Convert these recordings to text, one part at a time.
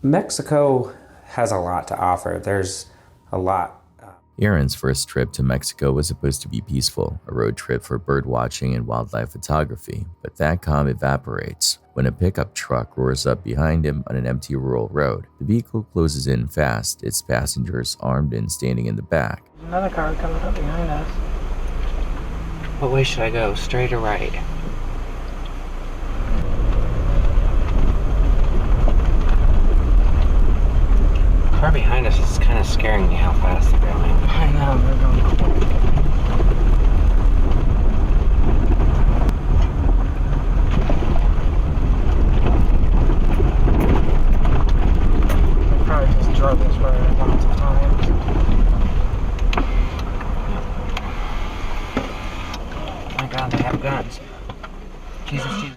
Mexico has a lot to offer. There's a lot. Aaron's first trip to Mexico was supposed to be peaceful, a road trip for bird watching and wildlife photography, but that calm evaporates when a pickup truck roars up behind him on an empty rural road. The vehicle closes in fast, its passengers armed and standing in the back. Another car coming up behind us. What way should I go, straight or right? The car behind us is kind of scaring me how fast they're going. I know, they're going quick. They probably just drove this way lots of times. Oh my god, they have guns. Jesus.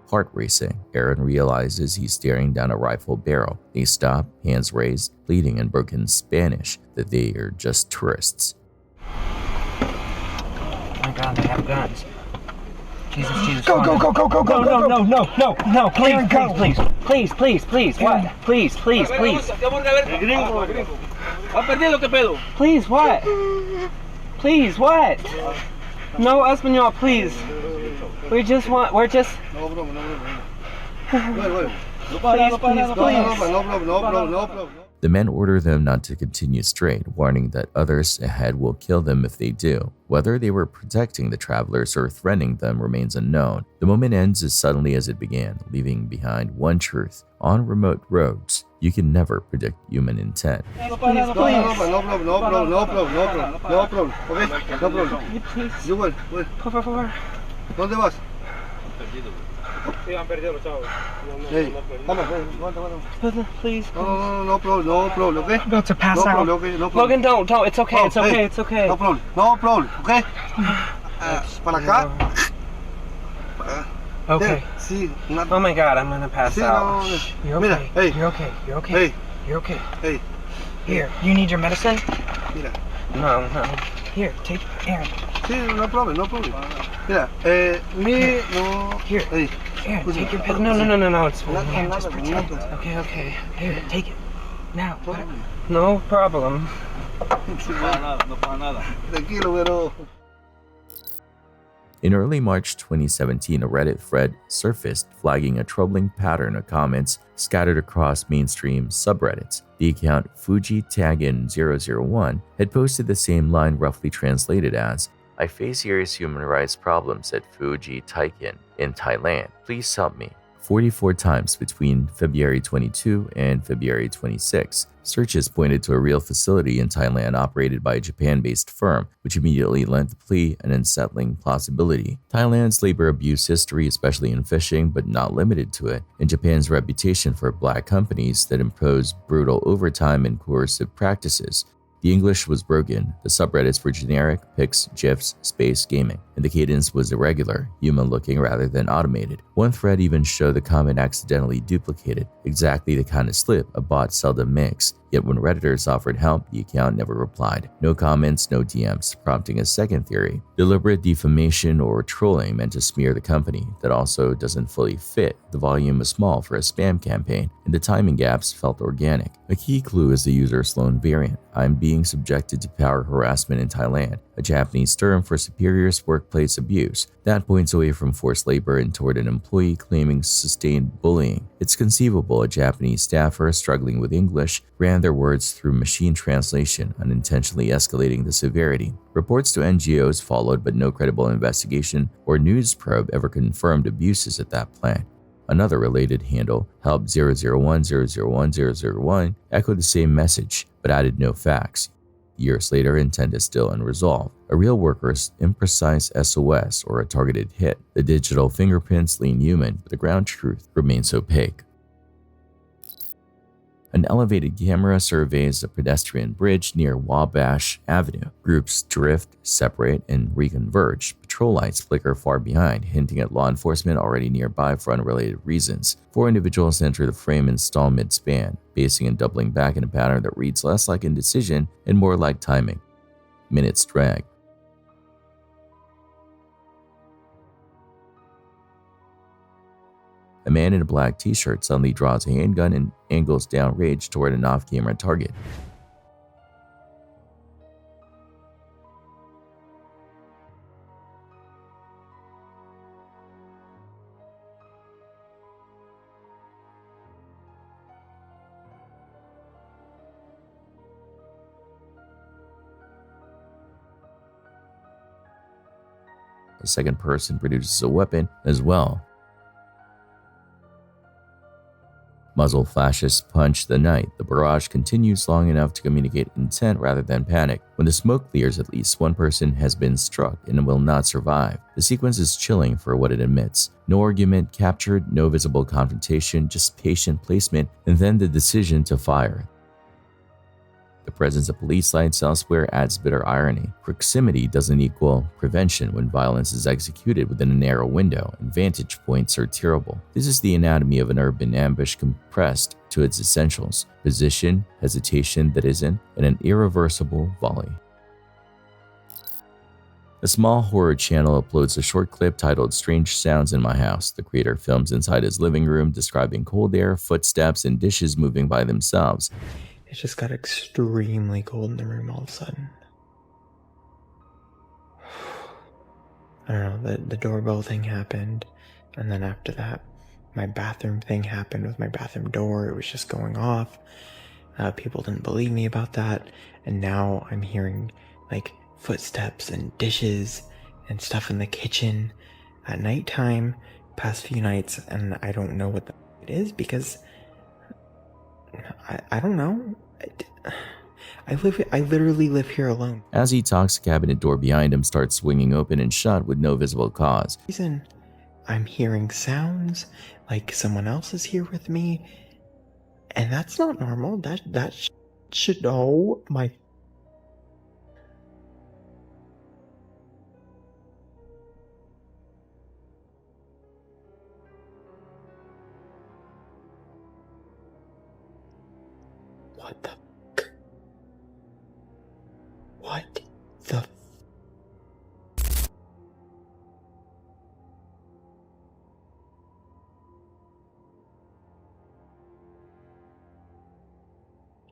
Heart racing, Aaron realizes he's staring down a rifle barrel. They stop, hands raised, pleading in broken Spanish that they are just tourists. Oh my god, they have guns. Jesus. Go, no, Please. What? Please. Please, what? Please, what? No, Espanol, please. We're just... Please. The men order them not to continue straight, warning that others ahead will kill them if they do. Whether they were protecting the travelers or threatening them remains unknown. The moment ends as suddenly as it began, leaving behind one truth. On remote roads, you can never predict human intent. Please. Por favor. ¿Dónde vas? Please. No problem, okay? I'm about to pass No out. problem, okay? No problem. Logan, don't. It's okay, it's okay, it's okay. No problem, okay? Para acá. Okay. Sí, Oh my god, I'm gonna pass out. You're Mira, okay. hey. You're okay. You're okay. Hey, You're okay. hey, Here, you need your medicine? mira. No. Here, take Aaron. Sí, no problem. Mira, no. Here. Hey, Aaron, take your pills. No, it's fine. Here, just pretend. Okay. Here, take it. Now. No problem. tranquilo, pero. In early March 2017, a Reddit thread surfaced flagging a troubling pattern of comments scattered across mainstream subreddits. The account FujiTagin001 had posted the same line roughly translated as, "I face serious human rights problems at Fuji Taikin in Thailand. Please help me." 44 times between February 22 and February 26. Searches pointed to a real facility in Thailand operated by a Japan-based firm, which immediately lent the plea an unsettling plausibility. Thailand's labor abuse history, especially in fishing, but not limited to it, and Japan's reputation for black companies that impose brutal overtime and coercive practices. The English was broken, the subreddits were generic, pics, gifs, space, gaming, and the cadence was irregular, human-looking rather than automated. One thread even showed the comment accidentally duplicated, exactly the kind of slip a bot seldom makes. Yet when Redditors offered help, the account never replied. No comments, no DMs, prompting a second theory. Deliberate defamation or trolling meant to smear the company that also doesn't fully fit. The volume was small for a spam campaign, and the timing gaps felt organic. A key clue is the user Sloan variant. "I'm being subjected to power harassment in Thailand," a Japanese term for superiors' workplace abuse. That points away from forced labor and toward an employee claiming sustained bullying. It's conceivable a Japanese staffer struggling with English ran their words through machine translation, unintentionally escalating the severity. Reports to NGOs followed, but no credible investigation or news probe ever confirmed abuses at that plant. Another related handle, help001001001, echoed the same message, but added no facts. Years later, intent is still unresolved. A real worker's imprecise SOS or a targeted hit. The digital fingerprints lean human, but the ground truth remains opaque. An elevated camera surveys a pedestrian bridge near Wabash Avenue. Groups drift, separate, and reconverge. Patrol lights flicker far behind, hinting at law enforcement already nearby for unrelated reasons. 4 individuals enter the frame and stall mid-span, pacing and doubling back in a pattern that reads less like indecision and more like timing. Minutes drag. A man in a black t-shirt suddenly draws a handgun and angles downrange toward an off-camera target. A second person produces a weapon as well. Muzzle flashes punch the night. The barrage continues long enough to communicate intent rather than panic. When the smoke clears, at least one person has been struck and will not survive. The sequence is chilling for what it admits. No argument captured, no visible confrontation, just patient placement, and then the decision to fire. The presence of police lights elsewhere adds bitter irony. Proximity doesn't equal prevention when violence is executed within a narrow window, and vantage points are terrible. This is the anatomy of an urban ambush compressed to its essentials: position, hesitation that isn't, and an irreversible volley. A small horror channel uploads a short clip titled "Strange Sounds in My House." The creator films inside his living room, describing cold air, footsteps, and dishes moving by themselves. It just got extremely cold in the room all of a sudden. I don't know, the doorbell thing happened, and then after that, my bathroom thing happened with my bathroom door. It was just going off. People didn't believe me about that, and now I'm hearing like footsteps and dishes and stuff in the kitchen at nighttime past few nights, and I don't know what it is because I don't know. I literally live here alone. As he talks, the cabinet door behind him starts swinging open and shut with no visible cause. Reason I'm hearing sounds like someone else is here with me, and that's not normal. That should oh my. What the fuck? What the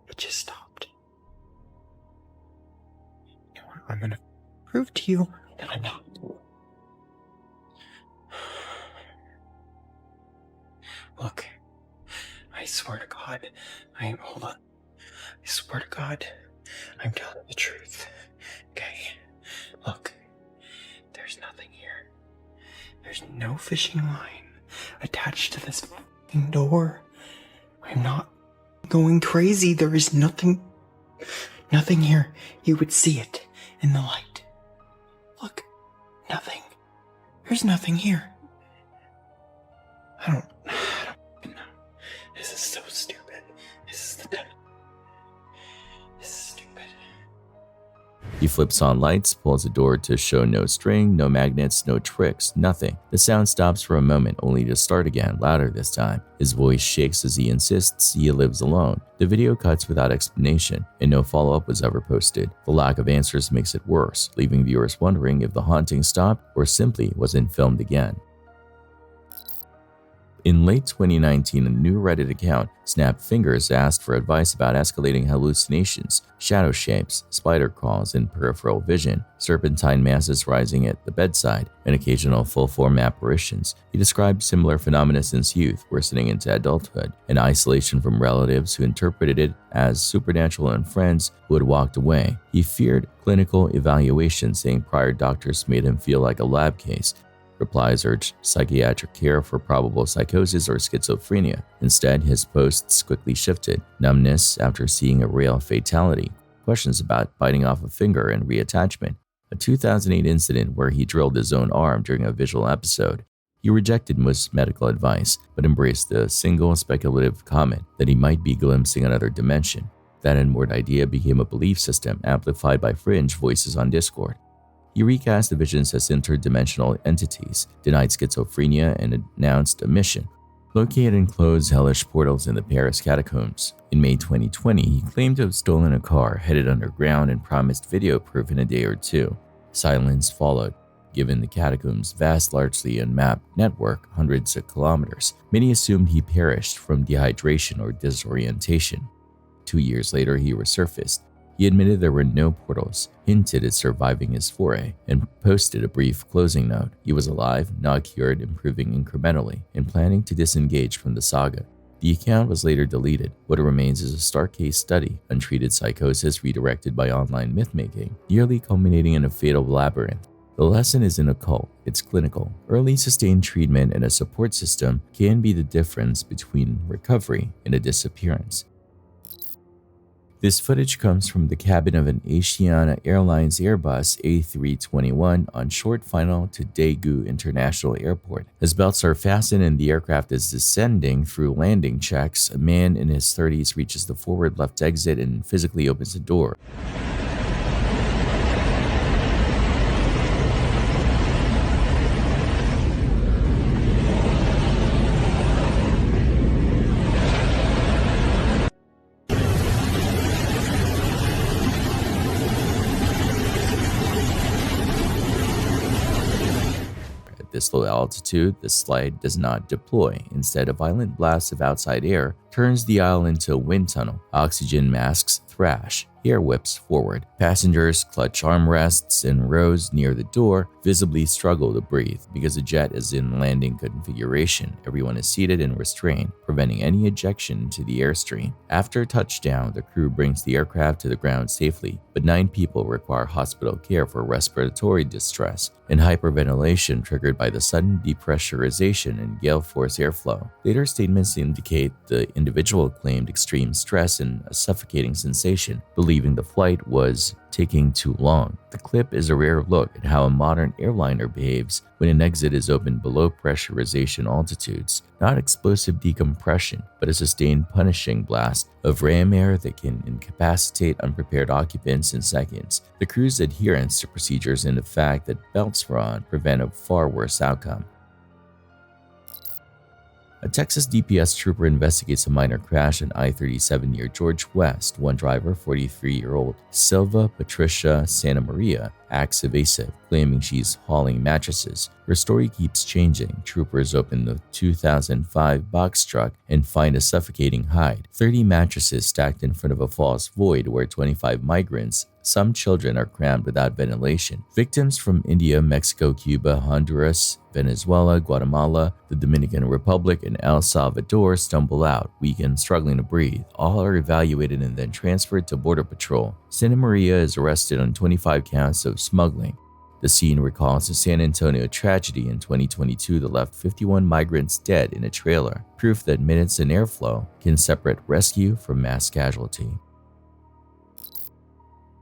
It just stopped. You know what? I'm gonna prove to you that I'm not. Look, I swear to God, hold on. I swear to God, I'm telling the truth. Okay? Look, there's nothing here. There's no fishing line attached to this fucking door. I'm not going crazy. There is nothing here. You would see it in the light. Look, nothing. There's nothing here. I don't know. This is so stupid. This is stupid. He flips on lights, pulls the door to show no string, no magnets, no tricks, nothing. The sound stops for a moment, only to start again, louder this time. His voice shakes as he insists he lives alone. The video cuts without explanation, and no follow-up was ever posted. The lack of answers makes it worse, leaving viewers wondering if the haunting stopped or simply wasn't filmed again. In late 2019, a new Reddit account, Snapped Fingers, asked for advice about escalating hallucinations, shadow shapes, spider crawls in peripheral vision, serpentine masses rising at the bedside, and occasional full-form apparitions. He described similar phenomena since youth, worsening into adulthood, and isolation from relatives who interpreted it as supernatural and friends who had walked away. He feared clinical evaluation, saying prior doctors made him feel like a lab case. Replies urged psychiatric care for probable psychosis or schizophrenia. Instead, his posts quickly shifted: numbness after seeing a real fatality, questions about biting off a finger and reattachment, a 2008 incident where he drilled his own arm during a visual episode. He rejected most medical advice, but embraced the single speculative comment that he might be glimpsing another dimension. That inward idea became a belief system amplified by fringe voices on Discord. He recast the visions as interdimensional entities, denied schizophrenia, and announced a mission: locate and close hellish portals in the Paris catacombs. In May 2020, he claimed to have stolen a car, headed underground, and promised video proof in a day or two. Silence followed. Given the catacombs' vast, largely unmapped network, hundreds of kilometers, many assumed he perished from dehydration or disorientation. 2 years later, he resurfaced. He admitted there were no portals, hinted at surviving his foray, and posted a brief closing note. He was alive, not cured, improving incrementally, and planning to disengage from the saga. The account was later deleted. What remains is a stark case study, untreated psychosis redirected by online myth-making, nearly culminating in a fatal labyrinth. The lesson isn't occult, it's clinical. Early sustained treatment and a support system can be the difference between recovery and a disappearance. This footage comes from the cabin of an Asiana Airlines Airbus A321 on short final to Daegu International Airport. As belts are fastened and the aircraft is descending through landing checks, a man in his 30s reaches the forward left exit and physically opens the door. At this low altitude, the slide does not deploy. Instead, a violent blast of outside air turns the aisle into a wind tunnel. Oxygen masks thrash. Air whips forward. Passengers clutch armrests and rows near the door, visibly struggle to breathe. Because the jet is in landing configuration, everyone is seated and restrained, preventing any ejection into the airstream. After touchdown, the crew brings the aircraft to the ground safely, but 9 people require hospital care for respiratory distress and hyperventilation triggered by the sudden depressurization and gale force airflow. Later statements indicate the individual claimed extreme stress and a suffocating sensation, believing the flight was taking too long. The clip is a rare look at how a modern airliner behaves when an exit is opened below pressurization altitudes. Not explosive decompression, but a sustained punishing blast of ram air that can incapacitate unprepared occupants in seconds. The crew's adherence to procedures and the fact that belts were on prevent a far worse outcome. A Texas DPS trooper investigates a minor crash on I-37 near George West. One driver, 43-year-old Silva Patricia Santa Maria, acts evasive, claiming she's hauling mattresses. Her story keeps changing. Troopers open the 2005 box truck and find a suffocating hide. 30 mattresses stacked in front of a false void where 25 migrants, some children, are crammed without ventilation. Victims from India, Mexico, Cuba, Honduras, Venezuela, Guatemala, the Dominican Republic, and El Salvador stumble out, weak and struggling to breathe. All are evaluated and then transferred to Border Patrol. Santa Maria is arrested on 25 counts of smuggling. The scene recalls the San Antonio tragedy in 2022 that left 51 migrants dead in a trailer, proof that minutes in airflow can separate rescue from mass casualty.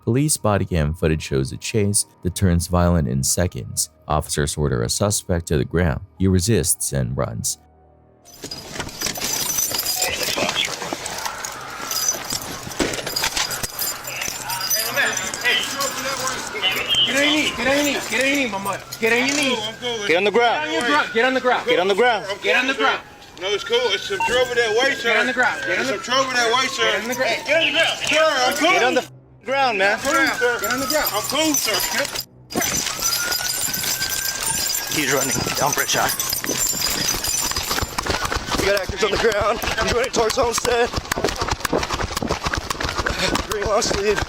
Police body cam footage shows a chase that turns violent in seconds. Officers order a suspect to the ground. He resists and runs. Get on your knee, mama. Get on your knee. Get on the ground. Get on the ground. Get on the ground. Get on the ground. No, it's cool. It's some trouble that way, sir. Get on the ground. Get on It's the some trouble that way, sir. Get on the ground. Get on the ground. Sir, I'm cool. Get on the ground, man. I'm cool, sir. Get on the ground. I'm cool, sir. He's running. Down for a shot. We got actors on the ground. I'm running towards Homestead. Green long sleeve,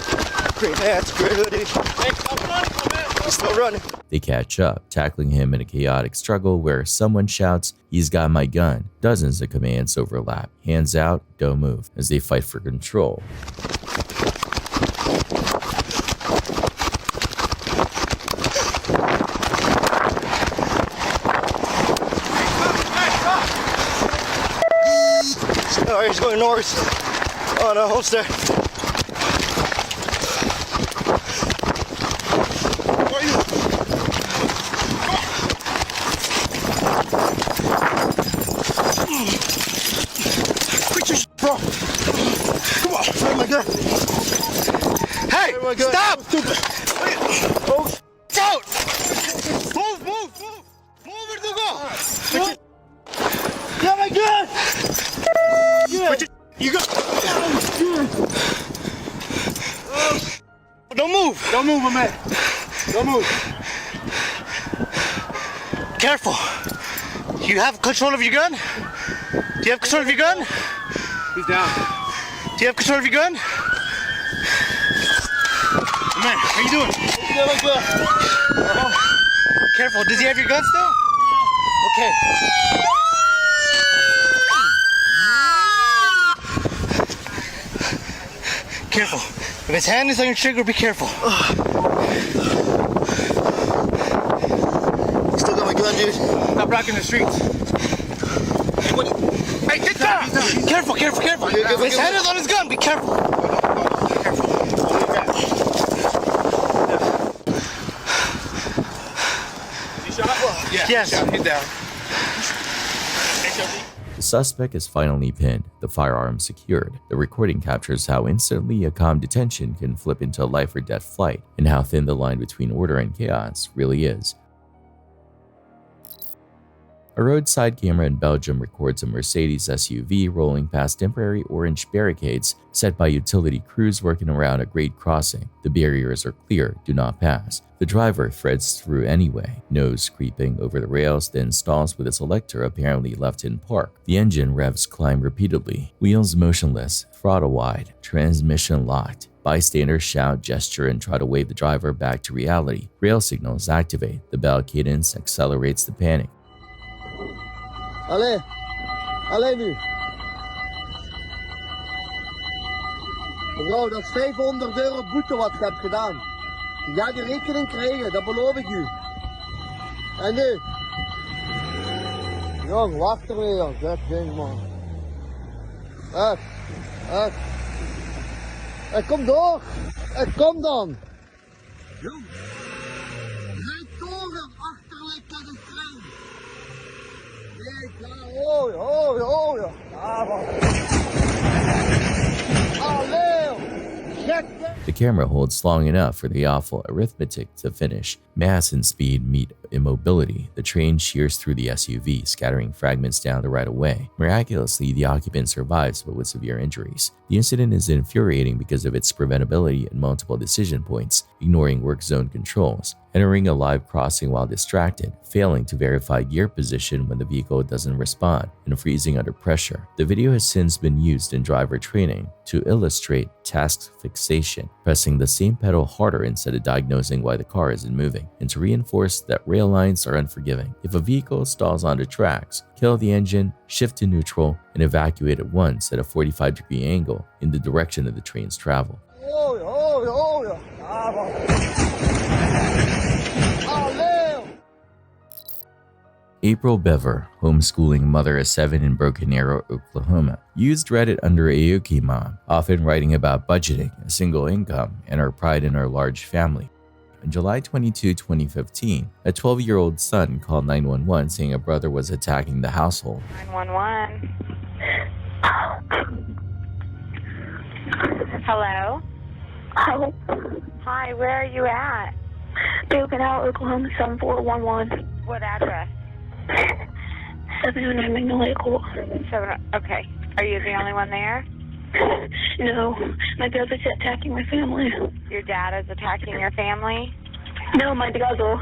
green pants, gray hoodie. Hey, stop running, man. He's still running. They catch up, tackling him in a chaotic struggle where someone shouts, "He's got my gun." Dozens of commands overlap. Hands out, don't move, as they fight for control. Alright, he's going north on Homestead. Where you? Quit your shit, bro. Come on. Oh my god. Hey, Oh my God. stop! Oh, Out! move, move, move. Move, Verdugo. Yeah, my god! Yeah. You go. Don't move. Don't move, my man. Don't move. Careful. You have control of your gun? Do you have control of your gun? He's down. Do you have control of your gun? Man, how you doing? Careful. Does he have your gun still? Okay. Careful. If his hand is on your trigger, be careful. Still got my gun, dude. Stop blocking the streets. Hey, what? Hey, get down! Careful, careful, careful. If his hand is on his gun, be careful. He shot? Yeah. Yes. Shot. He's down. The suspect is finally pinned, the firearm secured. The recording captures how instantly a calm detention can flip into a life or death flight, and how thin the line between order and chaos really is. A roadside camera in Belgium records a Mercedes SUV rolling past temporary orange barricades set by utility crews working around a grade crossing. The barriers are clear, do not pass. The driver threads through anyway, nose creeping over the rails, then stalls with its selector apparently left in park. The engine revs climb repeatedly, wheels motionless, throttle wide, transmission locked. Bystanders shout, gesture, and try to wave the driver back to reality. Rail signals activate. The bell cadence accelerates the panic. Allee. Allee nu. Mevrouw, dat is 500 euro boete wat je hebt gedaan. Je gaat die rekening krijgen, dat beloof ik u. En nu? Jong, wacht er weer. Zet ding, man. Kom door. Kom dan. Jong. Rijd door, achterlijk naar de trein. Nee, klaar. Oh, ja. The camera holds long enough for the awful arithmetic to finish. Mass and speed meet immobility. The train shears through the SUV, scattering fragments down the right of way. Miraculously, the occupant survives, but with severe injuries. The incident is infuriating because of its preventability at multiple decision points, ignoring work zone controls, entering a live crossing while distracted, failing to verify gear position when the vehicle doesn't respond, and freezing under pressure. The video has since been used in driver training to illustrate task fixation, pressing the same pedal harder instead of diagnosing why the car isn't moving, and to reinforce that rail lines are unforgiving. If a vehicle stalls on the tracks, kill the engine, shift to neutral, and evacuate at once at a 45-degree angle in the direction of the train's travel. April Bever, homeschooling mother of 7 in Broken Arrow, Oklahoma, used Reddit under Aoki Mom, often writing about budgeting, a single income, and her pride in her large family. On July 22, 2015, a 12-year-old son called 911 saying a brother was attacking the household. 911. Hello? Oh, Hi, where are you at? Broken Arrow, Oklahoma 7411. What address? 709 Magnolia Court. Okay. Are you the only one there? No, my brother's attacking my family. Your dad is attacking your family? No, my brother.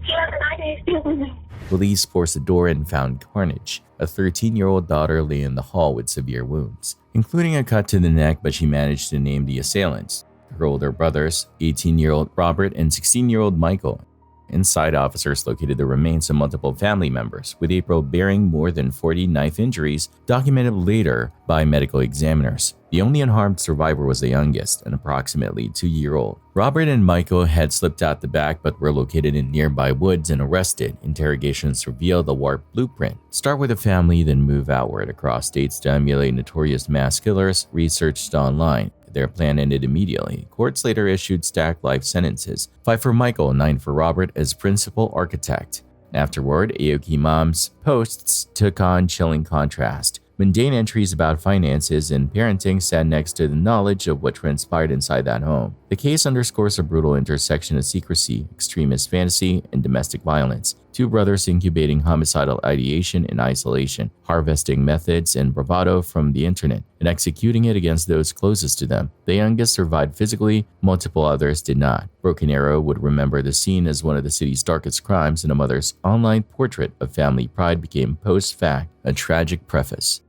He has an idea stealing me. Police forced the door and found carnage. A 13-year-old daughter lay in the hall with severe wounds, including a cut to the neck, but she managed to name the assailants. Her older brothers, 18-year-old Robert and 16-year-old Michael. Inside, officers located the remains of multiple family members, with April bearing more than 40 knife injuries documented later by medical examiners. The only unharmed survivor was the youngest, an approximately 2-year-old. Robert and Michael had slipped out the back but were located in nearby woods and arrested. Interrogations revealed the warped blueprint. Start with a family, then move outward across states to emulate notorious mass killers, researched online. Their plan ended immediately. Courts later issued stacked life sentences, 5 for Michael, 9 for Robert as principal architect. Afterward, Aoki Mom's posts took on chilling contrast. Mundane entries about finances and parenting sat next to the knowledge of what transpired inside that home. The case underscores a brutal intersection of secrecy, extremist fantasy, and domestic violence. two brothers incubating homicidal ideation in isolation, harvesting methods and bravado from the internet, and executing it against those closest to them. The youngest survived physically, multiple others did not. Broken Arrow would remember the scene as one of the city's darkest crimes, and a mother's online portrait of family pride became post-fact a tragic preface.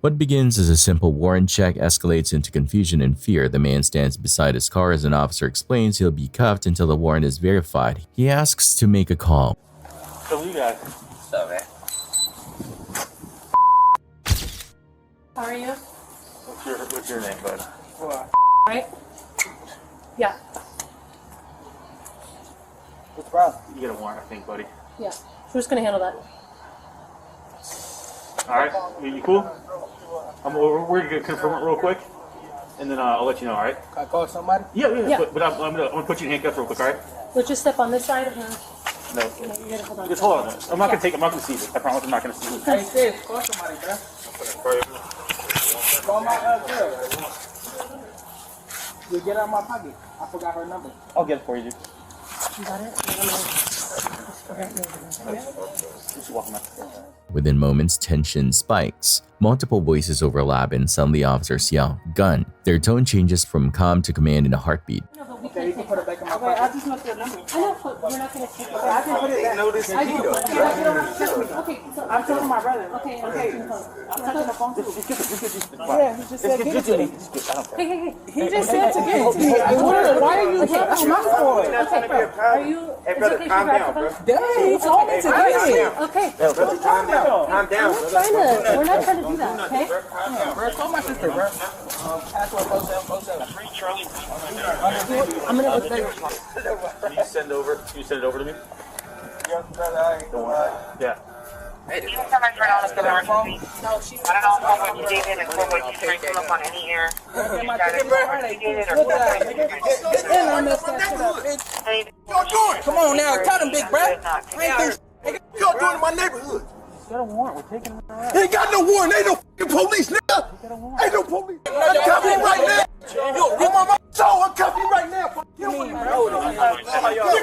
What begins as a simple warrant check escalates into confusion and fear. The man stands beside his car as an officer explains he'll be cuffed until the warrant is verified. He asks to make a call. So you guys. What's up, man? How are you? What's your name, bud? Right? Yeah. What's the problem? You get a warrant, I think, buddy. Yeah. Who's gonna handle that? Alright, you cool? We're gonna confirm it real quick, and then I'll let you know, alright? Can I call somebody? Yeah. But I'm gonna put you in handcuffs real quick, alright? Let's just step on this side of her. No. You gotta hold on. Just hold on. I'm not gonna see this. I promise I'm not gonna see this. Hey, sis, call somebody, bro. Call my girl. You get out of my pocket. I forgot her number. I'll get it for you, dude. You got it? Just walk out. Within moments, tension spikes. Multiple voices overlap and suddenly officers yell, "Gun!" Their tone changes from calm to command in a heartbeat. No, but we Okay, you can't can take put it her. back in my pocket. I just want your number. I know, but we're not gonna take her. I can put it back. No, this is I do. Tito. Okay, so I'm telling my brother. Okay, I'm touching the phone too. Yeah, he just said give it to me. Hey. He just said to give it to me. Why are you touching my phone? Okay, are you? Hey, brother, calm down, bro. Dang, he told me to get it. Okay. Calm down. Calm down. We're not trying to do that, okay? Bro, call my sister, bro. Password 0707. I'm gonna look there. Can you send it over to me? Don't worry. Yeah. You can come in for an honest emergency. I don't know how much you dated and what you trying to come on any air. Come on now, tell them, big bro. Y'all doing in my neighborhood? Got a warrant. We're taking him around. He ain't got no warrant. Ain't no fucking police, nigga. Ain't no police. Uncuff me right now. Yo, I'm on my soul. Uncuff me right now. You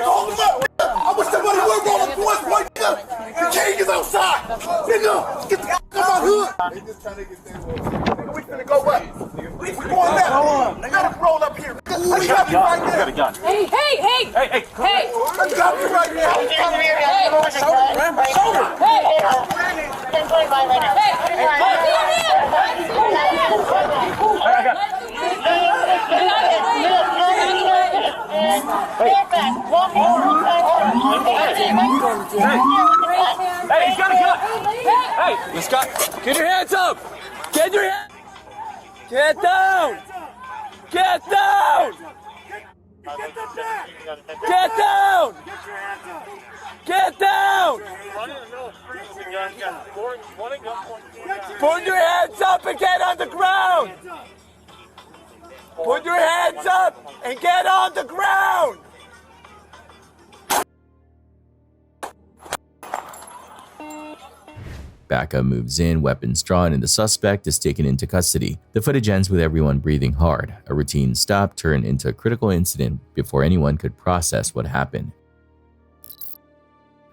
call him up. I wish somebody would roll up once, boy. The king is outside. Nigga, get the out of my hood. They just trying to get their we finna go what? We going now. They gotta roll up here. Uncuff me right now. Got a gun. Hey! Uncuff me right now. Hey, he's got a gun! Hey, let's go! Get your hands up! Get your hands! Get down! Get down! Get down! Get down! Put your hands up and get on the ground! Put your hands up and get on the ground! Backup moves in, weapons drawn, and the suspect is taken into custody. The footage ends with everyone breathing hard. A routine stop turned into a critical incident before anyone could process what happened.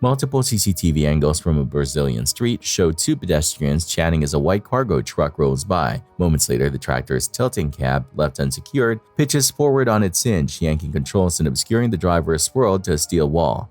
Multiple CCTV angles from a Brazilian street show two pedestrians chatting as a white cargo truck rolls by. Moments later, the tractor's tilting cab, left unsecured, pitches forward on its hinge, yanking controls and obscuring the driver's world to a steel wall.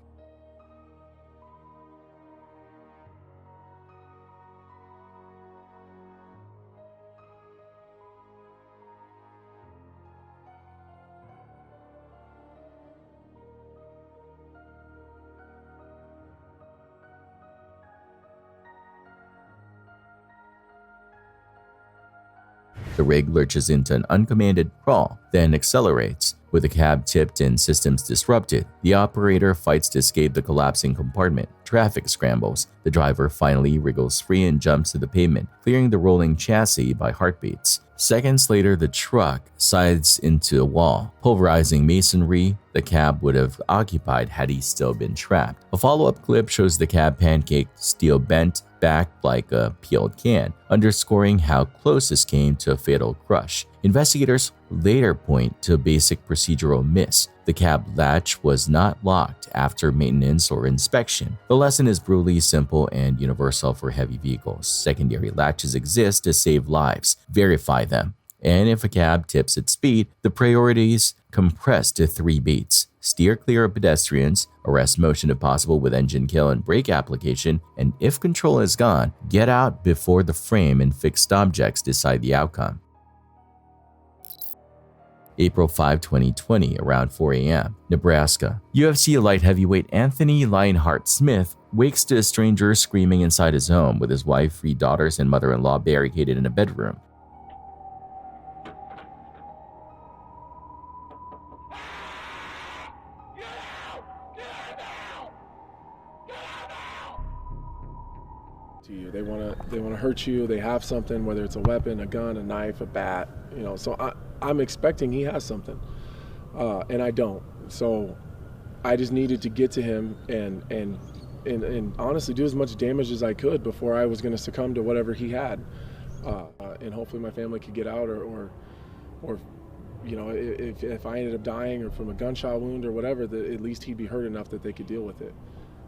The rig lurches into an uncommanded crawl, then accelerates. With the cab tipped and systems disrupted, the operator fights to escape the collapsing compartment. Traffic scrambles. The driver finally wriggles free and jumps to the pavement, clearing the rolling chassis by heartbeats. Seconds later, the truck sides into a wall, pulverizing masonry the cab would have occupied had he still been trapped. A follow-up clip shows the cab pancaked, steel bent back like a peeled can, underscoring how close this came to a fatal crush. Investigators later point to a basic procedural miss. The cab latch was not locked after maintenance or inspection. The lesson is brutally simple and universal for heavy vehicles. Secondary latches exist to save lives. Verify them. And if a cab tips its speed, the priorities compress to 3 beats. Steer clear of pedestrians, arrest motion if possible with engine kill and brake application, and if control is gone, get out before the frame and fixed objects decide the outcome. April 5, 2020, around 4 a.m., Nebraska. UFC light heavyweight Anthony Lionheart Smith wakes to a stranger screaming inside his home with his wife, 3 daughters, and mother-in-law barricaded in a bedroom. To you, they want to hurt you. They have something, whether it's a weapon, a gun, a knife, a bat. You know, so I'm expecting he has something, and I don't. So I just needed to get to him and honestly do as much damage as I could before I was going to succumb to whatever he had, and hopefully my family could get out, or you know, if I ended up dying or from a gunshot wound or whatever, at least he'd be hurt enough that they could deal with it.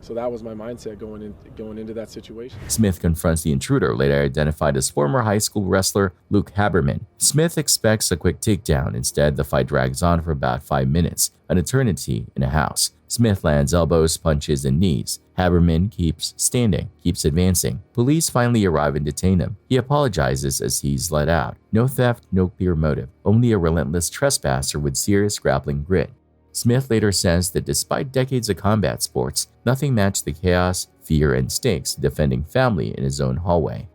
So that was my mindset going into that situation. Smith confronts the intruder, later identified as former high school wrestler Luke Haberman. Smith expects a quick takedown. Instead, the fight drags on for about 5 minutes, an eternity in a house. Smith lands elbows, punches, and knees. Haberman keeps standing, keeps advancing. Police finally arrive and detain him. He apologizes as he's let out. No theft, no clear motive, only a relentless trespasser with serious grappling grit. Smith later says that despite decades of combat sports, nothing matched the chaos, fear, and stakes defending family in his own hallway.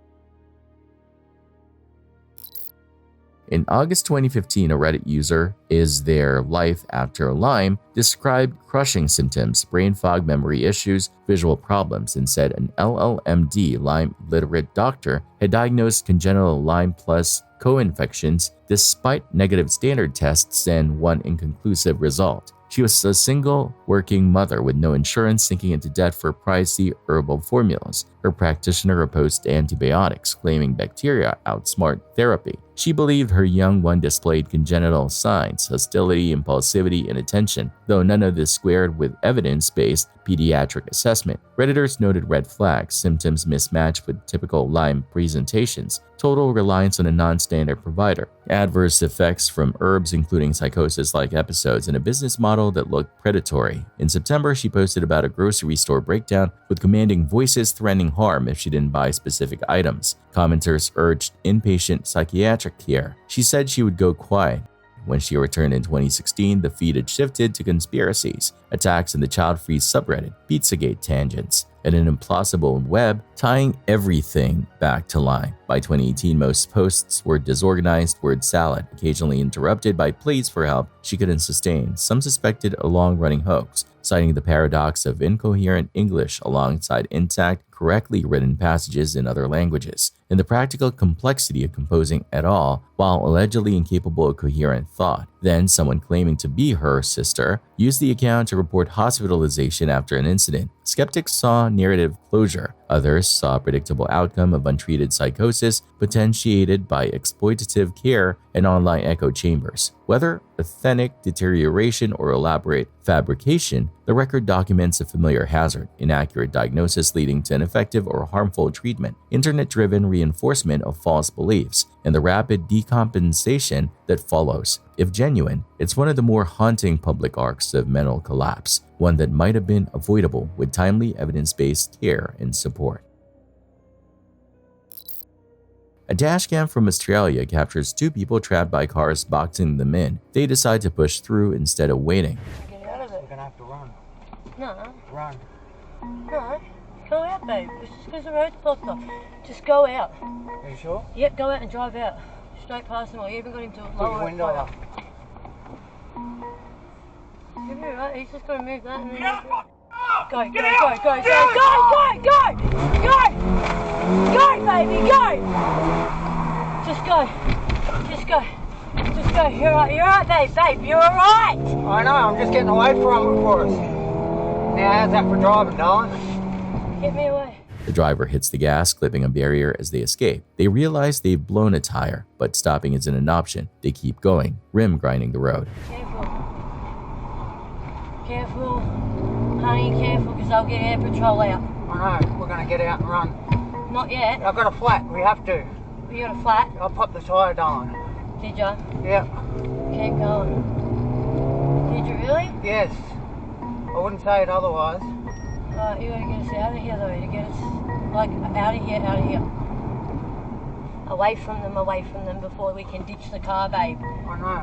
In August 2015, a Reddit user, Is There Life After Lyme, described crushing symptoms, brain fog, memory issues, visual problems, and said an LLMD Lyme literate doctor had diagnosed congenital Lyme plus co-infections despite negative standard tests and one inconclusive result. She was a single working mother with no insurance, sinking into debt for pricey herbal formulas. Her practitioner opposed antibiotics, claiming bacteria outsmart therapy. She believed her young one displayed congenital signs, hostility, impulsivity, and attention, though none of this squared with evidence-based pediatric assessment. Redditors noted red flags, symptoms mismatched with typical Lyme presentations, total reliance on a non-standard provider, adverse effects from herbs including psychosis-like episodes, and a business model that looked predatory. In September, she posted about a grocery store breakdown with commanding voices threatening harm if she didn't buy specific items. Commenters urged inpatient psychiatric care. She said she would go quiet. When she returned in 2016, the feed had shifted to conspiracies, attacks in the child-free subreddit, Pizzagate tangents, and an implausible web tying everything back to Lyme. By 2018, most posts were disorganized word salad, occasionally interrupted by pleas for help she couldn't sustain. Some suspected a long-running hoax, citing the paradox of incoherent English alongside intact, correctly written passages in other languages, and the practical complexity of composing at all while allegedly incapable of coherent thought. Then, someone claiming to be her sister used the account to report hospitalization after an incident. Skeptics saw narrative closure. Others saw a predictable outcome of untreated psychosis potentiated by exploitative care and online echo chambers. Whether authentic deterioration or elaborate fabrication, the record documents a familiar hazard, inaccurate diagnosis leading to ineffective or harmful treatment, internet-driven reinforcement of false beliefs, and the rapid decompensation that follows. If genuine, it's one of the more haunting public arcs of mental collapse, one that might have been avoidable with timely evidence-based care and support. A dashcam from Australia captures 2 people trapped by cars boxing them in. They decide to push through instead of waiting. Get out of it. We're gonna have to run. No. Run. No. Go out, babe. It's just because the road's blocked off. Just go out. Are you sure? Yep, go out and drive out. Straight past them all. You even got him to Put your window up. You'll be right. He's just gonna move that and then... Go, go, go, go, go, go, go, go! Go! Go, baby, go! Just go. Just go. Just go. You're right, babe, babe, you're alright! I know, I'm just getting away from it for us. Now, how's that for driving, darling? Get me away. The driver hits the gas, clipping a barrier as they escape. They realize they've blown a tire, but stopping isn't an option. They keep going, rim grinding the road. Careful. Careful. Honey, careful, because I'll get air patrol out. I know, we're going to get out and run. Not yet. I've got a flat, we have to. You got a flat? I popped the tyre down. Did ya? Yep. Keep going. Did you really? Yes. I wouldn't say it otherwise. Alright, you gotta get us out of here though, to get us, like, out of here. Away from them before we can ditch the car, babe. I know.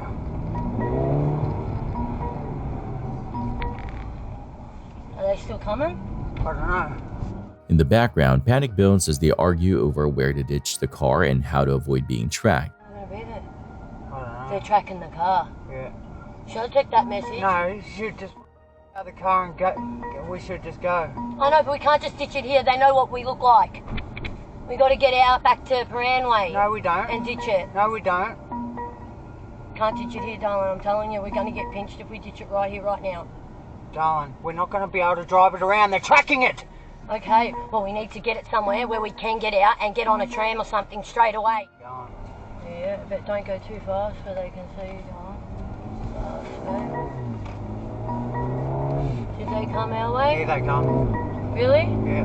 Are they still coming? I don't know. In the background, panic builds as they argue over where to ditch the car and how to avoid being tracked. I'm gonna be there. I don't know. They're tracking the car. Yeah. Should I take that message? No, you should just out of the car and go. We should just go. I know, but we can't just ditch it here. They know what we look like. We got to get out back to Paranway. No, we don't. And ditch it. No, we don't. Can't ditch it here, darling. I'm telling you, we're going to get pinched if we ditch it right here, right now. Darling, we're not going to be able to drive it around. They're tracking it. Okay, well, we need to get it somewhere where we can get out and get on a tram or something straight away. Darling. Yeah, but don't go too fast where they can see you, darling. Did they come our way? Yeah, they come. Really? Yeah.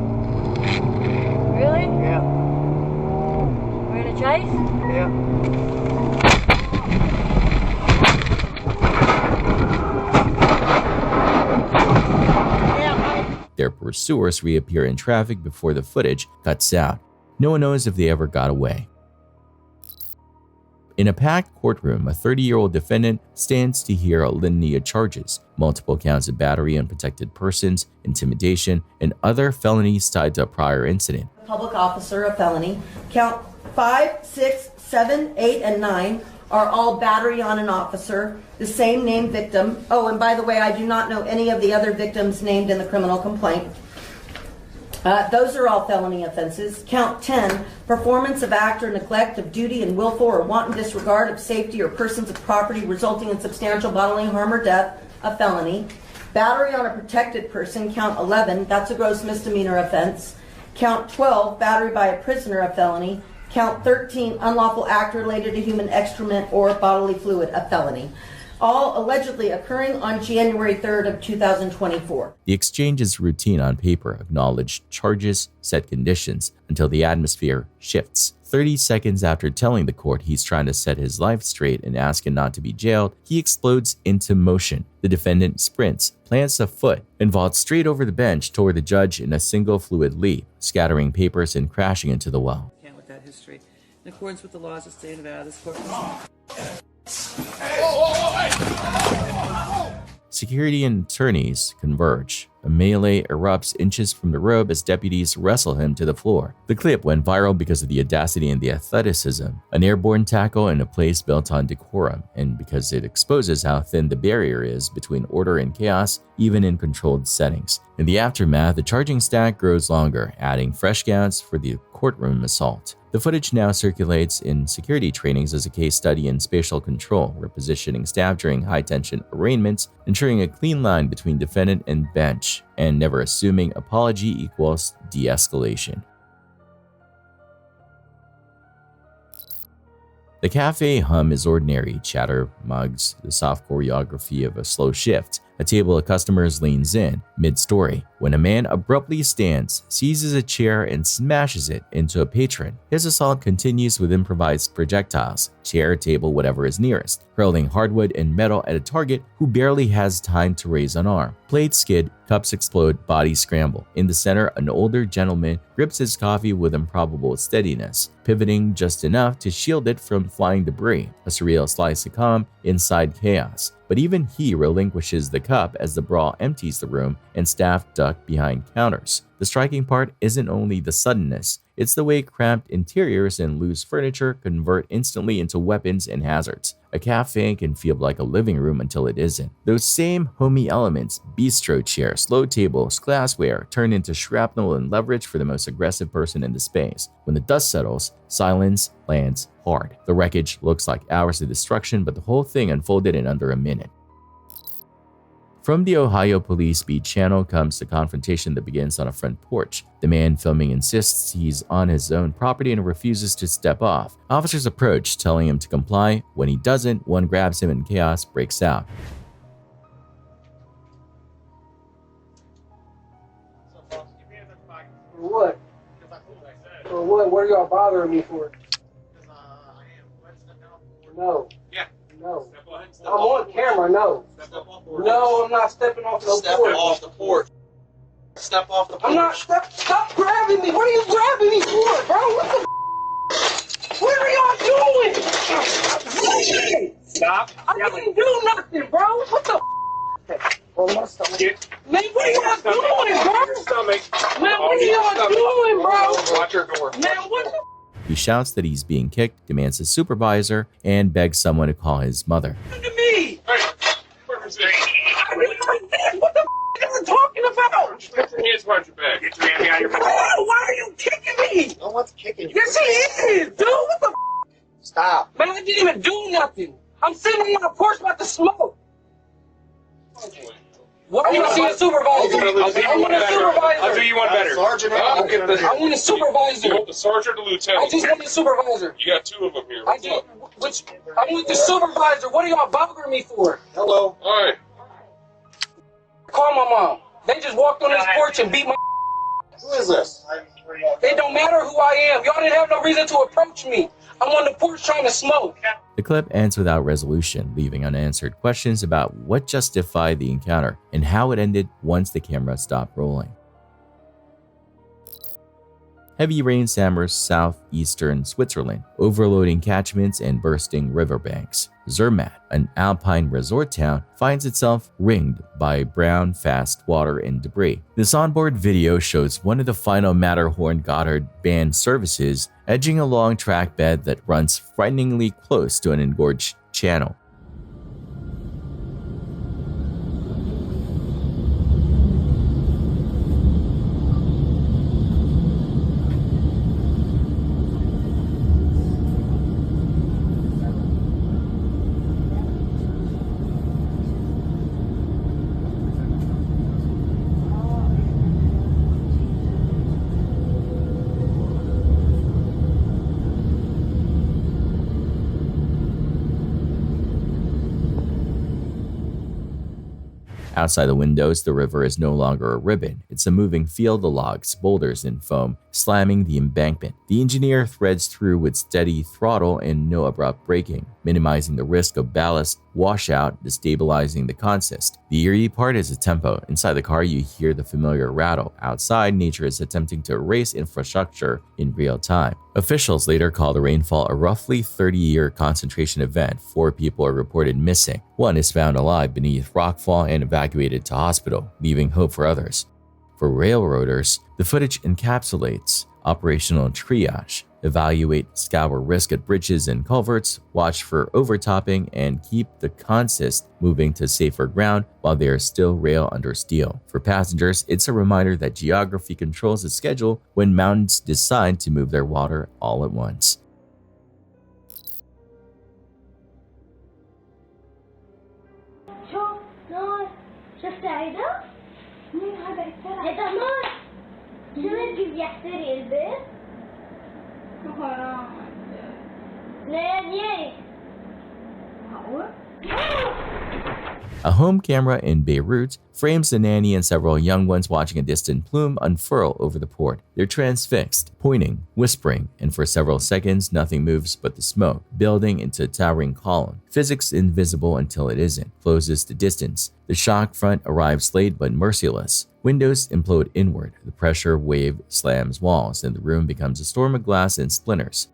Really? Yeah. We're in a chase? Yeah. Their pursuers reappear in traffic before the footage cuts out. No one knows if they ever got away. In a packed courtroom, a 30-year-old defendant stands to hear a litany of charges, multiple counts of battery on protected persons, intimidation, and other felonies tied to a prior incident. Public officer, a felony. Count 5, 6, 7, 8, and 9 are all battery on an officer, the same named victim. Oh, and by the way, I do not know any of the other victims named in the criminal complaint. Those are all felony offenses. Count 10, performance of act or neglect of duty and willful or wanton disregard of safety or persons of property resulting in substantial bodily harm or death, a felony. Battery on a protected person, count 11, that's a gross misdemeanor offense. Count 12, battery by a prisoner, a felony. Count 13, unlawful act related to human excrement or bodily fluid, a felony. All allegedly occurring on January 3rd of 2024. The exchange is routine on paper, acknowledged charges, set conditions, until the atmosphere shifts. 30 seconds after telling the court he's trying to set his life straight and asking not to be jailed, he explodes into motion. The defendant sprints, plants a foot, and vaults straight over the bench toward the judge in a single fluid leap, scattering papers and crashing into the well. With that history, in accordance with the laws of state of Nevada, this court. Security and attorneys converge. A melee erupts inches from the robe as deputies wrestle him to the floor. The clip went viral because of the audacity and the athleticism, an airborne tackle in a place built on decorum, and because it exposes how thin the barrier is between order and chaos, even in controlled settings. In the aftermath, the charging stack grows longer, adding fresh counts for the courtroom assault. The footage now circulates in security trainings as a case study in spatial control, repositioning staff during high-tension arraignments, ensuring a clean line between defendant and bench, and never assuming apology equals de-escalation. The cafe hum is ordinary, chatter, mugs, the soft choreography of a slow shift. A table of customers leans in, mid-story, when a man abruptly stands, seizes a chair, and smashes it into a patron. His assault continues with improvised projectiles, chair, table, whatever is nearest, hurling hardwood and metal at a target who barely has time to raise an arm. Plates skid, cups explode, bodies scramble. In the center, an older gentleman grips his coffee with improbable steadiness, pivoting just enough to shield it from flying debris, a surreal slice of calm inside chaos. But even he relinquishes the cup as the brawl empties the room and staff duck behind counters. The striking part isn't only the suddenness, it's the way cramped interiors and loose furniture convert instantly into weapons and hazards. A cafe can feel like a living room until it isn't. Those same homey elements, bistro chairs, low tables, glassware, turn into shrapnel and leverage for the most aggressive person in the space. When the dust settles, silence lands hard. The wreckage looks like hours of destruction, but the whole thing unfolded in under a minute. From the Ohio Police Beat channel comes the confrontation that begins on a front porch. The man filming insists he's on his own property and refuses to step off. Officers approach, telling him to comply. When he doesn't, one grabs him and chaos breaks out. For what? For what? What are y'all bothering me for? No. Yeah. No. I'm on camera, no. No, I'm not stepping off the porch. Step off the porch. Step off the porch. I'm not. Stop grabbing me. What are you grabbing me for, bro? What the? What are y'all doing? Stop. I didn't do nothing, bro. What the? Hold my stomach. Man, what are y'all doing, bro? Man, what are y'all doing, bro? Watch your door. Man, what the? He shouts that he's being kicked, demands a supervisor, and begs someone to call his mother. Look at me! What the are you talking about? Get your hands behind your back. Get your hands behind your back. Why are you kicking me? No one's kicking you. Yes, he is, dude. What the? Stop. Man, I didn't even do nothing. I'm sitting on the porch about to smoke. Why do you see a supervisor? I want a supervisor. I'll do you one better. Sergeant, I'll get the. I want a supervisor. You want the sergeant or lieutenant? I just want a supervisor. You got two of them here. I want the supervisor. What are y'all bothering me for? Hello. All right. Call my mom. They just walked on this porch and beat my. Who is this? It don't matter who I am. Y'all didn't have no reason to approach me. I'm on the porch trying to smoke. The clip ends without resolution, leaving unanswered questions about what justified the encounter and how it ended once the camera stopped rolling. Heavy rains hammer southeastern Switzerland, overloading catchments and bursting riverbanks. Zermatt, an alpine resort town, finds itself ringed by brown, fast water and debris. This onboard video shows one of the final Matterhorn Goddard band services edging a long track bed that runs frighteningly close to an engorged channel. Outside the windows, the river is no longer a ribbon. It's a moving field of logs, boulders, and foam, slamming the embankment. The engineer threads through with steady throttle and no abrupt braking, minimizing the risk of ballast washout, destabilizing the consist. The eerie part is the tempo. Inside the car, you hear the familiar rattle. Outside, nature is attempting to erase infrastructure in real time. Officials later call the rainfall a roughly 30-year concentration event. 4 people are reported missing. 1 is found alive beneath rockfall and evacuated to hospital, leaving hope for others. For railroaders, the footage encapsulates operational triage. Evaluate, scour risk at bridges and culverts, watch for overtopping, and keep the consist moving to safer ground while they are still rail under steel. For passengers, it's a reminder that geography controls the schedule when mountains decide to move their water all at once. A home camera in Beirut frames the nanny and several young ones watching a distant plume unfurl over the port. They're transfixed, pointing, whispering, and for several seconds nothing moves but the smoke, building into a towering column. Physics invisible until it isn't. Closes the distance. The shock front arrives late but merciless. Windows implode inward. The pressure wave slams walls, and the room becomes a storm of glass and splinters.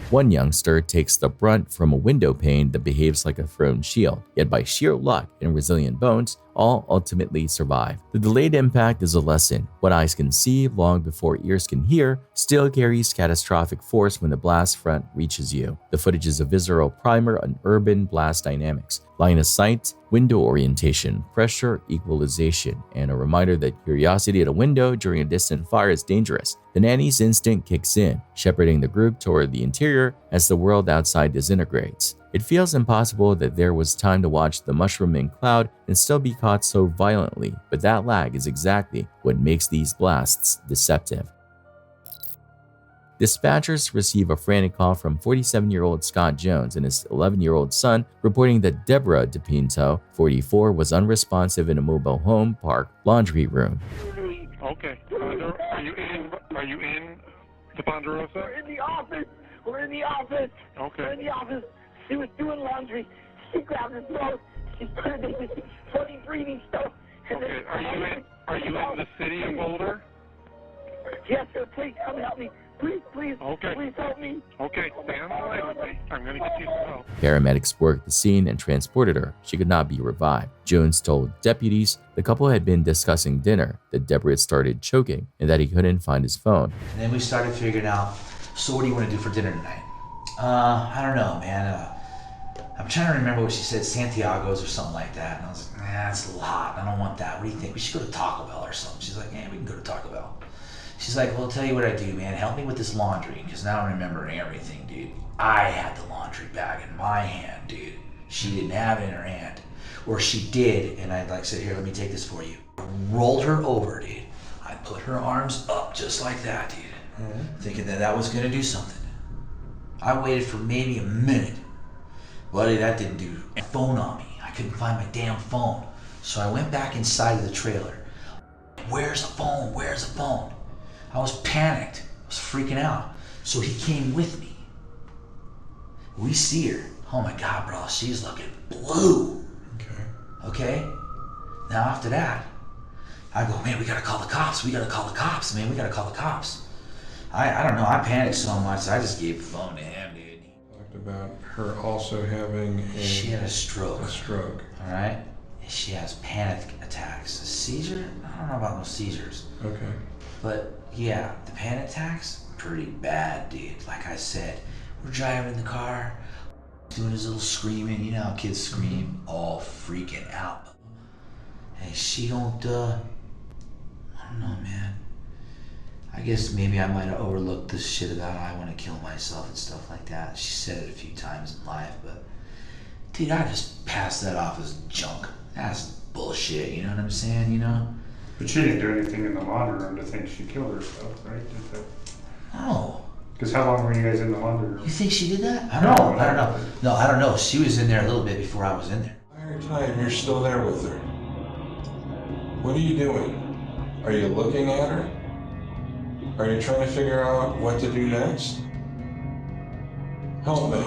One youngster takes the brunt from a window pane that behaves like a thrown shield, yet by sheer luck and resilient bones, all ultimately survive. The delayed impact is a lesson. What eyes can see long before ears can hear still carries catastrophic force when the blast front reaches you. The footage is a visceral primer on urban blast dynamics, line of sight, window orientation, pressure equalization, and a reminder that curiosity at a window during a distant fire is dangerous. The nanny's instinct kicks in, shepherding the group toward the interior as the world outside disintegrates. It feels impossible that there was time to watch the mushrooming cloud and still be caught so violently, but that lag is exactly what makes these blasts deceptive. Dispatchers receive a frantic call from 47-year-old Scott Jones and his 11-year-old son reporting that Deborah DePinto, 44, was unresponsive in a mobile home park laundry room. Okay. Are you in the Ponderosa? We're in the office. We're in the office. Okay. We're in the office. She was doing laundry. She grabbed her throat. She started making funny breathing stuff. Okay. Are you in the city of Boulder? Yes, sir. Please come help me. Please. Okay. Please help me. Okay. Stay on the line with me. I'm going to get you some help. Paramedics worked the scene and transported her. She could not be revived. Jones told deputies the couple had been discussing dinner, that Deborah had started choking, and that he couldn't find his phone. And then we started figuring out, so what do you want to do for dinner tonight? I don't know, man. I'm trying to remember what she said, Santiago's or something like that. And I was like, nah, that's a lot. I don't want that. What do you think? We should go to Taco Bell or something. She's like, yeah, we can go to Taco Bell. She's like, well, I'll tell you what I do, man. Help me with this laundry, because now I'm remembering everything, dude. I had the laundry bag in my hand, dude. She didn't have it in her hand. Or she did, and I said, here, let me take this for you. I rolled her over, dude. I put her arms up just like that, dude. Thinking that was gonna do something. I waited for maybe a minute. Buddy, that didn't do a phone on me. I couldn't find my damn phone. So I went back inside of the trailer. Where's the phone? Where's the phone? I was panicked. I was freaking out. So he came with me. We see her. Oh my God, bro, she's looking blue. Okay? Now after that, I go, man, we gotta call the cops. We gotta call the cops, man. We gotta call the cops. I don't know, I panicked so much, I just gave the phone to him, dude. Talked about her also having She had a stroke. All right? And she has panic attacks. A seizure? I don't know about no seizures. Okay. But yeah, the panic attacks, pretty bad, dude. Like I said, we're driving in the car, doing his little screaming. You know how kids scream, all freaking out. Hey, she don't, I don't know, man. I guess maybe I might have overlooked this shit about I want to kill myself and stuff like that. She said it a few times in life, but dude, I just passed that off as junk. That's bullshit, you know what I'm saying, you know? But she didn't do anything in the laundry room to think she killed herself, right? No. Because how long were you guys in the laundry room? You think she did that? I don't know. No, I don't know. She was in there a little bit before I was in there. Entire time you're still there with her. What are you doing? Are you looking at her? Are you trying to figure out what to do next? Help me.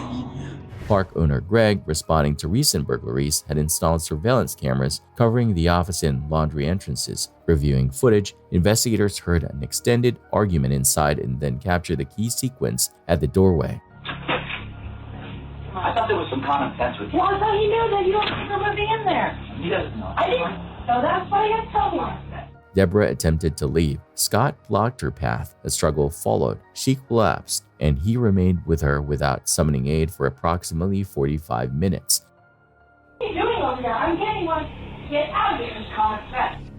Park owner Greg, responding to recent burglaries, had installed surveillance cameras covering the office and laundry entrances. Reviewing footage, investigators heard an extended argument inside and then captured the key sequence at the doorway. I thought there was some common sense with you. Well, I thought you knew that you don't remember being in there. He doesn't know. I didn't. So that's why you gotta tell me. Deborah attempted to leave. Scott blocked her path. A struggle followed. She collapsed, and he remained with her without summoning aid for approximately 45 minutes. What are you doing over there? I'm getting one. Get out of here, this common sense.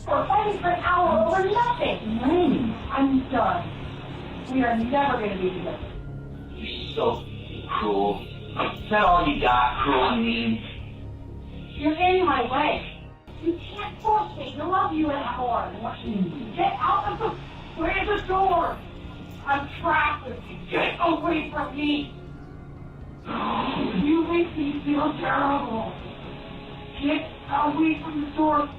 We're fighting for an hour over nothing. I'm done. We are never going to be together. You're so cruel. Is that all you got, cruel and mean? You're in my way. You can't force me to love you anymore. Get out of the... Where's the door? I'm trapped. Get away from me. You make me feel terrible. Get away from the door.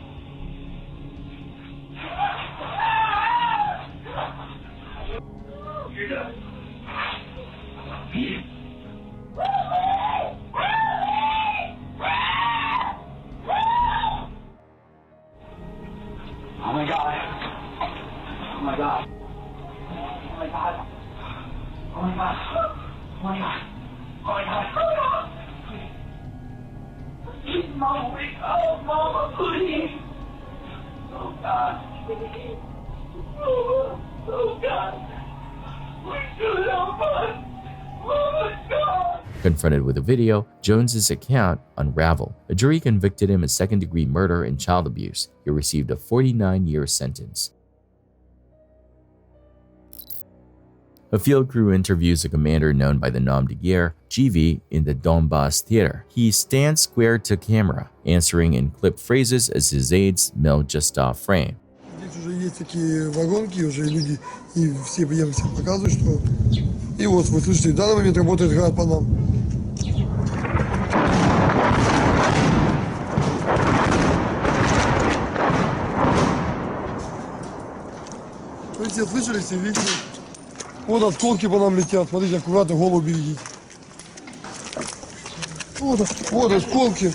You're done. Oh my God. Oh my God. Oh my God. Oh my God. Oh my God. Oh my God. Oh my God. Please, Mama, wake up. Mama, please. Oh God. Please. Oh God. Please do help us. Oh my God. Confronted with a video, Jones's account unraveled. A jury convicted him of second-degree murder and child abuse. He received a 49-year sentence. A field crew interviews a commander known by the nom de guerre, GV, in the Donbass theater. He stands square to camera, answering in clipped phrases as his aides mill just off frame. Здесь уже есть такие вагонки, уже люди, и все приемы всем показывают, что... И вот, вы слышите, в данный момент работает град по нам. Вы все слышали, все видели? Вот осколки по нам летят, смотрите, аккуратно голову берегите. Вот осколки.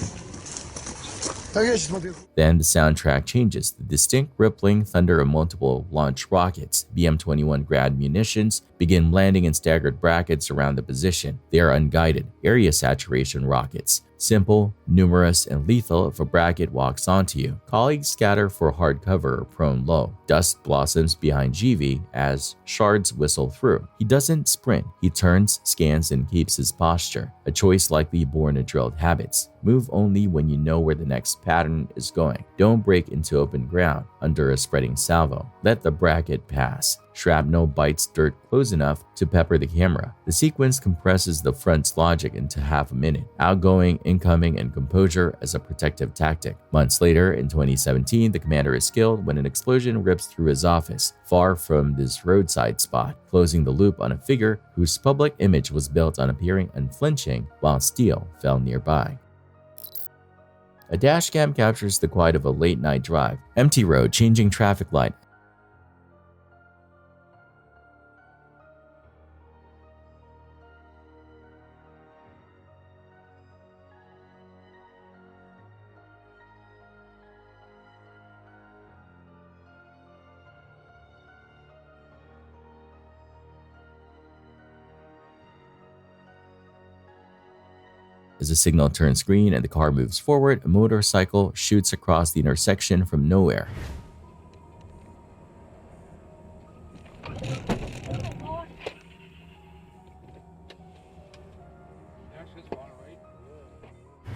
Then the soundtrack changes. The distinct rippling thunder of multiple launch rockets, BM-21 Grad munitions, begin landing in staggered brackets around the position. They are unguided, area saturation rockets. Simple, numerous, and lethal if a bracket walks onto you. Colleagues scatter for hard cover or prone low. Dust blossoms behind GV as shards whistle through. He doesn't sprint. He turns, scans, and keeps his posture. A choice likely born of drilled habits. Move only when you know where the next pattern is going. Don't break into open ground under a spreading salvo. Let the bracket pass. Shrapnel bites dirt close enough to pepper the camera. The sequence compresses the front's logic into half a minute. Outgoing, incoming, and composure as a protective tactic. Months later, in 2017, the commander is killed when an explosion rips through his office, far from this roadside spot, closing the loop on a figure whose public image was built on appearing unflinching while steel fell nearby. A dashcam captures the quiet of a late-night drive. Empty road, changing traffic light. As the signal turns green and the car moves forward, a motorcycle shoots across the intersection from nowhere.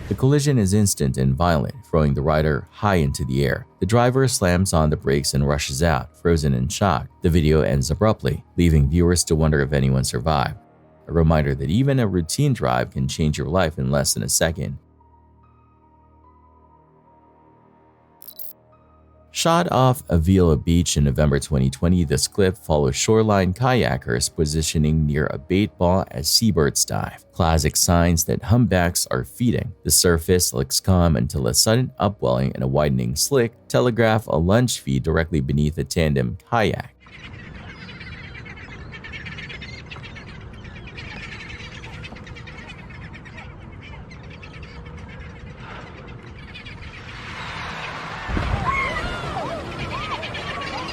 The collision is instant and violent, throwing the rider high into the air. The driver slams on the brakes and rushes out, frozen in shock. The video ends abruptly, leaving viewers to wonder if anyone survived. A reminder that even a routine drive can change your life in less than a second. Shot off Avila Beach in November 2020, this clip follows shoreline kayakers positioning near a bait ball as seabirds dive. Classic signs that humpbacks are feeding. The surface looks calm until a sudden upwelling and a widening slick telegraph a lunge feed directly beneath a tandem kayak.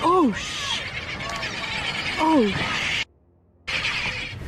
Oh, shh. Oh,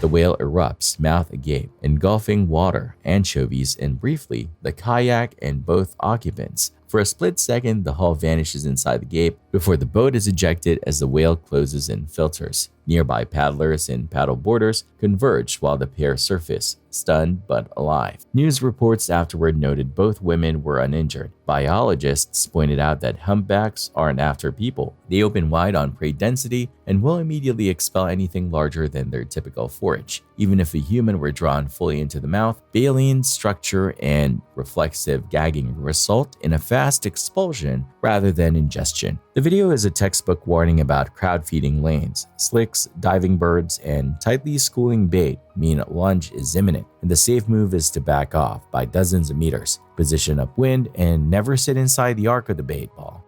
The whale erupts, mouth agape, engulfing water, anchovies, and briefly, the kayak and both occupants. For a split second, the hull vanishes inside the gape before the boat is ejected as the whale closes and filters. Nearby paddlers and paddle boarders converge while the pair surface, stunned but alive. News reports afterward noted both women were uninjured. Biologists pointed out that humpbacks aren't after people. They open wide on prey density and will immediately expel anything larger than their typical forage. Even if a human were drawn fully into the mouth, baleen structure and reflexive gagging result in a fast expulsion rather than ingestion. The video is a textbook warning about crowd feeding lanes. Slicks, diving birds, and tightly schooling bait mean a lunge is imminent, and the safe move is to back off by dozens of meters, position upwind, and never sit inside the arc of the bait ball.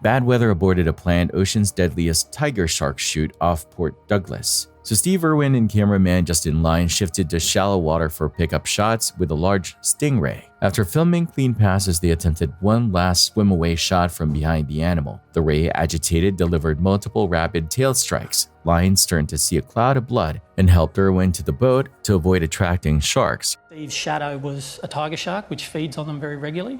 Bad weather aborted a planned ocean's deadliest tiger shark shoot off Port Douglas. So Steve Irwin and cameraman Justin Lyne shifted to shallow water for pickup shots with a large stingray. After filming clean passes, they attempted one last swim-away shot from behind the animal. The ray, agitated, delivered multiple rapid tail strikes. Lyne turned to see a cloud of blood and helped Irwin to the boat to avoid attracting sharks. Steve's shadow was a tiger shark, which feeds on them very regularly.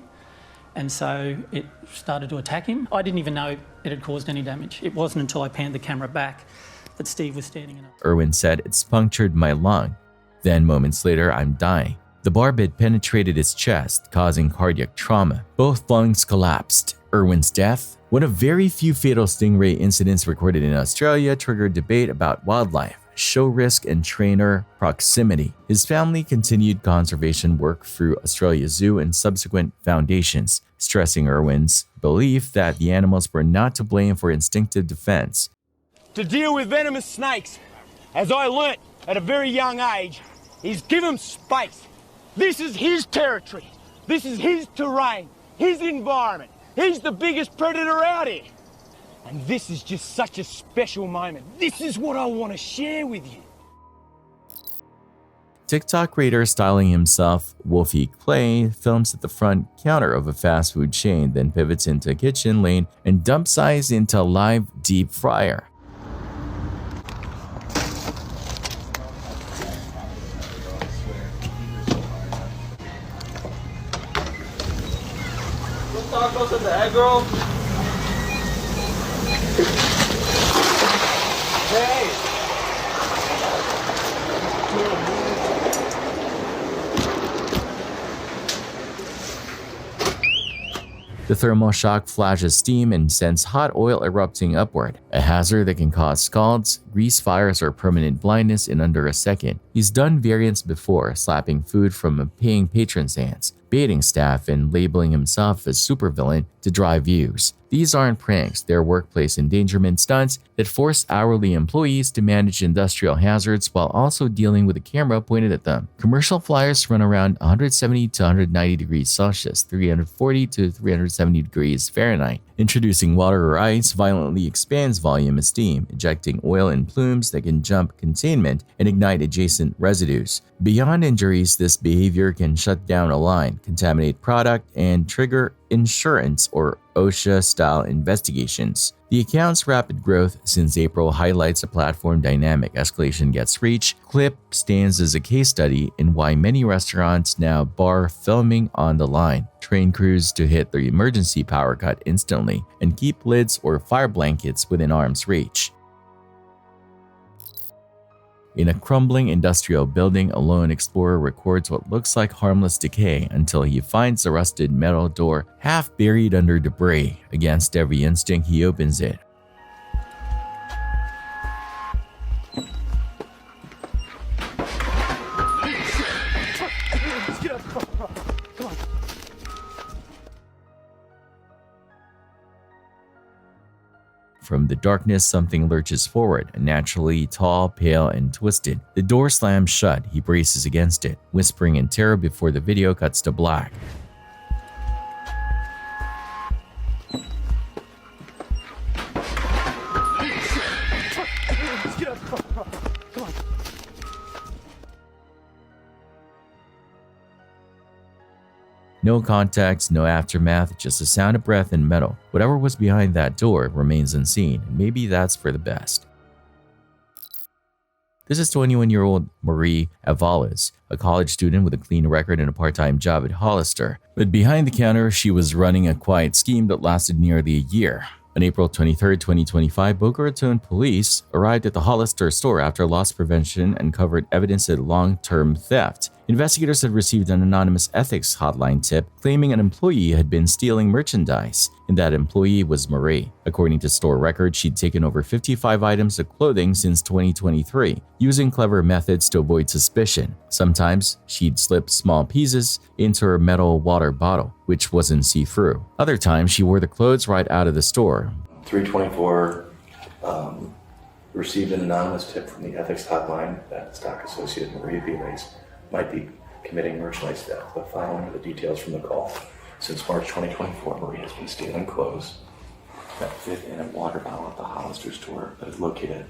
And so it started to attack him. I didn't even know it had caused any damage. It wasn't until I panned the camera back that Steve was standing in it. Irwin said, "It's punctured my lung. Then moments later, I'm dying." The barb had penetrated his chest, causing cardiac trauma. Both lungs collapsed. Irwin's death, one of very few fatal stingray incidents recorded in Australia, triggered debate about wildlife, show risk, and trainer proximity. His family continued conservation work through Australia Zoo and subsequent foundations, stressing Irwin's belief that the animals were not to blame for instinctive defense. To deal with venomous snakes, as I learnt at a very young age, is give them space. This is his territory. This is his terrain, his environment. He's the biggest predator out here. And this is just such a special moment. This is what I want to share with you. TikTok creator styling himself Wolfie Clay films at the front counter of a fast food chain, then pivots into a kitchen lane and dumps ice into a live deep fryer. Tacos at the egg roll. Hey! The thermal shock flashes steam and sends hot oil erupting upward, a hazard that can cause scalds, grease fires, or permanent blindness in under a second. He's done variants before, slapping food from a paying patron's hands, baiting staff, and labeling himself as supervillain to drive views. These aren't pranks, they're workplace endangerment stunts that force hourly employees to manage industrial hazards while also dealing with a camera pointed at them. Commercial flyers run around 170 to 190 degrees Celsius, 340 to 370 degrees Fahrenheit. Introducing water or ice violently expands volume as steam, ejecting oil in plumes that can jump containment and ignite adjacent residues. Beyond injuries, this behavior can shut down a line, contaminate product, and trigger insurance or OSHA-style investigations. The account's rapid growth since April highlights a platform dynamic. Escalation gets reach. Clip stands as a case study in why many restaurants now bar filming on the line, train crews to hit the emergency power cut instantly, and keep lids or fire blankets within arm's reach. In a crumbling industrial building, a lone explorer records what looks like harmless decay until he finds a rusted metal door half buried under debris. Against every instinct, he opens it. From the darkness, something lurches forward, naturally tall, pale, and twisted. The door slams shut. He braces against it, whispering in terror before the video cuts to black. No context, no aftermath, just the sound of breath and metal. Whatever was behind that door remains unseen, and maybe that's for the best. This is 21-year-old Marie Avalos, a college student with a clean record and a part-time job at Hollister. But behind the counter, she was running a quiet scheme that lasted nearly a year. On April 23, 2025, Boca Raton police arrived at the Hollister store after loss prevention uncovered evidence of long-term theft. Investigators had received an anonymous ethics hotline tip claiming an employee had been stealing merchandise, and that employee was Marie. According to store records, she'd taken over 55 items of clothing since 2023, using clever methods to avoid suspicion. Sometimes, she'd slip small pieces into her metal water bottle, which wasn't see-through. Other times, she wore the clothes right out of the store. 324 received an anonymous tip from the ethics hotline that stock associate Maria Viles might be committing merchandise theft. The following are the details from the call. Since March 2024, Maria has been stealing clothes that fit in a water bottle at the Hollister store that is located at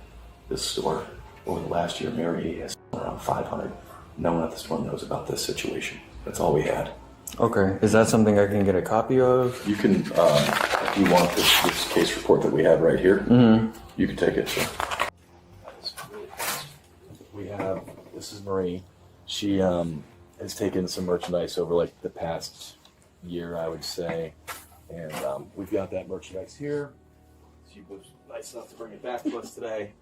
this store. Over the last year, Mary has stolen around 500. No one at the store knows about this situation. That's all we had. Okay, is that something I can get a copy of? You can, if you want this case report that we have right here, you can take it. So. We have, this is Marie. She has taken some merchandise over like the past year, I would say. And we've got that merchandise here. She was nice enough to bring it back to us today.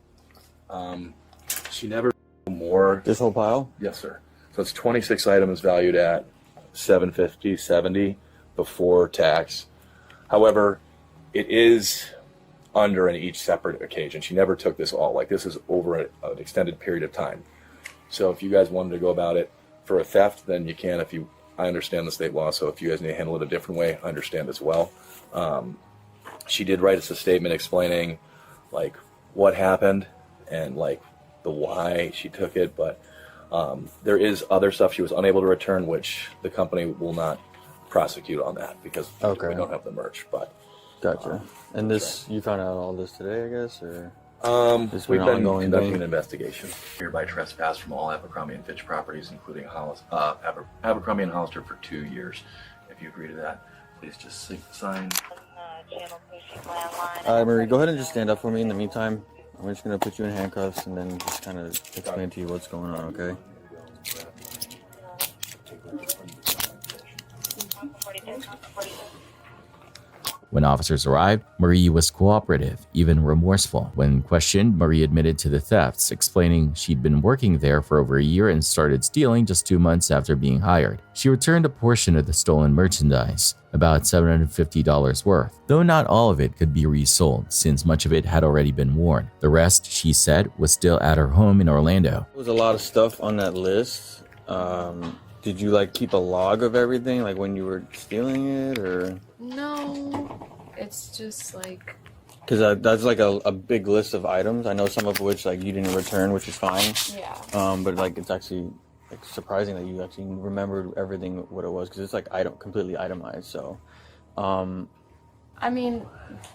She never more. This whole pile? Yes, sir. So it's 26 items valued at $750, $70 before tax. However, it is under in each separate occasion. She never took this all. Like, this is over an extended period of time. So if you guys wanted to go about it for a theft, then you can. I understand the state law, so if you guys need to handle it a different way, I understand as well. She did write us a statement explaining, like, what happened and, like, the why she took it, but there is other stuff she was unable to return, which the company will not prosecute on that because we don't have the merch. But gotcha. And this, you found out all this today, I guess, or we've been conducting an investigation. Hereby trespass from all Abercrombie and Fitch properties, including Abercrombie and Hollister, for 2 years. If you agree to that, please just sign. Marie, go ahead and just stand up for me in the meantime. I'm just going to put you in handcuffs and then just kind of explain to you what's going on, okay? When officers arrived, Marie was cooperative, even remorseful. When questioned, Marie admitted to the thefts, explaining she'd been working there for over a year and started stealing just 2 months after being hired. She returned a portion of the stolen merchandise, about $750 worth, though not all of it could be resold since much of it had already been worn. The rest, she said, was still at her home in Orlando. There was a lot of stuff on that list. Did you like keep a log of everything, like when you were stealing it, or? No, it's just like. Because that's like a big list of items. I know some of which like you didn't return, which is fine. Yeah. But like it's actually like surprising that you actually remembered everything what it was, because it's like completely itemized. So. I mean,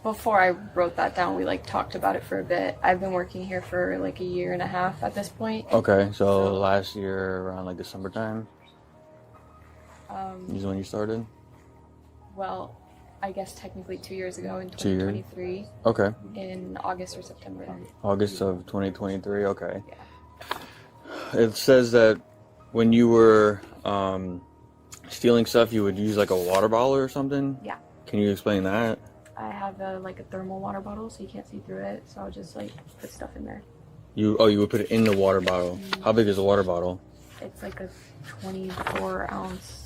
before I wrote that down, we like talked about it for a bit. I've been working here for like 1.5 years at this point. Okay, so last year around like December time. Is when you started? Well, I guess technically 2 years ago in 2023. Okay. In August or September. August of 2023, okay. Yeah. It says that when you were stealing stuff, you would use like a water bottle or something? Yeah. Can you explain that? I have a thermal water bottle, so you can't see through it, so I'll just like put stuff in there. You would put it in the water bottle. How big is the water bottle? It's like a 24-ounce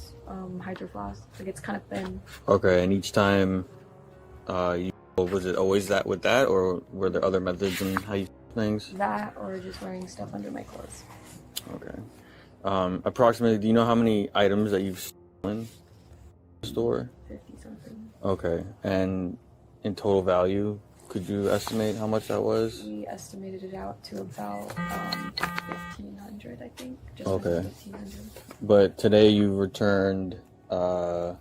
hydro flask. Like, it's kind of thin. Okay, and each time, was it always that with that, or were there other methods in how you do things? That, or just wearing stuff under my clothes. Okay. Approximately, do you know how many items that you've stolen in the store? 50-something. Okay, and in total value, could you estimate how much that was? We estimated it out to about $1,500, I think. Just okay. $1,500. But today you returned. Do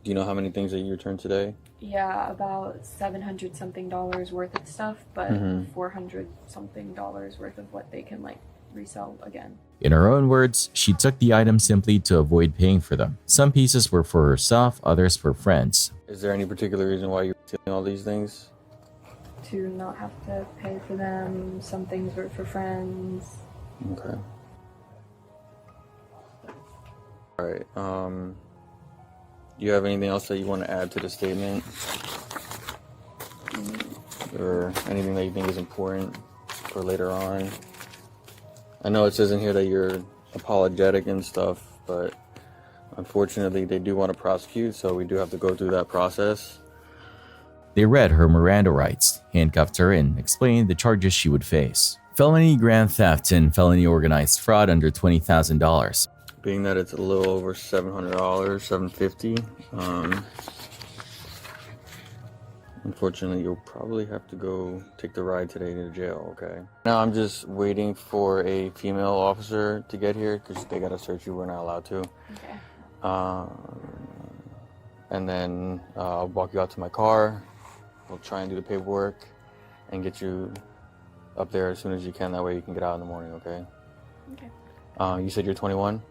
you know how many things that you returned today? Yeah, about $700-something worth of stuff, but $400-something worth of what they can like resell again. In her own words, she took the items simply to avoid paying for them. Some pieces were for herself, others for friends. Is there any particular reason why you're stealing all these things? To not have to pay for them. Some things were for friends. Okay. All right. Do you have anything else that you want to add to the statement? Or anything that you think is important for later on? I know it says in here that you're apologetic and stuff, but unfortunately they do want to prosecute, so we do have to go through that process. They read her Miranda rights, handcuffed her, and explained the charges she would face. Felony grand theft and felony organized fraud under $20,000. Being that it's a little over $700, $750, unfortunately, you'll probably have to go take the ride today to jail, okay? Now I'm just waiting for a female officer to get here because they gotta search you. We're not allowed to. Okay. And then I'll walk you out to my car. We'll try and do the paperwork and get you up there as soon as you can. That way you can get out in the morning, okay? Okay. You said you're 21?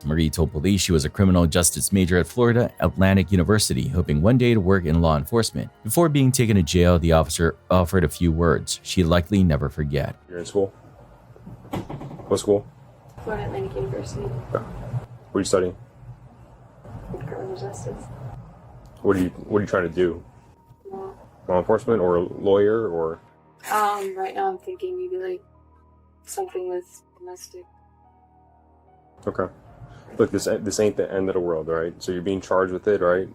Marie told police she was a criminal justice major at Florida Atlantic University, hoping one day to work in law enforcement. Before being taken to jail, the officer offered a few words she'd likely never forget. You're in school? What school? Florida Atlantic University. What are you studying? Criminal justice. What are you trying to do? Law enforcement or a lawyer or? Right now I'm thinking maybe like something with domestic. Okay. Look, this ain't the end of the world, right? So you're being charged with it, right?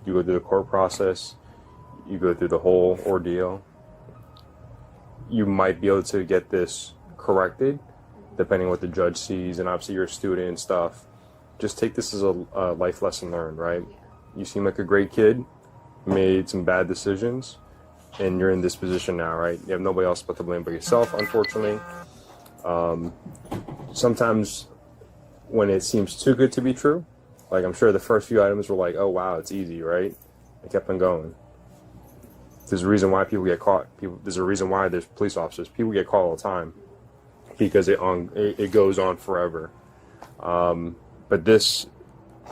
you go through the court process, you go through the whole ordeal, you might be able to get this corrected, depending on what the judge sees, and obviously you're a student and stuff. Just take this as a life lesson learned, right? You seem like a great kid, made some bad decisions, and you're in this position now, right? You have nobody else but to blame but yourself, unfortunately. Sometimes when it seems too good to be true, like I'm sure the first few items were like, oh wow, it's easy, right? I kept on going. There's a reason why people get caught. There's a reason why there's police officers. People get caught all the time because it goes on forever. But this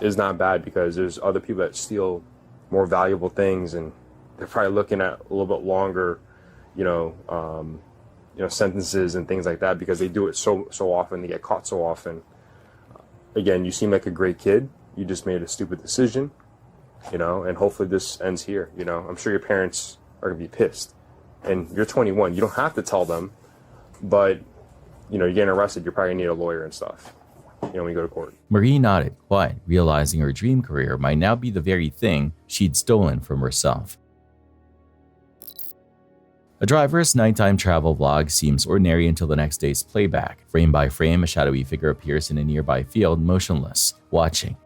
is not bad because there's other people that steal more valuable things, and they're probably looking at a little bit longer, sentences and things like that because they do it so often. They get caught so often. Again, you seem like a great kid. You just made a stupid decision, and hopefully this ends here. I'm sure your parents are gonna be pissed, and you're 21. You don't have to tell them, but you're getting arrested. You're probably gonna need a lawyer and stuff. When you go to court. Marie nodded, quiet, realizing her dream career might now be the very thing she'd stolen from herself. A driver's nighttime travel vlog seems ordinary until the next day's playback. Frame by frame, a shadowy figure appears in a nearby field, motionless, watching.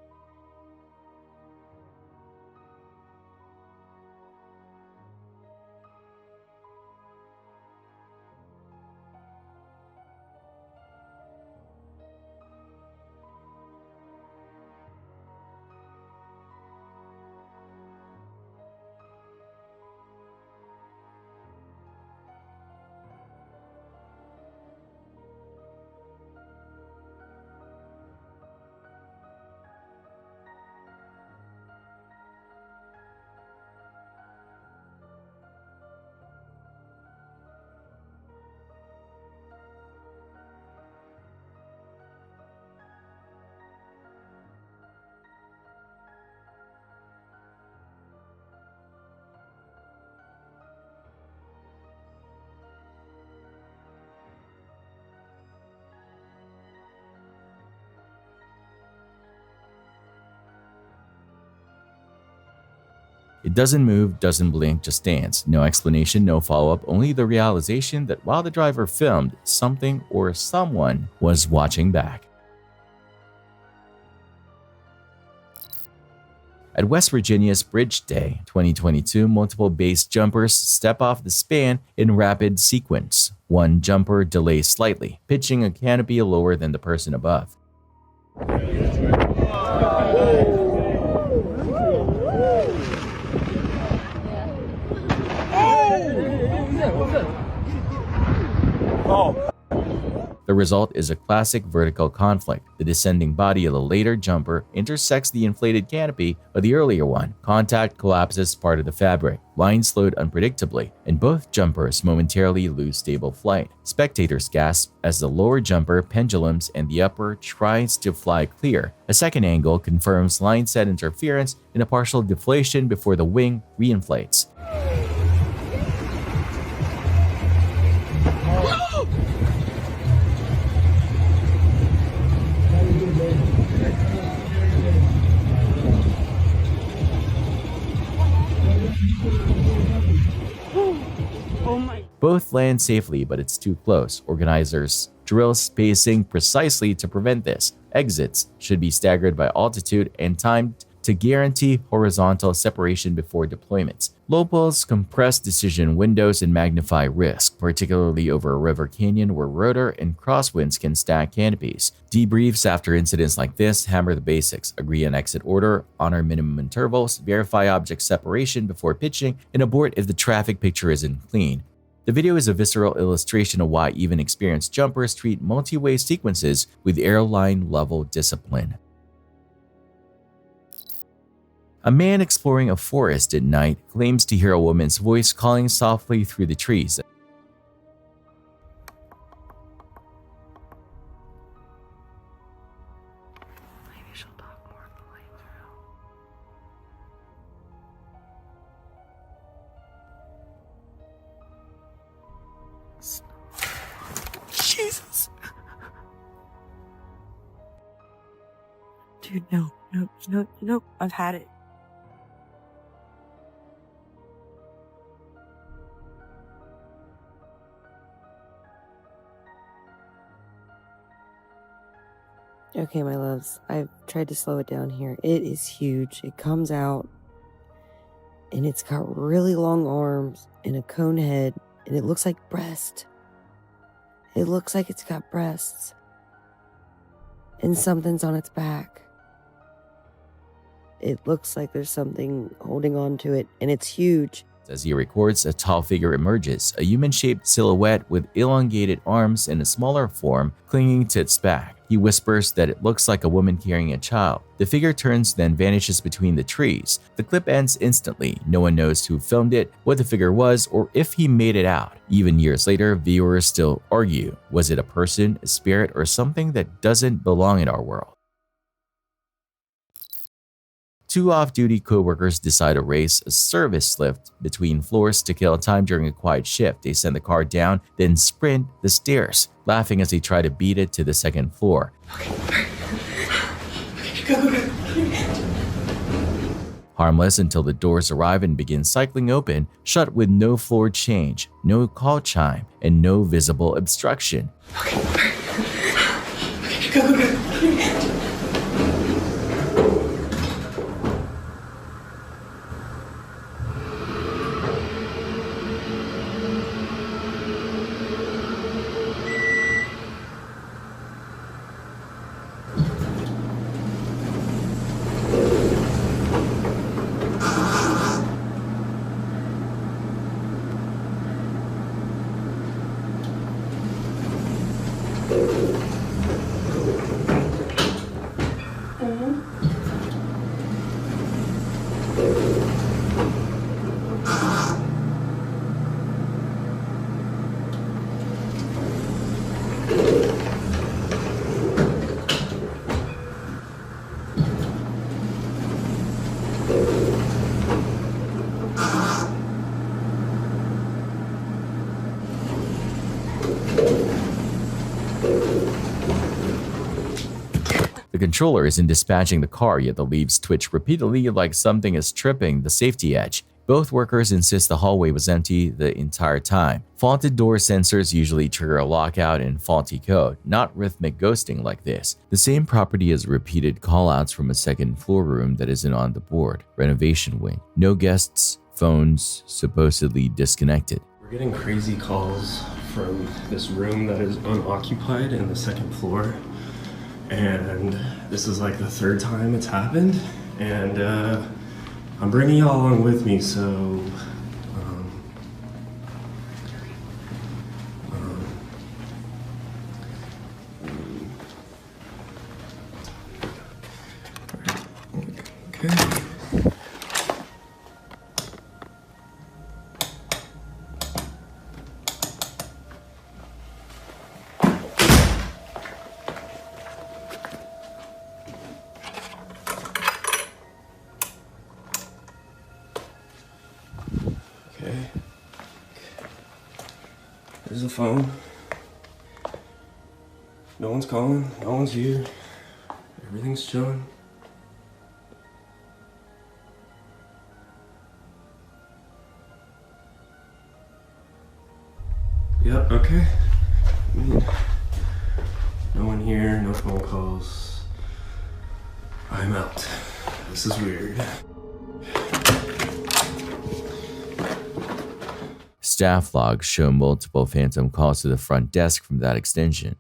It doesn't move, doesn't blink, just stands. No explanation, no follow-up, only the realization that while the driver filmed, something or someone was watching back. At West Virginia's Bridge Day 2022, multiple base jumpers step off the span in rapid sequence. One jumper delays slightly, pitching a canopy lower than the person above. The result is a classic vertical conflict. The descending body of the later jumper intersects the inflated canopy of the earlier one. Contact collapses part of the fabric. Lines slowed unpredictably, and both jumpers momentarily lose stable flight. Spectators gasp as the lower jumper pendulums and the upper tries to fly clear. A second angle confirms line set interference in a partial deflation before the wing reinflates. Both land safely, but it's too close. Organizers drill spacing precisely to prevent this. Exits should be staggered by altitude and timed to guarantee horizontal separation before deployments. Low pulls compress decision windows and magnify risk, particularly over a river canyon where rotor and crosswinds can stack canopies. Debriefs after incidents like this hammer the basics, agree on exit order, honor minimum intervals, verify object separation before pitching, and abort if the traffic picture isn't clean. The video is a visceral illustration of why even experienced jumpers treat multi-way sequences with airline-level discipline. A man exploring a forest at night claims to hear a woman's voice calling softly through the trees. Maybe she'll talk more on the way through. Jesus. Dude, no, I've had it. Okay, my loves, I've tried to slow it down here. It is huge. It comes out, and it's got really long arms and a cone head, and it looks like breast. It looks like it's got breasts. And something's on its back. It looks like there's something holding on to it, and it's huge. As he records, a tall figure emerges, a human-shaped silhouette with elongated arms and a smaller form clinging to its back. He whispers that it looks like a woman carrying a child. The figure turns, then vanishes between the trees. The clip ends instantly. No one knows who filmed it, what the figure was, or if he made it out. Even years later, viewers still argue. Was it a person, a spirit, or something that doesn't belong in our world? Two off-duty co-workers decide to race a service lift between floors to kill time during a quiet shift. They send the car down, then sprint the stairs, laughing as they try to beat it to the second floor. Harmless until the doors arrive and begin cycling open, shut with no floor change, no call chime, and no visible obstruction. The controller isn't dispatching the car, yet the leaves twitch repeatedly like something is tripping the safety edge. Both workers insist the hallway was empty the entire time. Faulted door sensors usually trigger a lockout in faulty code, not rhythmic ghosting like this. The same property has repeated callouts from a second floor room that isn't on the board. Renovation wing. No guests, phones supposedly disconnected. We're getting crazy calls from this room that is unoccupied in the second floor. And this is like the third time it's happened. And I'm bringing y'all along with me, so okay. There's the phone. No one's calling, no one's here. Everything's chilling. Yep, okay. No one here, no phone calls. I'm out. This is weird. Staff logs show multiple phantom calls to the front desk from that extension.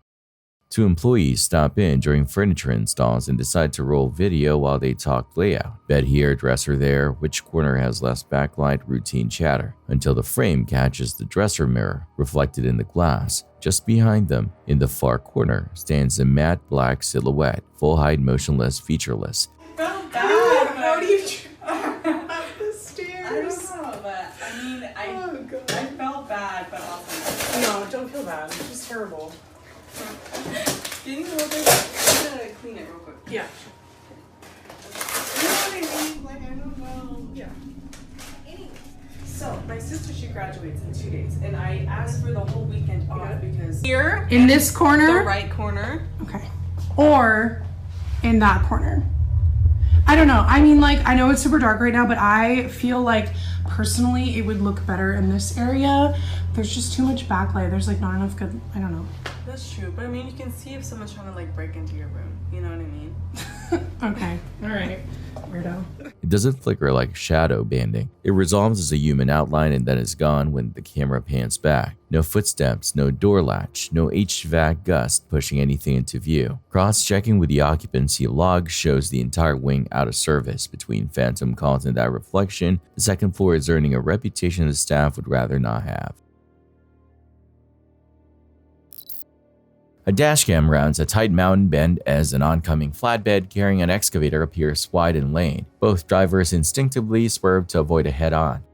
Two employees stop in during furniture installs and decide to roll video while they talk layout. Bed here, dresser there, which corner has less backlight, routine chatter, until the frame catches the dresser mirror reflected in the glass. Just behind them, in the far corner, stands a matte black silhouette, full height, motionless, featureless. How do you up the stairs? I don't know, but I mean, I felt bad, but also no, don't feel bad. It's just terrible. Can you hold it? I'm gonna clean it real quick. Yeah. You know what I mean? Like, I don't know. Yeah. So, my sister, she graduates in 2 days, and I asked for the whole weekend off because Here? In this corner? The right corner. Okay. Or in that corner. I don't know. I mean, like, I know it's super dark right now, but I feel like personally it would look better in this area. There's just too much backlight. There's like not enough good, I don't know. That's true, but I mean, you can see if someone's trying to like break into your room. You know what I mean? Okay, all right, weirdo. It doesn't flicker like shadow banding. It resolves as a human outline and then is gone when the camera pans back. No footsteps, no door latch, no HVAC gust pushing anything into view. Cross-checking with the occupancy log shows the entire wing out of service. Between phantom calls and that reflection, the second floor is earning a reputation the staff would rather not have. A dashcam rounds a tight mountain bend as an oncoming flatbed carrying an excavator appears wide in lane. Both drivers instinctively swerve to avoid a head-on.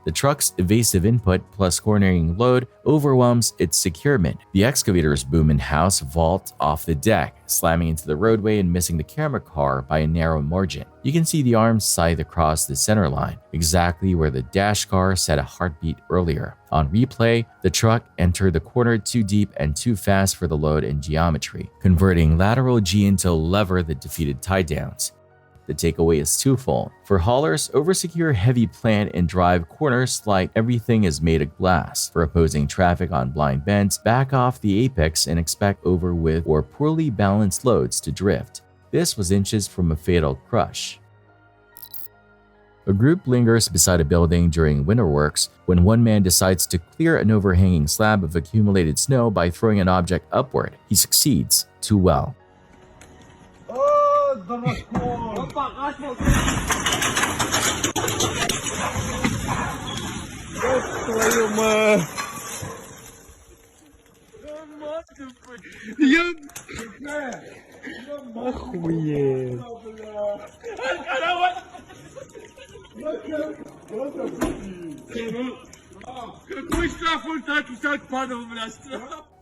The truck's evasive input plus cornering load overwhelms its securement. The excavator's boom and house vault off the deck, slamming into the roadway and missing the camera car by a narrow margin. You can see the arms scythe across the center line, exactly where the dash car set a heartbeat earlier. On replay, the truck entered the corner too deep and too fast for the load and geometry, converting lateral G into a lever that defeated tie-downs. The takeaway is twofold. For haulers, oversecure heavy plant and drive corners like everything is made of glass. For opposing traffic on blind bends, back off the apex and expect over with or poorly balanced loads to drift. This was inches from a fatal crush. A group lingers beside a building during winter works when one man decides to clear an overhanging slab of accumulated snow by throwing an object upward. He succeeds too well.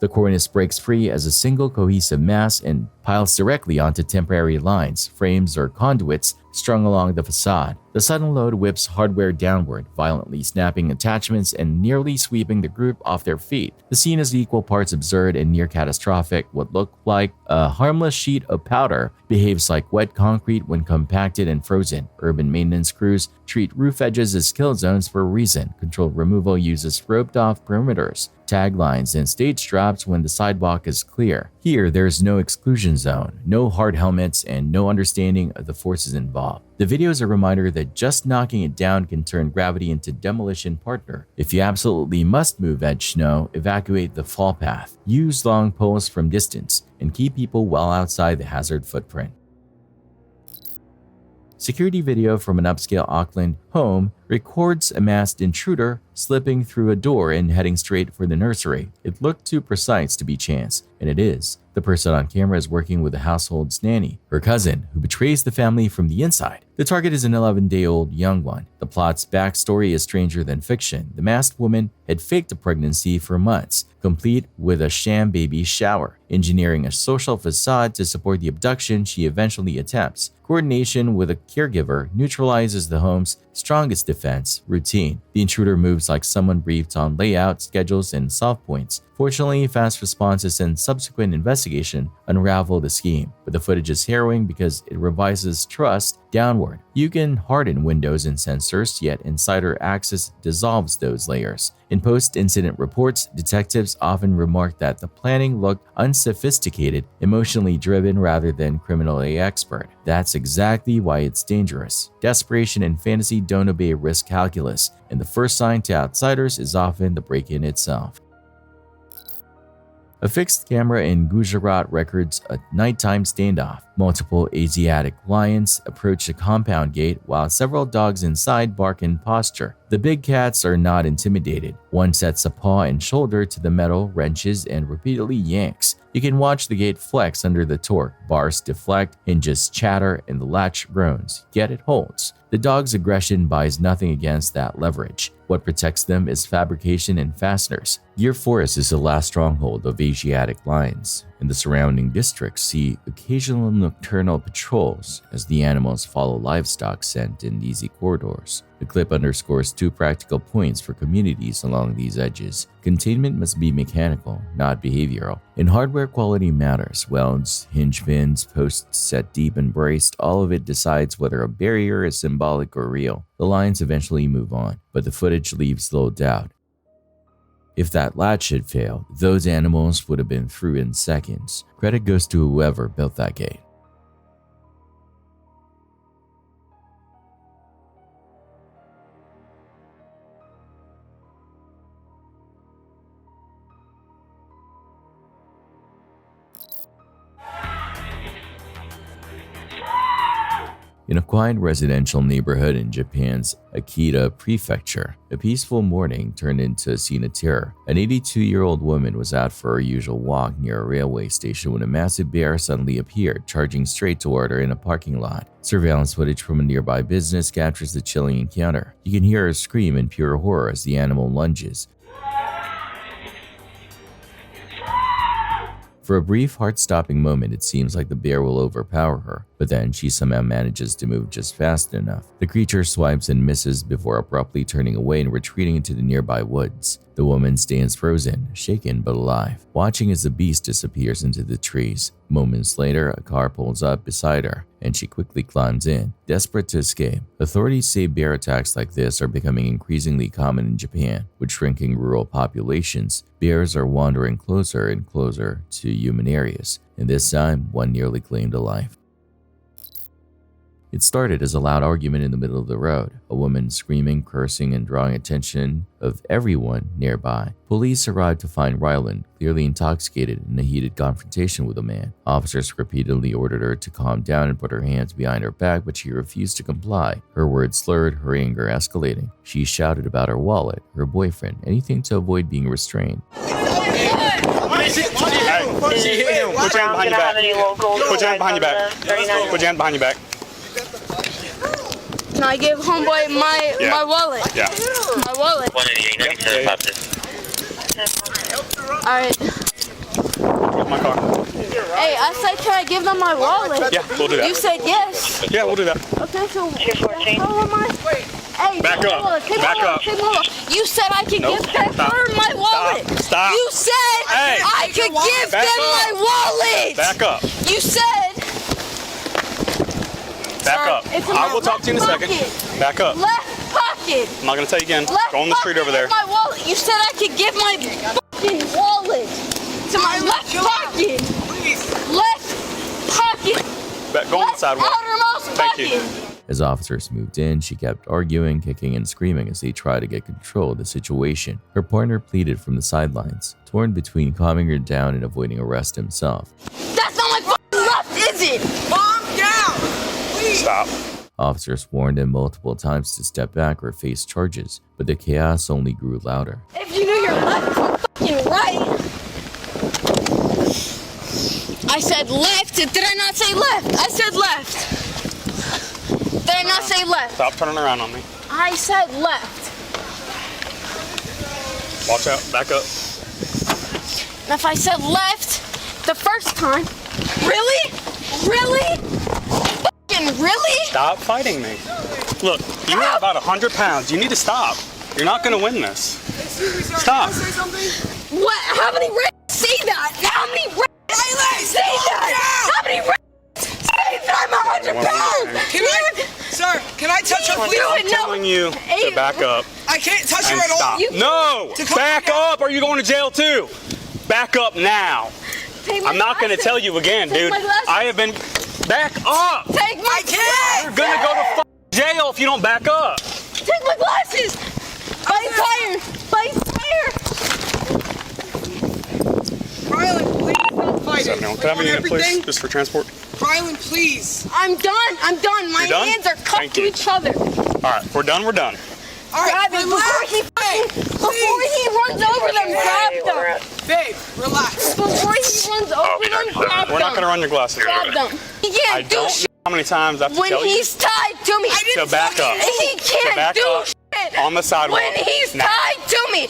The cornice breaks free as a single cohesive mass and piles directly onto temporary lines, frames, or conduits strung along the facade. The sudden load whips hardware downward, violently snapping attachments and nearly sweeping the group off their feet. The scene is equal parts absurd and near catastrophic. What looked like a harmless sheet of powder behaves like wet concrete when compacted and frozen. Urban maintenance crews treat roof edges as kill zones for a reason. Controlled removal uses roped-off perimeters, taglines, and stage straps when the sidewalk is clear. Here, there's no exclusion zone, no hard helmets, and no understanding of the forces involved. The video is a reminder that just knocking it down can turn gravity into demolition partner. If you absolutely must move edge snow, evacuate the fall path. Use long poles from distance, and keep people well outside the hazard footprint. Security video from an upscale Auckland home records a masked intruder slipping through a door and heading straight for the nursery. It looked too precise to be chance, and it is. The person on camera is working with the household's nanny, her cousin, who betrays the family from the inside. The target is an 11-day-old young one. The plot's backstory is stranger than fiction. The masked woman had faked a pregnancy for months, complete with a sham baby shower. Engineering a social facade to support the abduction she eventually attempts. Coordination with a caregiver neutralizes the home's strongest defense, routine. The intruder moves like someone briefed on layout, schedules, and soft points. Fortunately, fast responses and subsequent investigation unravel the scheme, but the footage is harrowing because it revises trust downward. You can harden windows and sensors, yet insider access dissolves those layers. In post-incident reports, detectives often remark that the planning looked unsophisticated, emotionally driven rather than criminally expert. That's exactly why it's dangerous. Desperation and fantasy don't obey risk calculus, and the first sign to outsiders is often the break-in itself. A fixed camera in Gujarat records a nighttime standoff. Multiple Asiatic lions approach the compound gate while several dogs inside bark in posture. The big cats are not intimidated. One sets a paw and shoulder to the metal, wrenches, and repeatedly yanks. You can watch the gate flex under the torque. Bars deflect, hinges chatter, and the latch groans, yet it holds. The dog's aggression buys nothing against that leverage. What protects them is fabrication and fasteners. Gear Forest is the last stronghold of Asiatic lions. and the surrounding districts see occasional nocturnal patrols as the animals follow livestock scent in easy corridors. The clip underscores two practical points for communities along these edges. Containment must be mechanical, not behavioral. And hardware quality matters. Welds, hinge pins, posts set deep and braced, all of it decides whether a barrier is symbolic or real. The lines eventually move on, but the footage leaves little doubt. If that latch had failed, those animals would have been through in seconds. Credit goes to whoever built that gate. In a quiet residential neighborhood in Japan's Akita prefecture, a peaceful morning turned into a scene of terror. An 82-year-old woman was out for her usual walk near a railway station when a massive bear suddenly appeared, charging straight toward her in a parking lot. Surveillance footage from a nearby business captures the chilling encounter. You can hear her scream in pure horror as the animal lunges. For a brief, heart-stopping moment, it seems like the bear will overpower her, but then she somehow manages to move just fast enough. The creature swipes and misses before abruptly turning away and retreating into the nearby woods. The woman stands frozen, shaken but alive, watching as the beast disappears into the trees. Moments later, a car pulls up beside her, and she quickly climbs in, desperate to escape. Authorities say bear attacks like this are becoming increasingly common in Japan. With shrinking rural populations, bears are wandering closer and closer to human areas, and this time, one nearly claimed a life. It started as a loud argument in the middle of the road, a woman screaming, cursing, and drawing attention of everyone nearby. Police arrived to find Ryland, clearly intoxicated, in a heated confrontation with a man. Officers repeatedly ordered her to calm down and put her hands behind her back, but she refused to comply. Her words slurred, her anger escalating. She shouted about her wallet, her boyfriend, anything to avoid being restrained. Put your hand behind your back. Put your hand behind your back. Put your hand behind your back. Can I give homeboy my wallet? Yeah. My wallet. 188, Alright. My car. Hey, I said can I give them my wallet? Yeah, we'll do that. You said yes. Yeah, we'll do that. Okay, so how am I? Hey, back up. Back up. You said I could give them my wallet. Stop. You said I could give them my wallet. Back up. You said. Back up. I will talk to you in a second. Back up. Left pocket. I'm not going to tell you again. Left Go on the street over there. My wallet. You said I could give my fucking wallet to my left pocket. Left pocket. Go on the sidewalk. Outermost pocket. Thank you. As officers moved in, she kept arguing, kicking, and screaming as they tried to get control of the situation. Her partner pleaded from the sidelines, torn between calming her down and avoiding arrest himself. That's not my fucking left, is it? Calm down. Stop. Officers warned him multiple times to step back or face charges, but the chaos only grew louder. If you knew your left from fucking right. I said left. Did I not say left? I said left. Did I not say left? Stop turning around on me. I said left. Watch out. Back up. And if I said left the first time, really? Really? Stop fighting me. Look, you are about 100 pounds. You need to stop. You're not going to win this. Stop. What? How many rats say that? How many rats say that? How many rats say that I'm 100 pounds? Sir, can I touch her, please? I'm telling you to back up. I can't touch her and at all. stop. No! Back up or you're going to jail too. Back up now. I'm not going to tell you again, dude. I have been... Back up! Take my glasses! You're gonna go to jail if you don't back up! Take my glasses! By fire! Ryland, please stop fighting. Can I have a unit, please? Just for transport? Ryland, please. I'm done. My You're done? hands are cupped Thank to you. each other. Alright, we're done, we're done. All right, grab it before he runs over them. Grab them. Babe, relax. Before he runs over them, grab them. We're not gonna run your glasses. Grab them. He I can't do don't shit. know how many times I have to When tell you he's tied to me. to back up. He To can't back do up shit. on the sidewalk. When he's now. tied to me.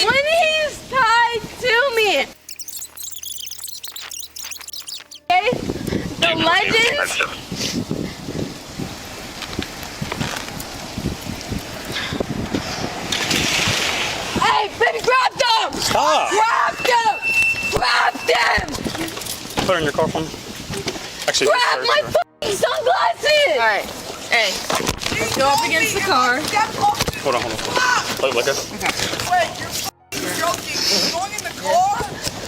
When he's tied to me. okay? The legends. Hey, baby, grab them! Stop! Grab them! Grab them! Put her in your car for me. Actually, Grab my fucking sunglasses! Alright, hey, let's go up against the car. Hold on. Like this. Okay. Wait, you're joking. You're going in the car?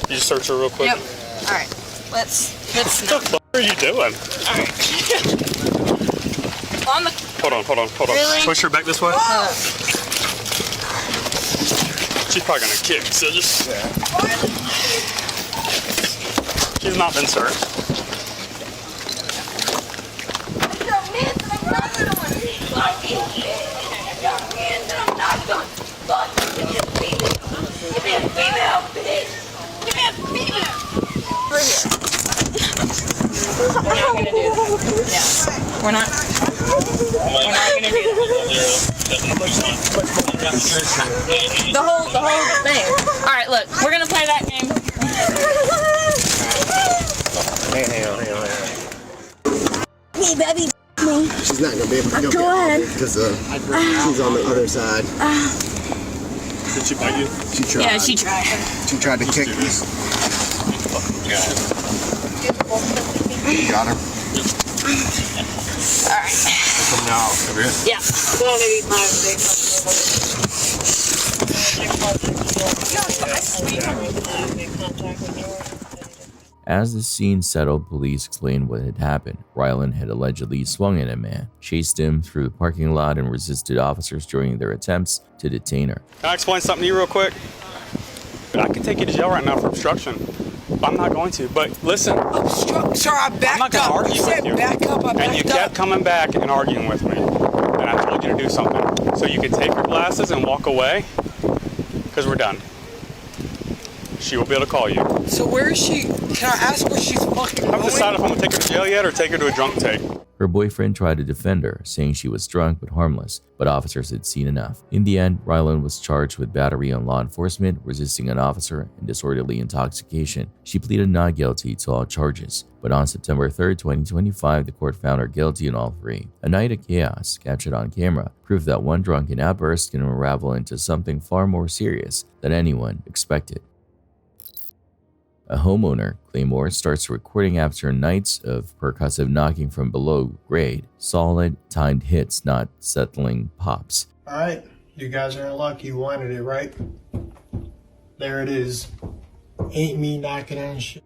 You just search her real quick. Yep. Alright, let's What the fuck are you doing? Alright. On the... Hold on. Really? Push her back this way. She's probably gonna kick, so just... She's not been searched. We're not gonna do that. Yeah. We're not gonna do that. The whole thing. Alright, look, we're gonna play that game. Hang on. Me, baby, me. She's not gonna be able to Go get ahead. because she's on the other side. Did she bite you? She tried. Yeah, she tried. She tried to kick me. You got her? Alright. Come now. Over here. Yeah. As the scene settled, police explained what had happened. Ryland had allegedly swung at a man, chased him through the parking lot, and resisted officers during their attempts to detain her. Can I explain something to you real quick? I can take you to jail right now for obstruction. I'm not going to, but listen. Sir, I backed I'm not going to up. argue You said with you. back up, I and you backed kept up. coming back and arguing with me. And I told you to do something. So you could take your glasses and walk away, because we're done. She will be able to call you. So where is she? Can I ask where she's fucking I haven't going? decided if I'm going to take her to jail yet or take her to a drunk take. Her boyfriend tried to defend her, saying she was drunk but harmless, but officers had seen enough. In the end, Ryland was charged with battery on law enforcement, resisting an officer, and disorderly intoxication. She pleaded not guilty to all charges, but on September 3, 2025, the court found her guilty in all three. A night of chaos, captured on camera, proved that one drunken outburst can unravel into something far more serious than anyone expected. A homeowner, Claymore, starts recording after nights of percussive knocking from below grade, solid, timed hits, not settling pops. Alright, you guys are in luck. You wanted it, right? There it is. Ain't me knocking on shit.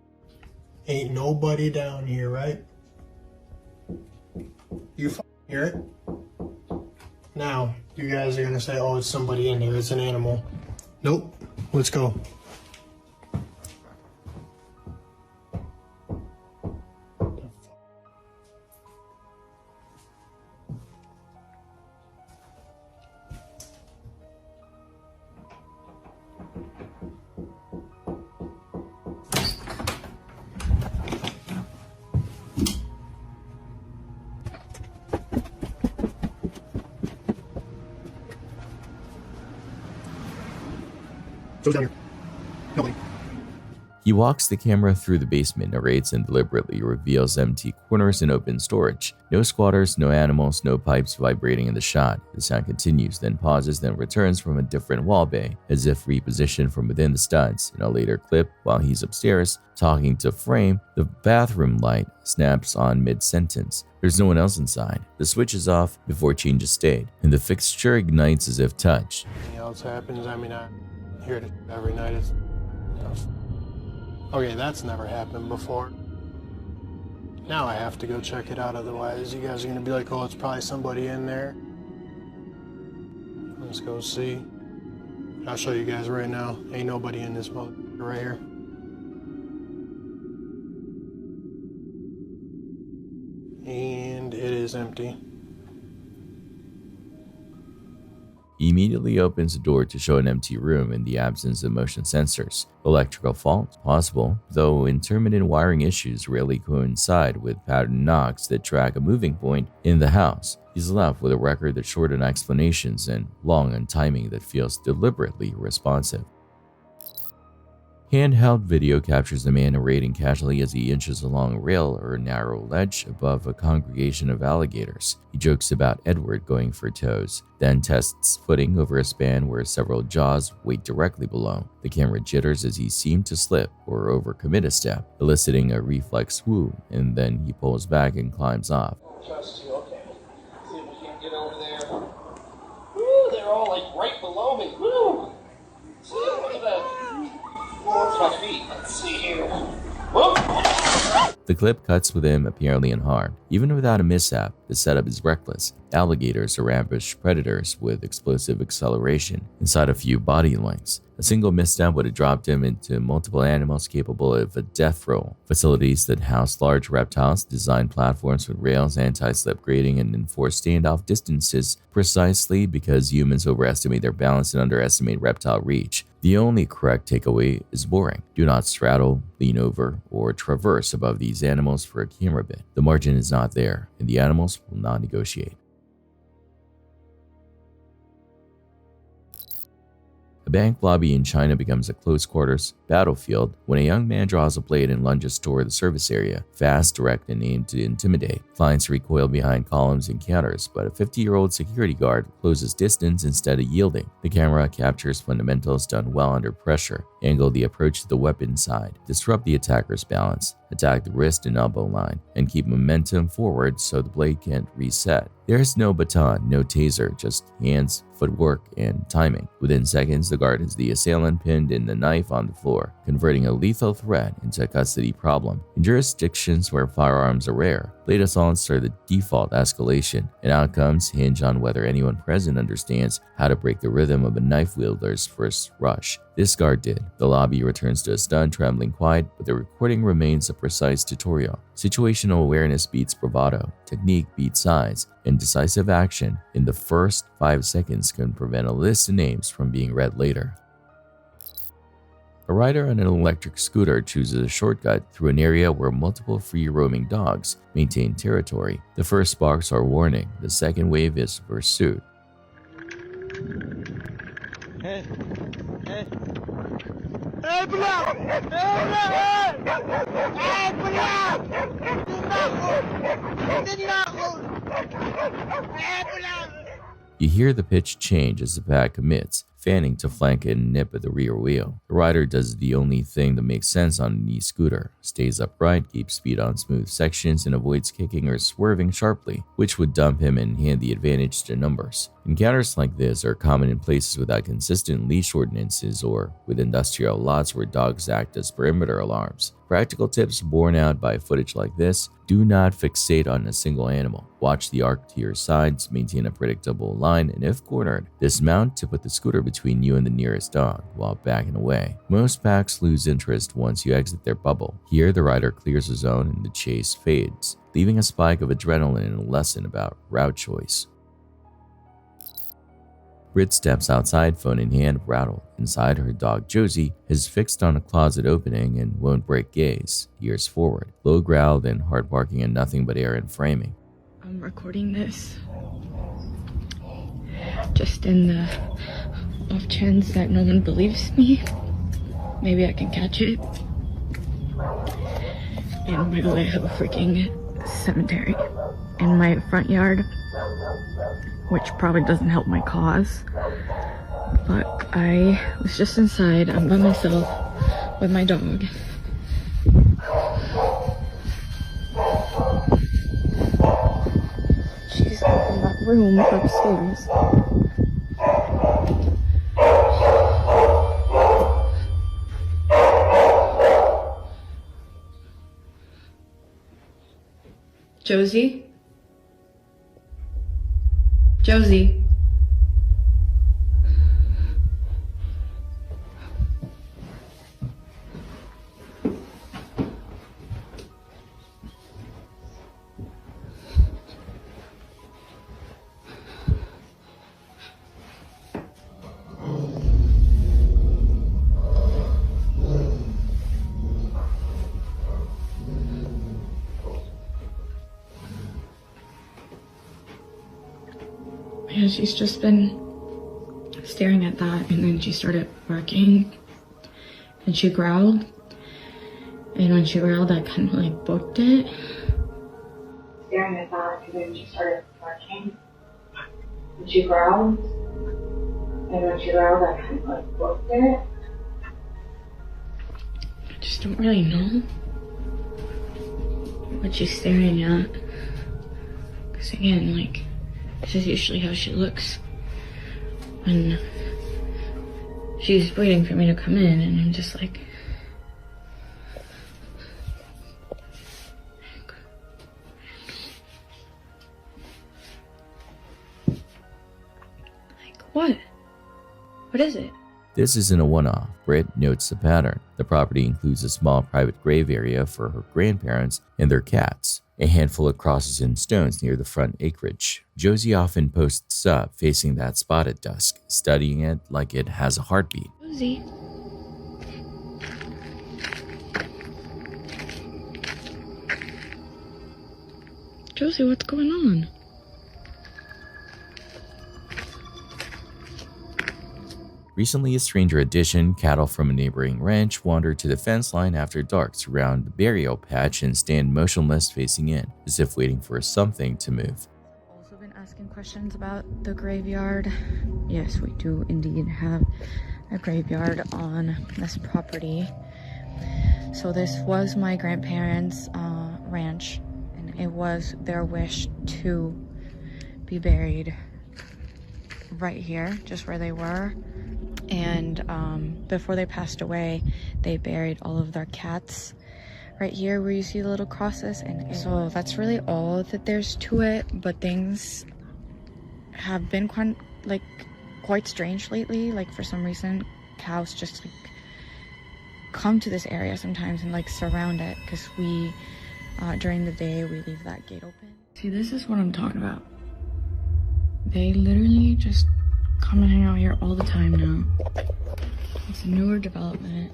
Ain't nobody down here, right? You hear it? Now, you guys are gonna say, oh, it's somebody in there. It's an animal. Nope. Let's go. Joe's down here. Nobody. He walks the camera through the basement, narrates, and deliberately reveals empty corners and open storage. No squatters, no animals, no pipes vibrating in the shot. The sound continues, then pauses, then returns from a different wall bay, as if repositioned from within the studs. In a later clip, while he's upstairs, talking to Frame, the bathroom light snaps on mid-sentence. There's no one else inside. The switch is off before change of state, and the fixture ignites as if touched. Anything else happens, I mean, I hear it every night. It's, okay, that's never happened before. Now I have to go check it out, otherwise you guys are gonna be like, oh, it's probably somebody in there. Let's go see. I'll show you guys right now. Ain't nobody in this mother right here. And it is empty. He immediately opens the door to show an empty room in the absence of motion sensors. Electrical fault? Possible, though intermittent wiring issues rarely coincide with pattern knocks that track a moving point in the house. He's left with a record that's short on explanations and long on timing that feels deliberately responsive. Handheld video captures the man narrating casually as he inches along a rail or a narrow ledge above a congregation of alligators. He jokes about Edward going for toes, then tests footing over a span where several jaws wait directly below. The camera jitters as he seemed to slip or overcommit a step, eliciting a reflex woo, and then he pulls back and climbs off. Trust you, okay. See if we can get over there. Woo, they're all like right below me. Woo! See, look at that. What's my feet? Let's see here. Whoop! The clip cuts with him apparently unharmed. Even without a mishap, the setup is reckless. Alligators are ambush predators with explosive acceleration inside a few body lengths. A single misstep would have dropped him into multiple animals capable of a death roll. Facilities that house large reptiles design platforms with rails, anti-slip grading, and enforce standoff distances precisely because humans overestimate their balance and underestimate reptile reach. The only correct takeaway is boring. Do not straddle, lean over, or traverse above these animals for a camera bit. The margin is not there, and the animals will not negotiate. A bank lobby in China becomes a close-quarters battlefield when a young man draws a blade and lunges toward the service area, fast, direct, and aimed to intimidate. Clients recoil behind columns and counters, but a 50-year-old security guard closes distance instead of yielding. The camera captures fundamentals done well under pressure, angle the approach to the weapon side, disrupt the attacker's balance, attack the wrist and elbow line, and keep momentum forward so the blade can't reset. There's no baton, no taser, just hands, footwork, and timing. Within seconds, the guard has the assailant pinned and the knife on the floor, converting a lethal threat into a custody problem. In jurisdictions where firearms are rare, blade assaults are the default escalation, and outcomes hinge on whether anyone present understands how to break the rhythm of a knife wielder's first rush. This guard did. The lobby returns to a stunned, trembling quiet, but the recording remains a precise tutorial. Situational awareness beats bravado, technique beats size, and decisive action in the first 5 seconds can prevent a list of names from being read later. A rider on an electric scooter chooses a shortcut through an area where multiple free-roaming dogs maintain territory. The first sparks are warning, the second wave is pursuit. Hey, You hear the pitch change as the pack commits, fanning to flank and nip at the rear wheel. The rider does the only thing that makes sense on an e-scooter, stays upright, keeps speed on smooth sections, and avoids kicking or swerving sharply, which would dump him and hand the advantage to numbers. Encounters like this are common in places without consistent leash ordinances or with industrial lots where dogs act as perimeter alarms. Practical tips borne out by footage like this: do not fixate on a single animal. Watch the arc to your sides, maintain a predictable line, and if cornered, dismount to put the scooter between you and the nearest dog while backing away. Most packs lose interest once you exit their bubble. Here, the rider clears his zone and the chase fades, leaving a spike of adrenaline and a lesson about route choice. Brit steps outside, phone in hand, rattled. Inside, her dog Josie is fixed on a closet opening and won't break gaze. Ears forward, low growl, then hard barking and nothing but air and framing. I'm recording this just in the off chance that no one believes me. Maybe I can catch it. And by the way, I have a freaking cemetery in my front yard, which probably doesn't help my cause. But I was just inside. I'm by myself with my dog. She's in that room upstairs. Josie? Josie? Yeah, she's just been staring at that, and then she started barking, and she growled. And when she growled, I kind of like booked it. Staring at that, and then she started barking. And she growled. And when she growled, I kind of like booked it. I just don't really know what she's staring at. Because again, like, this is usually how she looks when she's waiting for me to come in, and I'm just like, what? What is it? This isn't a one-off. Britt notes the pattern. The property includes a small private grave area for her grandparents and their cats, a handful of crosses and stones near the front acreage. Josie often posts up facing that spot at dusk, studying it like it has a heartbeat. Josie. Josie, what's going on? Recently, a stranger addition, cattle from a neighboring ranch wandered to the fence line after dark, surround the burial patch, and stand motionless facing in, as if waiting for something to move. Also been asking questions about the graveyard. Yes, we do indeed have a graveyard on this property. So this was my grandparents' ranch, and it was their wish to be buried right here, just where they were. And before they passed away, they buried all of their cats right here where you see the little crosses. And so that's really all that there's to it. But things have been quite strange lately. Like, for some reason, cows just like come to this area sometimes and like surround it, because we during the day we leave that gate open. See, this is what I'm talking about. They literally just come and hang out here all the time now. It's a newer development.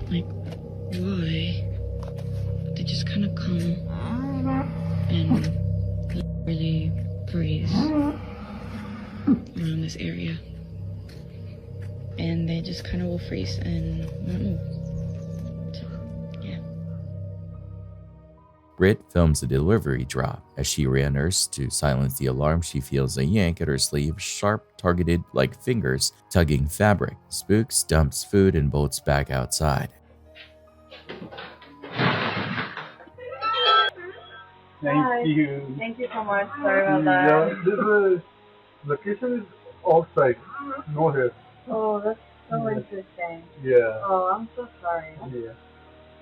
Like, why? They just kind of come and really graze around this area. And they just kind of will freeze and not move. Britt films the delivery drop. As she re-enters to silence the alarm, she feels a yank at her sleeve, sharp, targeted like fingers tugging fabric. Spooks, dumps food, and bolts back outside. Thank you. Thank you so much. Sorry about that. Yeah, this location is outside. No here. Oh, that's so Yeah. interesting. Yeah. Oh, I'm so sorry. Yeah.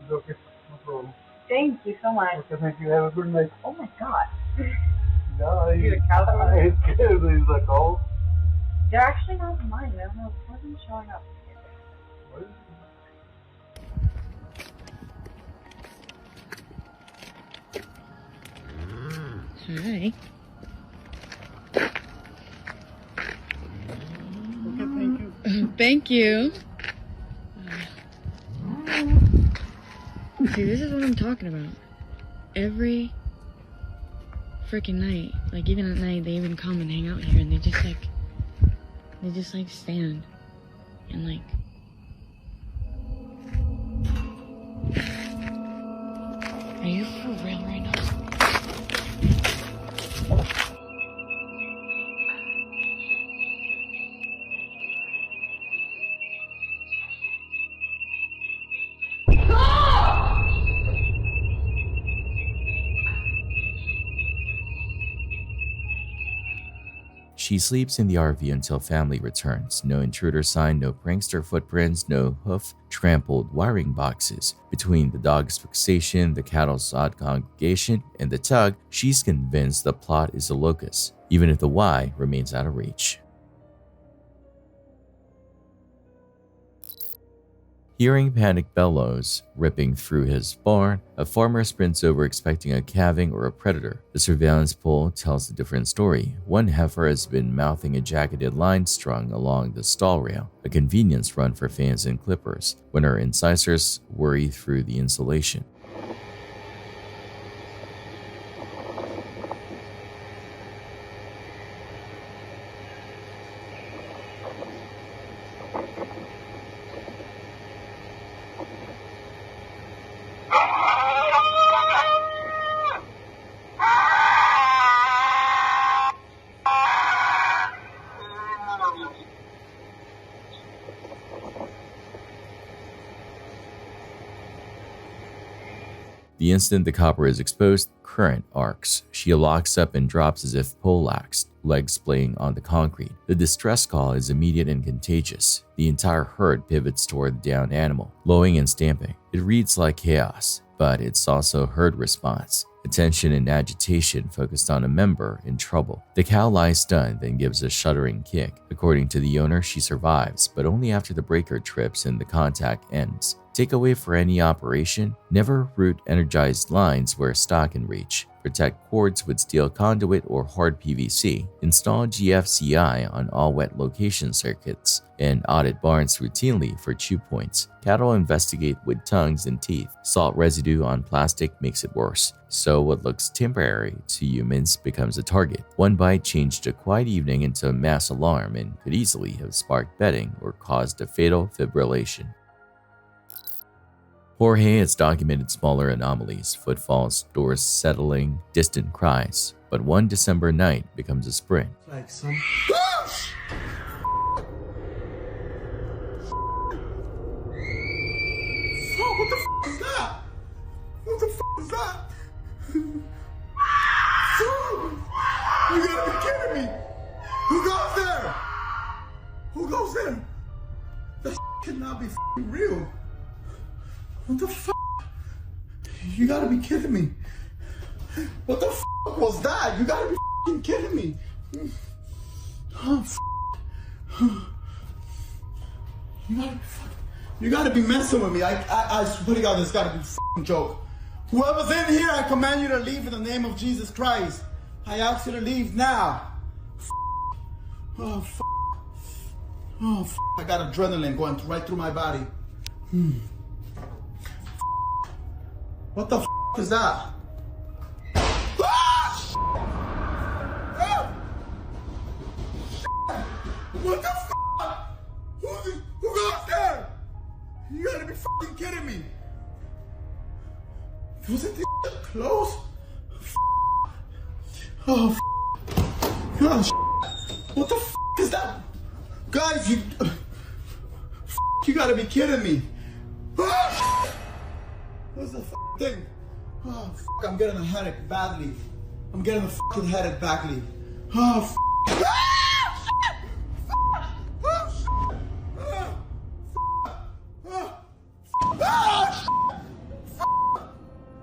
It's okay. No problem. Thank you so much. Okay, thank you. Have a good night. Oh my god. Yeah, You're a cow? I scared is a cow. They're actually not mine. I don't know. It wasn't showing up. Hi. Okay, thank you. Thank you. See, this is what I'm talking about. Every freaking night, like even at night, they even come and hang out here, and they just like stand and like. Are you for real right now? She sleeps in the RV until family returns. No intruder sign, no prankster footprints, no hoof trampled wiring boxes. Between the dog's fixation, the cattle's odd congregation, and the tug, she's convinced the plot is a locus, even if the why remains out of reach. Hearing panic bellows ripping through his barn, a farmer sprints over expecting a calving or a predator. The surveillance pole tells a different story. One heifer has been mouthing a jacketed line strung along the stall rail, a convenience run for fans and clippers, when her incisors worry through the insulation. The instant the copper is exposed, current arcs. She locks up and drops as if poleaxed, legs splaying on the concrete. The distress call is immediate and contagious. The entire herd pivots toward the downed animal, lowing and stamping. It reads like chaos, but it's also herd response. Attention and agitation focused on a member in trouble. The cow lies stunned, then gives a shuddering kick. According to the owner, she survives, but only after the breaker trips and the contact ends. Takeaway for any operation: never route energized lines where stock can reach. Protect cords with steel conduit or hard PVC. Install GFCI on all wet location circuits. And audit barns routinely for chew points. Cattle investigate with tongues and teeth. Salt residue on plastic makes it worse. So what looks temporary to humans becomes a target. One bite changed a quiet evening into a mass alarm and could easily have sparked betting or caused a fatal fibrillation. Jorge has documented smaller anomalies, footfalls, doors settling, distant cries, but one December night becomes a sprint. Like some. What the f is that? What the f is that? You gotta be kidding me! Who goes there? Who goes there? That cannot be real. What the f? You gotta be kidding me. What the f was that? You gotta be kidding me. Oh, you gotta be messing with me. I swear to God, this gotta be a joke. Whoever's in here, I command you to leave in the name of Jesus Christ. I ask you to leave now. Oh, oh, I got adrenaline going right through my body. What the is that? What the who goes there? You gotta be f***ing kidding me. Wasn't this close? Oh, gosh. What the is that? Guys, you gotta be kidding me. What's the thing? Oh, I'm getting a headache badly. I'm getting a fucking headache badly. Oh,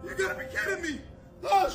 you gotta be kidding me. Oh,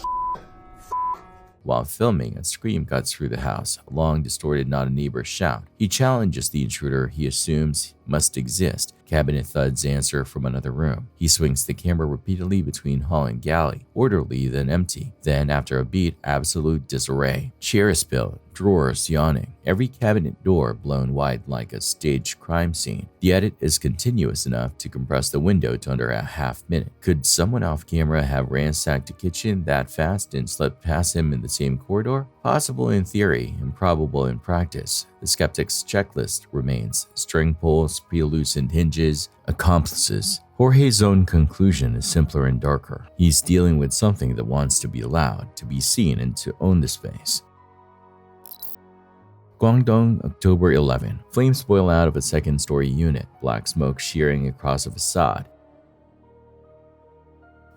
While filming, a scream cuts through the house, a long, distorted, not a neighbor shout. He challenges the intruder he assumes must exist. Cabinet thuds answer from another room. He swings the camera repeatedly between hall and galley, orderly then empty. Then, after a beat, absolute disarray. Chairs spilled, drawers yawning, every cabinet door blown wide like a staged crime scene. The edit is continuous enough to compress the window to under a half minute. Could someone off camera have ransacked the kitchen that fast and slipped past him in the same corridor? Possible in theory, improbable in practice. The skeptic's checklist remains: string pulls, pre-loosened hinges, accomplices. Jorge's own conclusion is simpler and darker. He's dealing with something that wants to be allowed, to be seen, and to own the space. Guangdong, October 11. Flames boil out of a second-story unit, black smoke shearing across a facade.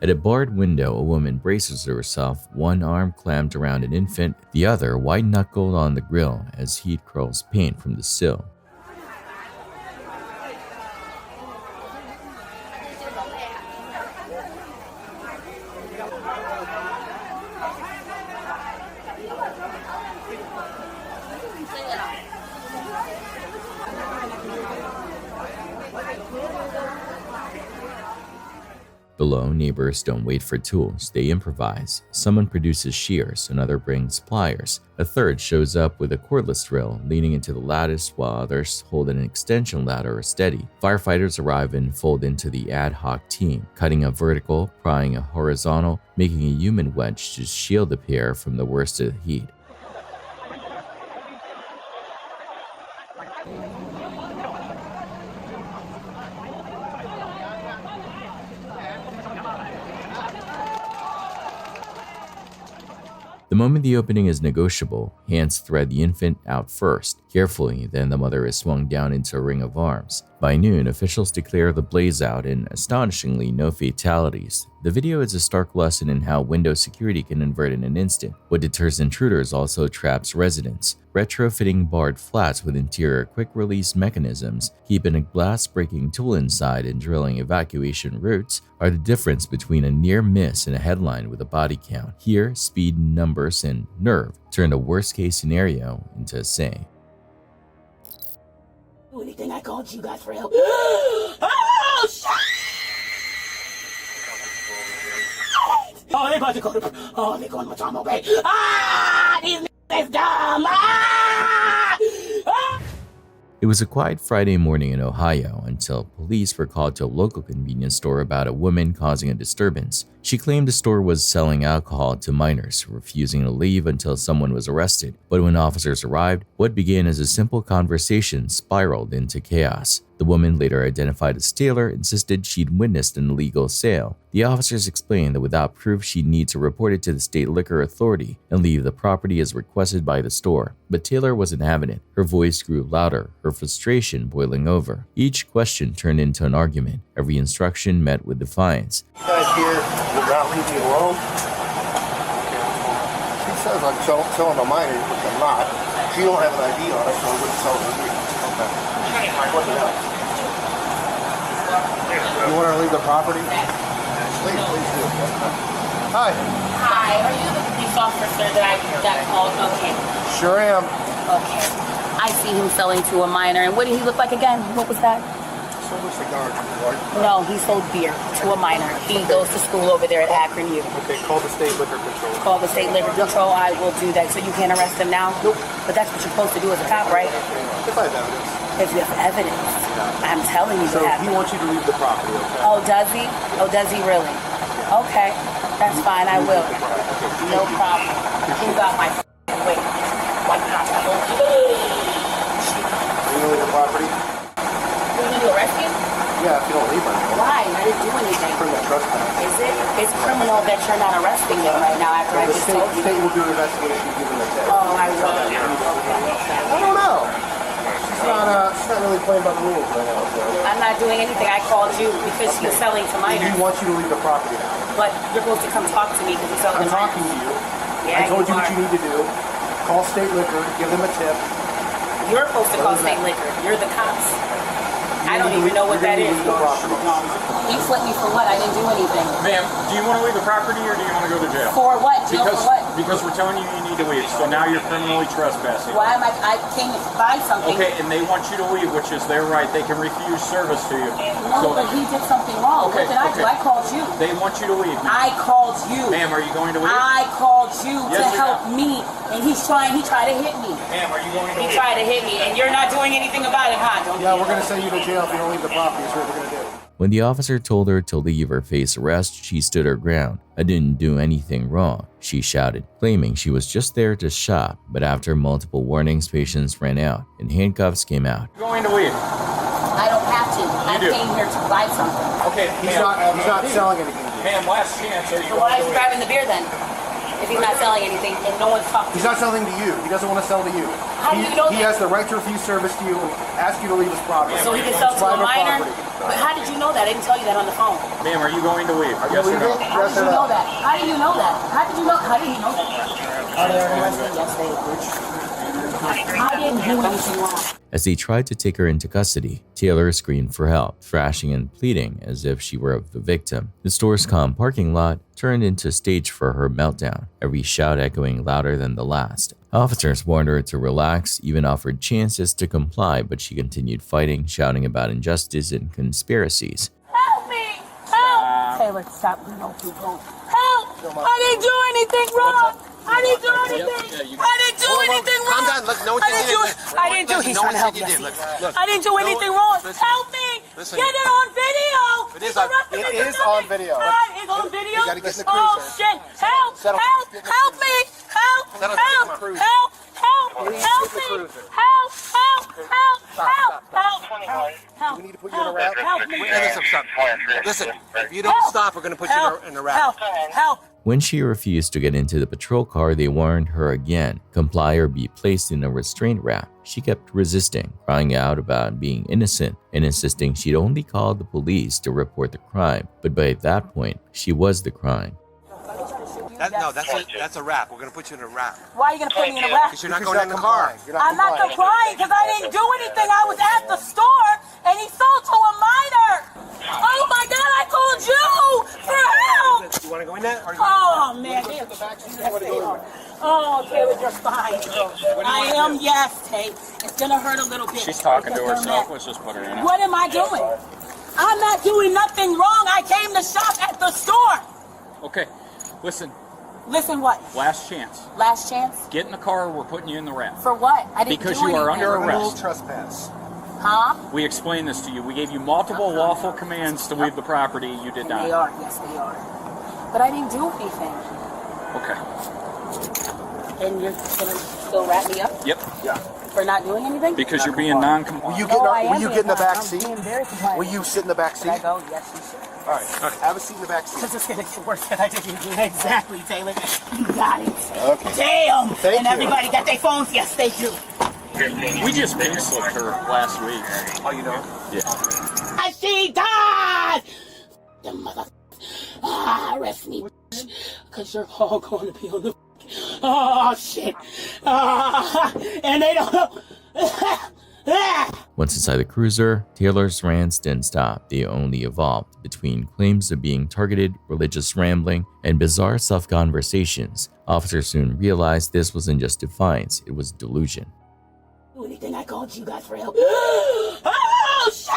At a barred window, a woman braces herself, one arm clamped around an infant, the other white-knuckled on the grill as heat curls paint from the sill. Below, neighbors don't wait for tools, they improvise. Someone produces shears, another brings pliers. A third shows up with a cordless drill, leaning into the lattice while others hold an extension ladder steady. Firefighters arrive and fold into the ad hoc team, cutting a vertical, prying a horizontal, making a human wedge to shield the pair from the worst of the heat. The moment the opening is negotiable, hands thread the infant out first. Carefully, then the mother is swung down into a ring of arms. By noon, officials declare the blaze out and astonishingly no fatalities. The video is a stark lesson in how window security can invert in an instant. What deters intruders also traps residents. Retrofitting barred flats with interior quick-release mechanisms, keeping a glass-breaking tool inside, and drilling evacuation routes are the difference between a near miss and a headline with a body count. Here, speed, numbers, and nerve turn a worst-case scenario into a saying. Anything I called you guys for help. Oh, shit! Oh, they about to go to... Oh, they're going to Matamo Bay. Ah! These niggas dumb! Ah! Ah! It was a quiet Friday morning in Ohio until police were called to a local convenience store about a woman causing a disturbance. She claimed the store was selling alcohol to minors, refusing to leave until someone was arrested. But when officers arrived, what began as a simple conversation spiraled into chaos. The woman, later identified as Taylor, insisted she'd witnessed an illegal sale. The officers explained that without proof, she'd need to report it to the state liquor authority and leave the property as requested by the store. But Taylor wasn't having it. Her voice grew louder, her frustration boiling over. Each question turned into an argument. Every instruction met with defiance. You guys here will not leave me alone. She says I'm selling a minor, which I'm not. She don't have an ID on it, so I wouldn't sell it to me. Okay. You want her to leave the property? Please do. Hi. Hi, are you the police officer that I got called? Okay. Sure am. Okay. I see him selling to a minor. And what did he look like again? What was that? Sold a cigar, right? No, he sold beer to a minor. He goes to school over there at Akron U. Okay, call the state liquor control. Call the state liquor control. I will do that. So you can't arrest him now? Nope. But that's what you're supposed to do as a cop, right? If I have evidence. If you have evidence. Yeah. I'm telling you. So he wants you to leave the property, okay? Oh, does he? Oh, does he really? Okay. That's fine. I will. No problem. Who got my wait? What Are you going to leave the property? You need to arrest you? Yeah, if you don't leave her. Why? I didn't do anything. Criminal trespass. Is it? It's criminal that you're not arresting him right now after I The just told you. state will do an investigation and give him a tip. Oh, I will. I don't know. She's not really playing by the rules right now. So. I'm not doing anything. I called you because he's selling to minors. He wants you to leave the property now. But you're supposed to come talk to me because he's selling to minors. I'm talking to you. Yeah, I told you what you need to do. Call state liquor, give them a tip. You're supposed to call state liquor. You're the cops. I don't even know what that is. You flipped me for what? I didn't do anything. Ma'am, do you want to leave the property or do you want to go to jail? For what? Jail for what? Because we're telling you need to leave, so now you're criminally trespassing. Why am I came to buy something. Okay, and they want you to leave, which is their right. They can refuse service to you. No, but he did something wrong. Okay, what did I do? I called you. They want you to leave. I called you. Ma'am, are you going to leave? I called you Yes to or help no? me, and he tried to hit me. Ma'am, are you going to He leave? tried to hit me, and you're not doing anything about it, huh? Yeah, we're going to send you to jail if you don't leave the property. That's what we're going to do. When the officer told her to leave or face arrest, she stood her ground. "I didn't do anything wrong," she shouted, claiming she was just there to shop. But after multiple warnings, patience ran out and handcuffs came out. Going to leave. I don't have to. I came here to buy something. Okay, He's not selling anything. Ma'am, last chance. Are you So why is he grabbing the beer then? If he's not selling anything and no one's talking. He's not selling to you. He doesn't want to sell to you. How do you know He that? has the right to refuse service to you and ask you to leave his property. So he can sell It's to a private minor? property. But how did you know that? I didn't tell you that on the phone. Ma'am, are you going to leave? you Yes or no? leaving? How did you know that? How did you know that? How did you know? How did he know that? Are they arrested? Yes, they are. I didn't do anything wrong. As they tried to take her into custody, Taylor screamed for help, thrashing and pleading as if she were the victim. The store's calm parking lot turned into a stage for her meltdown, every shout echoing louder than the last. Officers warned her to relax, even offered chances to comply, but she continued fighting, shouting about injustice and conspiracies. Help me! Help! Taylor, stop. No, people. Help! I didn't do anything wrong! I didn't do anything! I didn't do anything wrong! Calm down. Look, no one I didn't do it. I didn't do. He's trying to help you. I didn't do anything wrong. Help me! Listen. Get it on video! It is on video. It's on video? You gotta get in the Oh cruiser. shit! Help! Settle. Help! Help me! Help! Settle. Help! Get in the cruiser. Help! Help! Please Help get the me! cruiser. Help! Help! Do we need to put you in a wrap? Help me. Listen, if you don't stop, we're going to put you in a wrap. Help. When she refused to get into the patrol car, they warned her again, comply or be placed in a restraint wrap. She kept resisting, crying out about being innocent and insisting she'd only called the police to report the crime. But by that point, she was the crime. That's a wrap. We're going to put you in a wrap. Why are you going to put me in a wrap? Because you're not going in the car. I'm not complying because I didn't do anything. I was at the store and he sold to a minor. Oh my God, I called you for help. You want to go in there? Oh man. Yes, they are. Oh, Taylor, you're fine. I am, yes, Tay. It's going to hurt a little bit. She's talking to herself. Let's just put her in it. What am I doing? I'm not doing nothing wrong. I came to shop at the store. Okay, listen. Listen what? Last chance. Last chance? Get in the car. We're putting you in the wrap. For what? I didn't Because do you are anything. under arrest. Trespass. Huh? We explained this to you. We gave you multiple lawful commands to leave the property. You did not. They are. Yes, they are. But I didn't do anything. Okay. And you're gonna still wrap me up? Yep. Yeah. For not doing anything? Because you're being non-compliant. Will you get in the back seat? I'm being very compliant. Will you sit in the back seat? Can I go? Yes, you should. All right. Have a seat in the back seat. Because it's going to get worse than I didn't do. Exactly, Taylor. You got it. Okay. Damn. Thank and you. everybody got their phones? Yes, they do. We just pink slipped her last week. Oh, you know? Yeah. She died! The mother... arrest me. Because you're all going to be on the... Oh, shit. And they don't know... Once inside the cruiser, Taylor's rants didn't stop. They only evolved between claims of being targeted, religious rambling, and bizarre self-conversations. Officers soon realized this wasn't just defiance, it was delusion. Do anything, I called you guys for help. Oh, shit!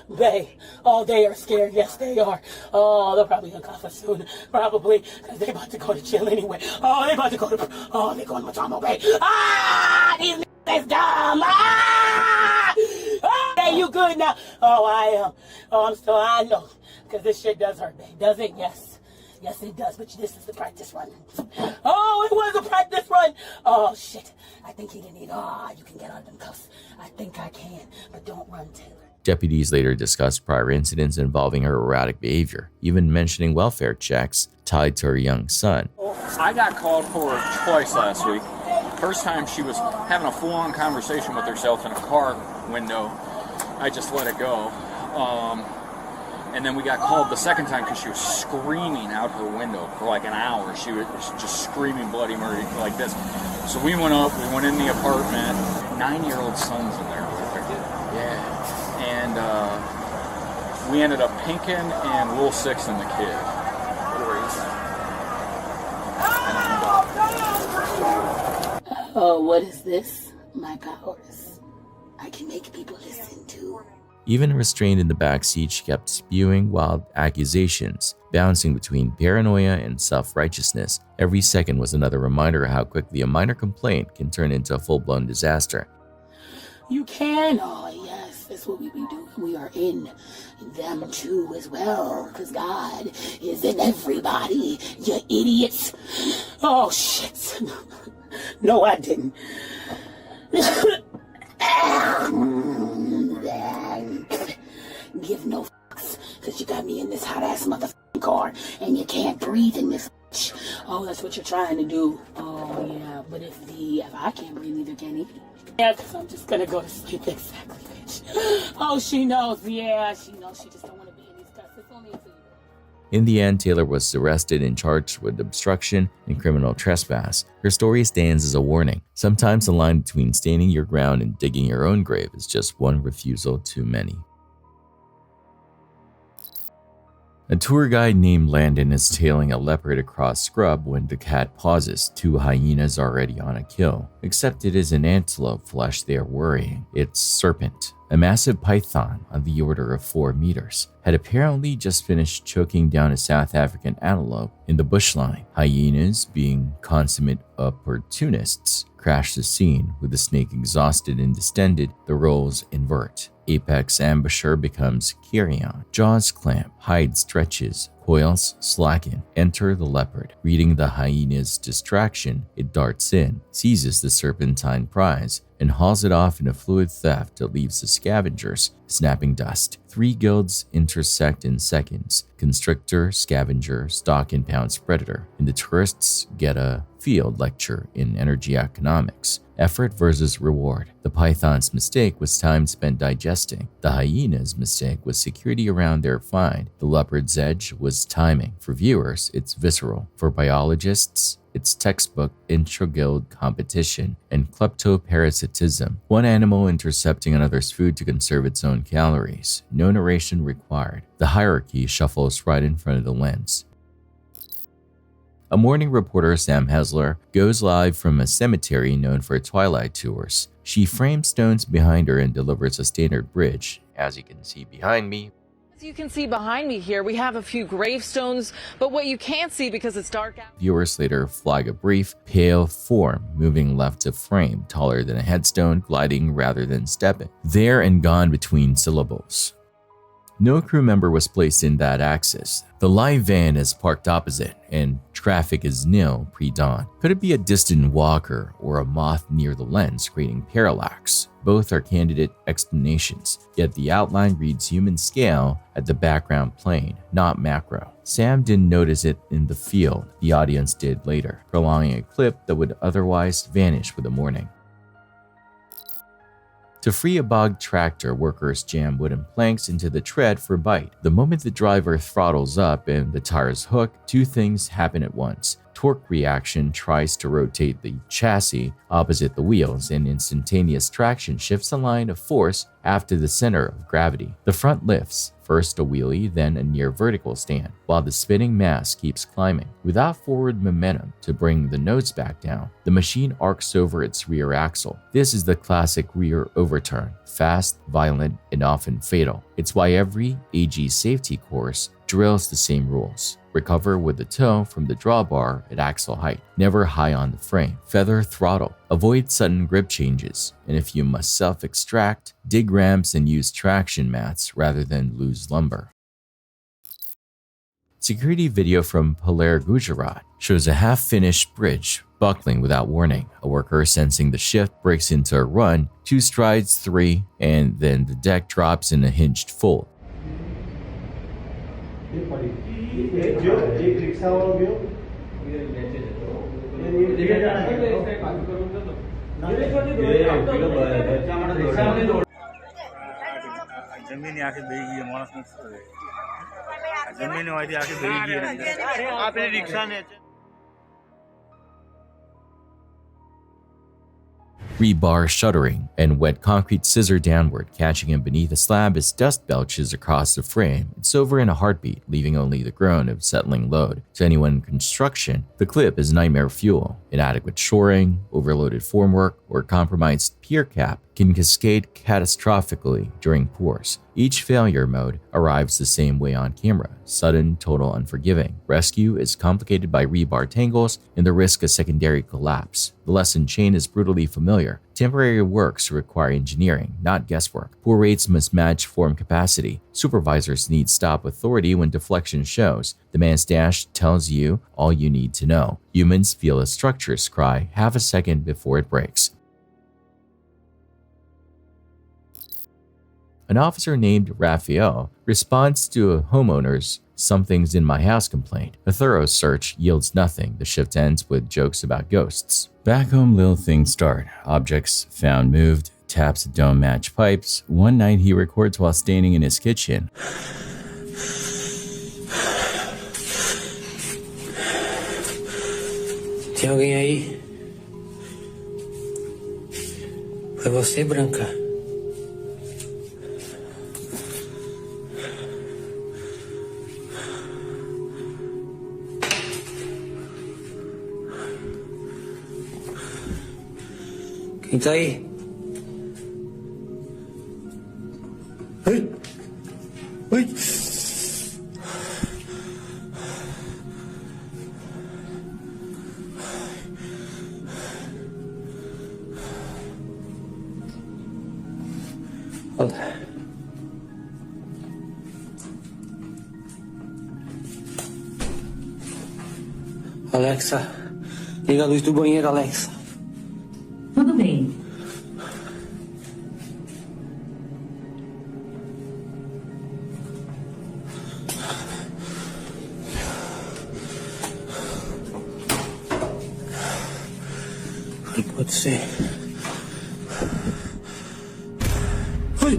They, oh, they are scared. Yes, they are. Oh, they'll probably uncuff us soon. Probably, because they're about to go to jail anyway. Oh, they're about to go to, oh, they're going to Matamo Bay. Ah, these niggas is dumb. Ah! Oh, hey, you good now? Oh, I am. Oh, I'm still, I know. Because this shit does hurt, babe. Does it? Yes. Yes, it does, but this is the practice run. Oh, it was a practice run. Oh, shit. I think he didn't need, you can get out of them cuffs. I think I can, but don't run, Taylor. Deputies later discussed prior incidents involving her erratic behavior, even mentioning welfare checks tied to her young son. I got called for her twice last week. First time she was having a full-on conversation with herself in a car window. I just let it go. And then we got called the second time because she was screaming out her window for like an hour. She was just screaming bloody murder like this. So we went up, we went in the apartment. 9-year-old son's in there with her. Yeah. And we ended up pinking and Rule 6 in the kid. Oh, what is this? My powers. I can make people listen to. Even restrained in the backseat, she kept spewing wild accusations, bouncing between paranoia and self-righteousness. Every second was another reminder of how quickly a minor complaint can turn into a full-blown disaster. You can? Oh, yes, that's what we be doing. We are in them too as well, because God is in everybody, you idiots. Oh, shit. No, I didn't. Give no fucks, because you got me in this hot-ass motherfucking car, and you can't breathe in this bitch. Oh, that's what you're trying to do. Oh, yeah, but if I can't breathe, neither can he. Yeah, because I'm just going to go to sleep. Exactly, bitch. Oh, she knows. Yeah, she knows. She just don't want to be in these cuffs. It's only until you... In the end, Taylor was arrested and charged with obstruction and criminal trespass. Her story stands as a warning. Sometimes the line between standing your ground and digging your own grave is just one refusal too many. A tour guide named Landon is tailing a leopard across scrub when the cat pauses. 2 hyenas already on a kill. Except it isn't antelope flesh they are worrying. It's serpent. A massive python on the order of 4 meters had apparently just finished choking down a South African antelope in the bushline. Hyenas, being consummate opportunists, crashed the scene with the snake exhausted and distended, the roles invert. Apex ambusher becomes carrion. Jaws clamp, hide stretches, coils slacken. Enter the leopard. Reading the hyena's distraction, it darts in, seizes the serpentine prize, and hauls it off in a fluid theft that leaves the scavengers snapping dust. 3 guilds intersect in seconds: constrictor, scavenger, stock and pounce predator, and the tourists get a field lecture in energy economics. Effort versus reward. The python's mistake was time spent digesting. The hyena's mistake was security around their find. The leopard's edge was timing. For viewers, it's visceral. For biologists, it's textbook intra-guild competition and kleptoparasitism. One animal intercepting another's food to conserve its own calories. No narration required. The hierarchy shuffles right in front of the lens. A morning reporter, Sam Hesler, goes live from a cemetery known for twilight tours. She frames stones behind her and delivers a standard bridge. As you can see behind me, As you can see behind me here, we have a few gravestones, but what you can't see because it's dark out. viewers later flag a brief, pale form moving left to frame, taller than a headstone, gliding rather than stepping. There and gone between syllables. No crew member was placed in that axis. The live van is parked opposite, and traffic is nil pre-dawn. Could it be a distant walker or a moth near the lens creating parallax? Both are candidate explanations, yet the outline reads human scale at the background plane, not macro. Sam didn't notice it in the field, the audience did later, prolonging a clip that would otherwise vanish with the morning. To free a bogged tractor, workers jam wooden planks into the tread for bite. The moment the driver throttles up and the tires hook, 2 things happen at once. Torque reaction tries to rotate the chassis opposite the wheels, and instantaneous traction shifts a line of force after the center of gravity. The front lifts, first a wheelie, then a near vertical stand, while the spinning mass keeps climbing. Without forward momentum to bring the nose back down, the machine arcs over its rear axle. This is the classic rear overturn, fast, violent, and often fatal. It's why every AG safety course drills the same rules. Recover with the toe from the drawbar at axle height, never high on the frame. Feather throttle, avoid sudden grip changes, and if you must self-extract, dig ramps and use traction mats rather than loose lumber. Security video from Paler, Gujarat shows a half-finished bridge buckling without warning. A worker sensing the shift breaks into a run, 2 strides, 3, and then the deck drops in a hinged fold. जमीन आके बेगी है मानस में जमीन वाली आके बेगी है आपने rickshaw ने Rebar shuttering and wet concrete scissor downward, catching him beneath a slab as dust belches across the frame. It's over in a heartbeat, leaving only the groan of settling load. To anyone in construction, the clip is nightmare fuel. Inadequate shoring, overloaded formwork, or compromised pier cap can cascade catastrophically during pours. Each failure mode arrives the same way on camera: sudden, total, unforgiving. Rescue is complicated by rebar tangles and the risk of secondary collapse. The lesson chain is brutally familiar. Temporary works require engineering, not guesswork. Pour rates must match form capacity. Supervisors need stop authority when deflection shows. The man's dash tells you all you need to know. Humans feel a structure's cry half a second before it breaks. An officer named Raphael responds to a homeowner's "something's in my house" complaint. A thorough search yields nothing. The shift ends with jokes about ghosts. Back home, little things start. Objects found moved, taps that don't match pipes. One night he records while standing in his kitchen. Tem alguém aí? Foi você, Branca? Quem tá aí? Ai! Ai! Olha. Alexa, liga a luz do banheiro, Alexa. Tudo bem. Não pode ser. Ai!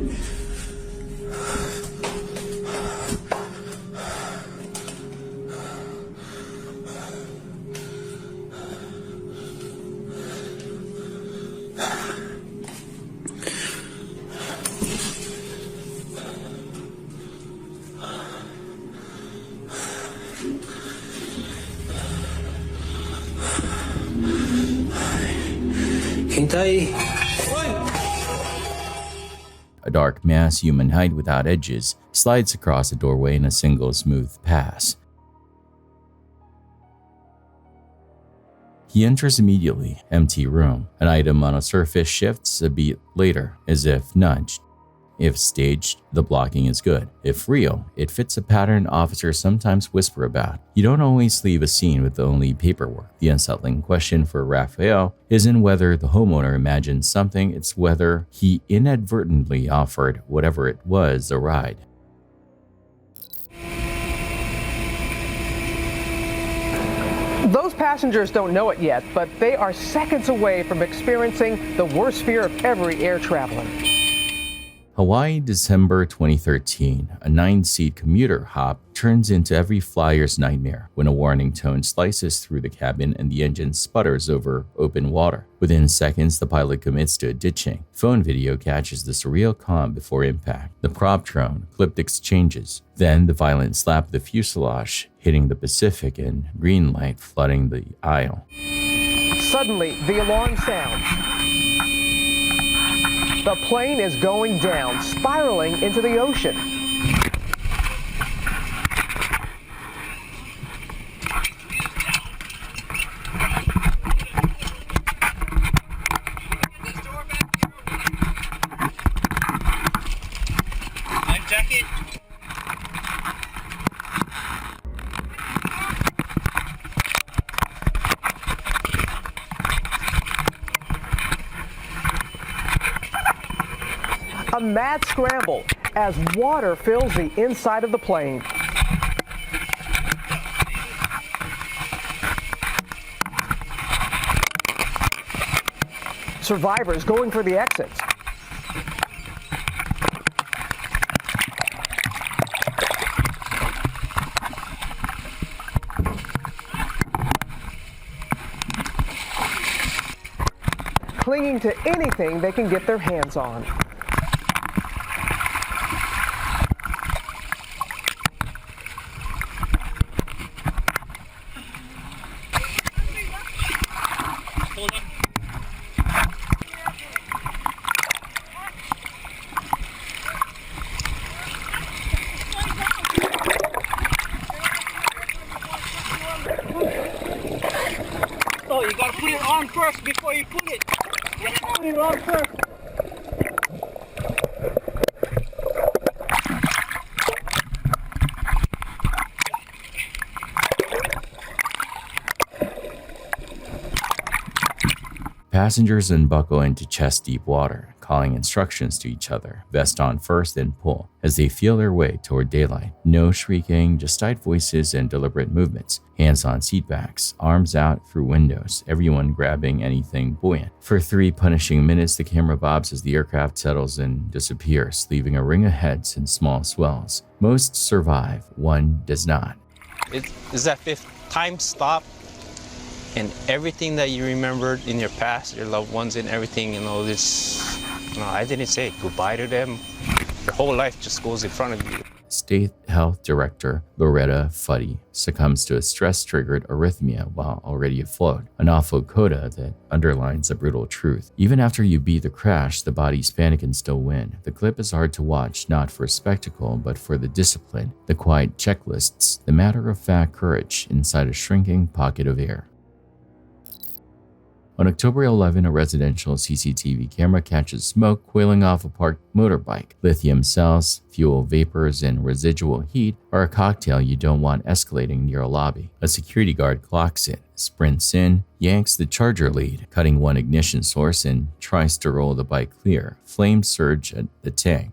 Quem tá aí? A dark mass humanoid without edges slides across the doorway in a single smooth pass. He enters immediately, empty room. An item on a surface shifts a beat later, as if nudged. If staged, the blocking is good. If real, it fits a pattern officers sometimes whisper about. You don't always leave a scene with only paperwork. The unsettling question for Raphael isn't whether the homeowner imagined something, it's whether he inadvertently offered whatever it was a ride. Those passengers don't know it yet, but they are seconds away from experiencing the worst fear of every air traveler. Hawaii, December 2013. A 9-seat commuter hop turns into every flyer's nightmare when a warning tone slices through the cabin and the engine sputters over open water. Within seconds, the pilot commits to ditching. Phone video catches the surreal calm before impact. The prop drone clipped exchanges. Then the violent slap of the fuselage hitting the Pacific and green light flooding the aisle. Suddenly, the alarm sounds. The plane is going down, spiraling into the ocean. Life jacket. A mad scramble as water fills the inside of the plane. Survivors going for the exits. Clinging to anything they can get their hands on. Oh, you gotta put it on first before you put it. You gotta put it on first. Passengers unbuckle into chest-deep water, calling instructions to each other, vest on first then pull, as they feel their way toward daylight. No shrieking, just tight voices and deliberate movements. Hands on seatbacks, arms out through windows, everyone grabbing anything buoyant. For 3 punishing minutes, the camera bobs as the aircraft settles and disappears, leaving a ring of heads and small swells. Most survive, one does not. It is that 5th time stop, and everything that you remembered in your past, your loved ones and everything, this, I didn't say goodbye to them. Your whole life just goes in front of you. State Health Director Loretta Fuddy succumbs to a stress-triggered arrhythmia while already afloat, an awful coda that underlines a brutal truth. Even after you beat the crash, the body's panic can still win. The clip is hard to watch, not for spectacle, but for the discipline, the quiet checklists, the matter-of-fact courage inside a shrinking pocket of air. On October 11, a residential CCTV camera catches smoke coiling off a parked motorbike. Lithium cells, fuel vapors, and residual heat are a cocktail you don't want escalating near a lobby. A security guard clocks it, sprints in, yanks the charger lead, cutting one ignition source, and tries to roll the bike clear. Flames surge at the tank.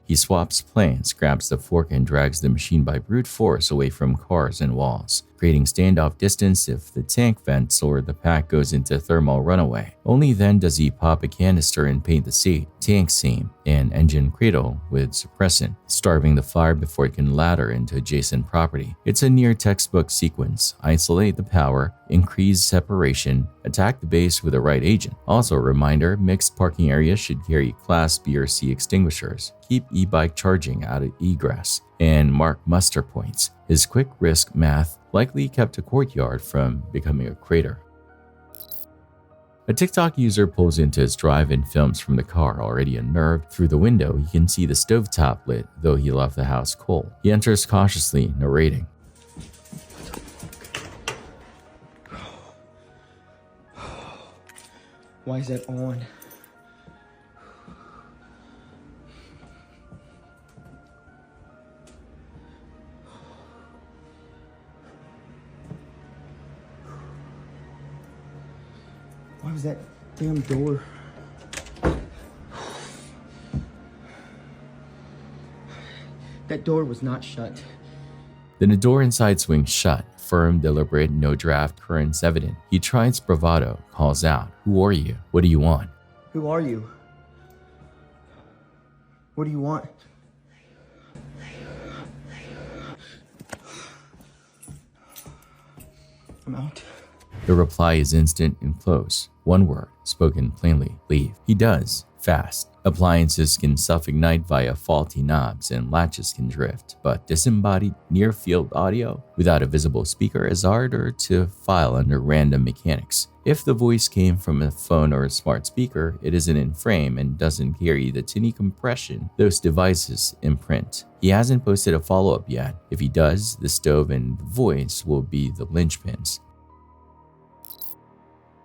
He swaps plans, grabs the fork, and drags the machine by brute force away from cars and walls, creating standoff distance if the tank vents or the pack goes into thermal runaway. Only then does he pop a canister and paint the seat, tank seam, and engine cradle with suppressant, starving the fire before it can ladder into adjacent property. It's a near textbook sequence. Isolate the power, increase separation, attack the base with the right agent. Also a reminder, mixed parking areas should carry Class B or C extinguishers. Keep e-bike charging out of egress, and mark muster points. His quick risk math likely kept a courtyard from becoming a crater. A TikTok user pulls into his drive and films from the car. Already unnerved, through the window he can see the stovetop lit, though he left the house cold. He enters cautiously, narrating. Why is that on? Why was that damn door? That door was not shut. Then the door inside swings shut. Firm, deliberate, no draft currents evident. He tries bravado, calls out, "Who are you? What do you want?" Who are you? What do you want? I'm out. The reply is instant and close. One word, spoken plainly, leave. He does, fast. Appliances can self-ignite via faulty knobs and latches can drift, but disembodied near-field audio without a visible speaker is harder to file under random mechanics. If the voice came from a phone or a smart speaker, it isn't in frame and doesn't carry the tinny compression those devices imprint. He hasn't posted a follow-up yet. If he does, the stove and the voice will be the linchpins.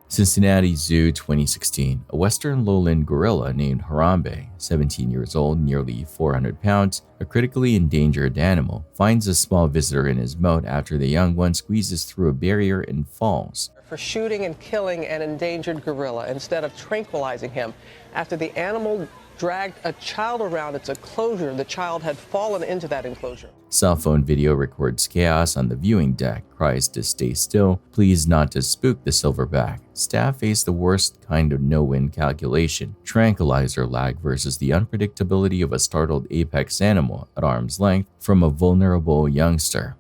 Cincinnati Zoo 2016. A western lowland gorilla named Harambe, 17 years old, nearly 400 pounds, a critically endangered animal, finds a small visitor in his moat after the young one squeezes through a barrier and falls. For shooting and killing an endangered gorilla instead of tranquilizing him after the animal dragged a child around its enclosure. The child had fallen into that enclosure. Cell phone video records chaos on the viewing deck, cries to stay still, please not to spook the silverback. Staff face the worst kind of no-win calculation, tranquilizer lag versus the unpredictability of a startled apex animal at arm's length from a vulnerable youngster.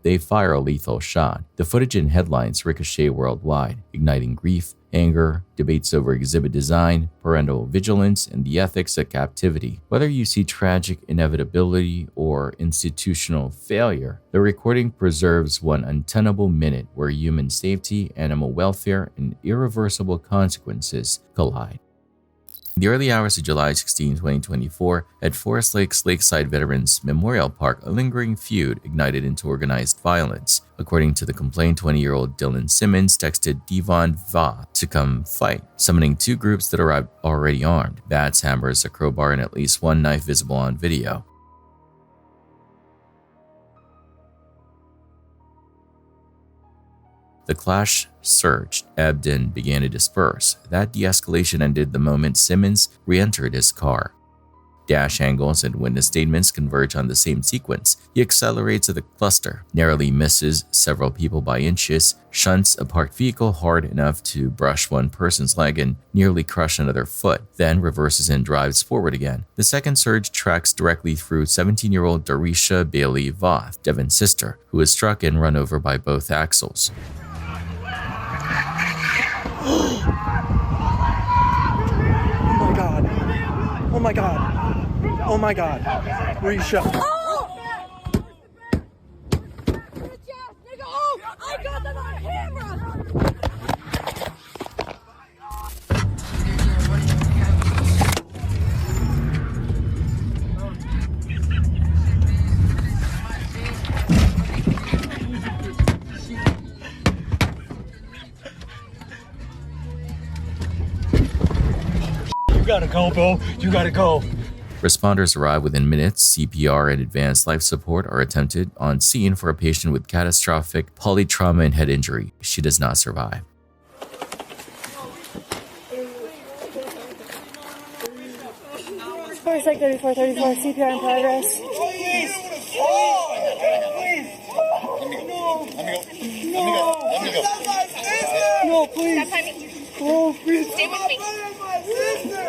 They fire a lethal shot. The footage and headlines ricochet worldwide, igniting grief, anger, debates over exhibit design, parental vigilance, and the ethics of captivity. Whether you see tragic inevitability or institutional failure, the recording preserves one untenable minute where human safety, animal welfare, and irreversible consequences collide. In the early hours of July 16, 2024, at Forest Lake's Lakeside Veterans Memorial Park, a lingering feud ignited into organized violence. According to the complaint, 20-year-old Dylan Simmons texted Devon Va to come fight, summoning two groups that arrived already armed, bats, hammers, a crowbar, and at least one knife visible on video. The clash surged, ebbed, and began to disperse. That de-escalation ended the moment Simmons re-entered his car. Dash angles and witness statements converge on the same sequence. He accelerates at the cluster, narrowly misses several people by inches, shunts a parked vehicle hard enough to brush one person's leg and nearly crush another foot, then reverses and drives forward again. The second surge tracks directly through 17-year-old Darisha Bailey Voth, Devon's sister, who was struck and run over by both axles. Oh my God. Oh my God. Oh my God. Risha. I got them on camera! gotta go, bro. You gotta go. Responders arrive within minutes. CPR and advanced life support are attempted on scene for a patient with catastrophic polytrauma and head injury. She does not survive. First, like 34, CPR in progress. No, please. Oh, please. Stay with me.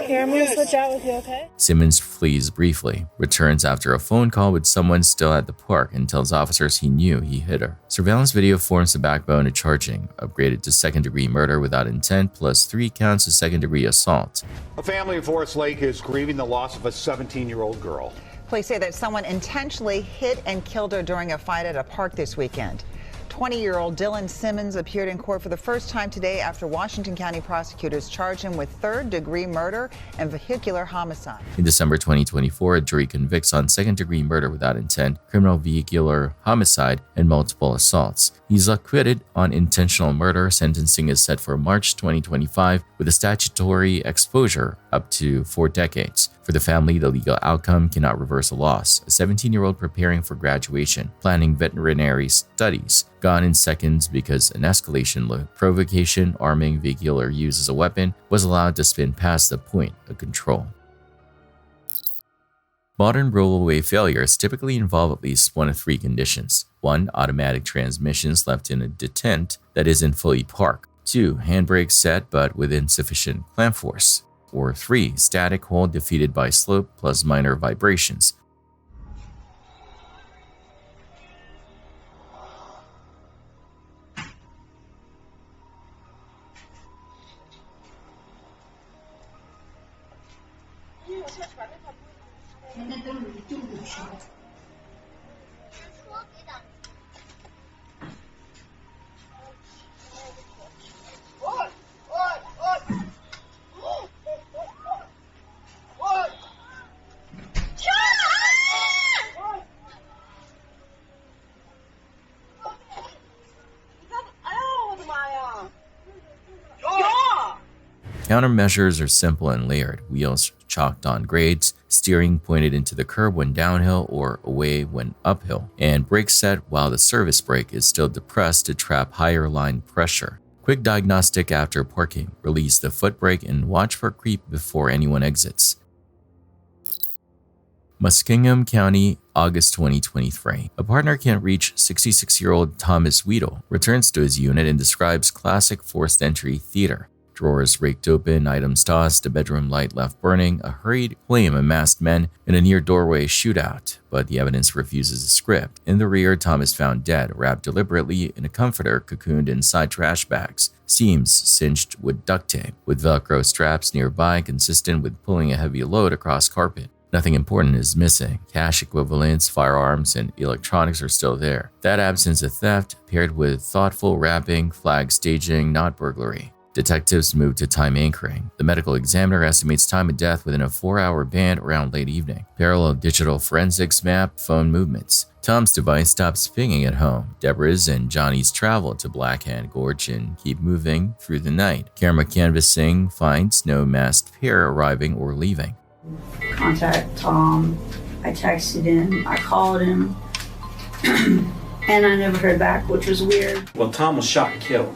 Here, I'm gonna switch out with you, okay? Simmons flees briefly, returns after a phone call with someone still at the park, and tells officers he knew he hit her. Surveillance video forms the backbone of charging, upgraded to second-degree murder without intent plus 3 counts of second-degree assault. A family in Forest Lake is grieving the loss of a 17-year-old girl. Police say that someone intentionally hit and killed her during a fight at a park this weekend. 20-year-old Dylan Simmons appeared in court for the first time today after Washington County prosecutors charged him with third-degree murder and vehicular homicide. In December 2024, a jury convicts on second-degree murder without intent, criminal vehicular homicide, and multiple assaults. He's acquitted on intentional murder. Sentencing is set for March 2025 with a statutory exposure up to 4 decades. For the family, the legal outcome cannot reverse a loss. A 17-year-old preparing for graduation, planning veterinary studies, gone in seconds because an escalation look. Provocation, arming vehicular use as a weapon, was allowed to spin past the point of control. Modern railway failures typically involve at least one of 3 conditions. 1. Automatic transmissions left in a detent that isn't fully parked. 2. Handbrakes set but with insufficient clamp force. Or 3. Static hold defeated by slope plus minor vibrations. Countermeasures are simple and layered. Wheels chalked on grades, steering pointed into the curb when downhill or away when uphill, and brakes set while the service brake is still depressed to trap higher line pressure. Quick diagnostic after parking. Release the foot brake and watch for creep before anyone exits. Muskingum County, August 2023. A partner can't reach 66-year-old Thomas Weedle, returns to his unit and describes classic forced entry theater. Drawers raked open, items tossed, a bedroom light left burning, a hurried flame of masked men, and a near doorway shootout. But the evidence refuses the script. In the rear, Tom is found dead, wrapped deliberately in a comforter cocooned inside trash bags, seams cinched with duct tape, with Velcro straps nearby consistent with pulling a heavy load across carpet. Nothing important is missing. Cash equivalents, firearms, and electronics are still there. That absence of theft, paired with thoughtful wrapping, flags staging, not burglary. Detectives move to time anchoring. The medical examiner estimates time of death within a 4-hour band around late evening. Parallel digital forensics map phone movements. Tom's device stops pinging at home. Deborah's and Johnny's travel to Blackhand Gorge and keep moving through the night. Camera canvassing finds no masked pair arriving or leaving. Contact Tom. I texted him. I called him. And I never heard back, which was weird. Well, Tom was shot and killed.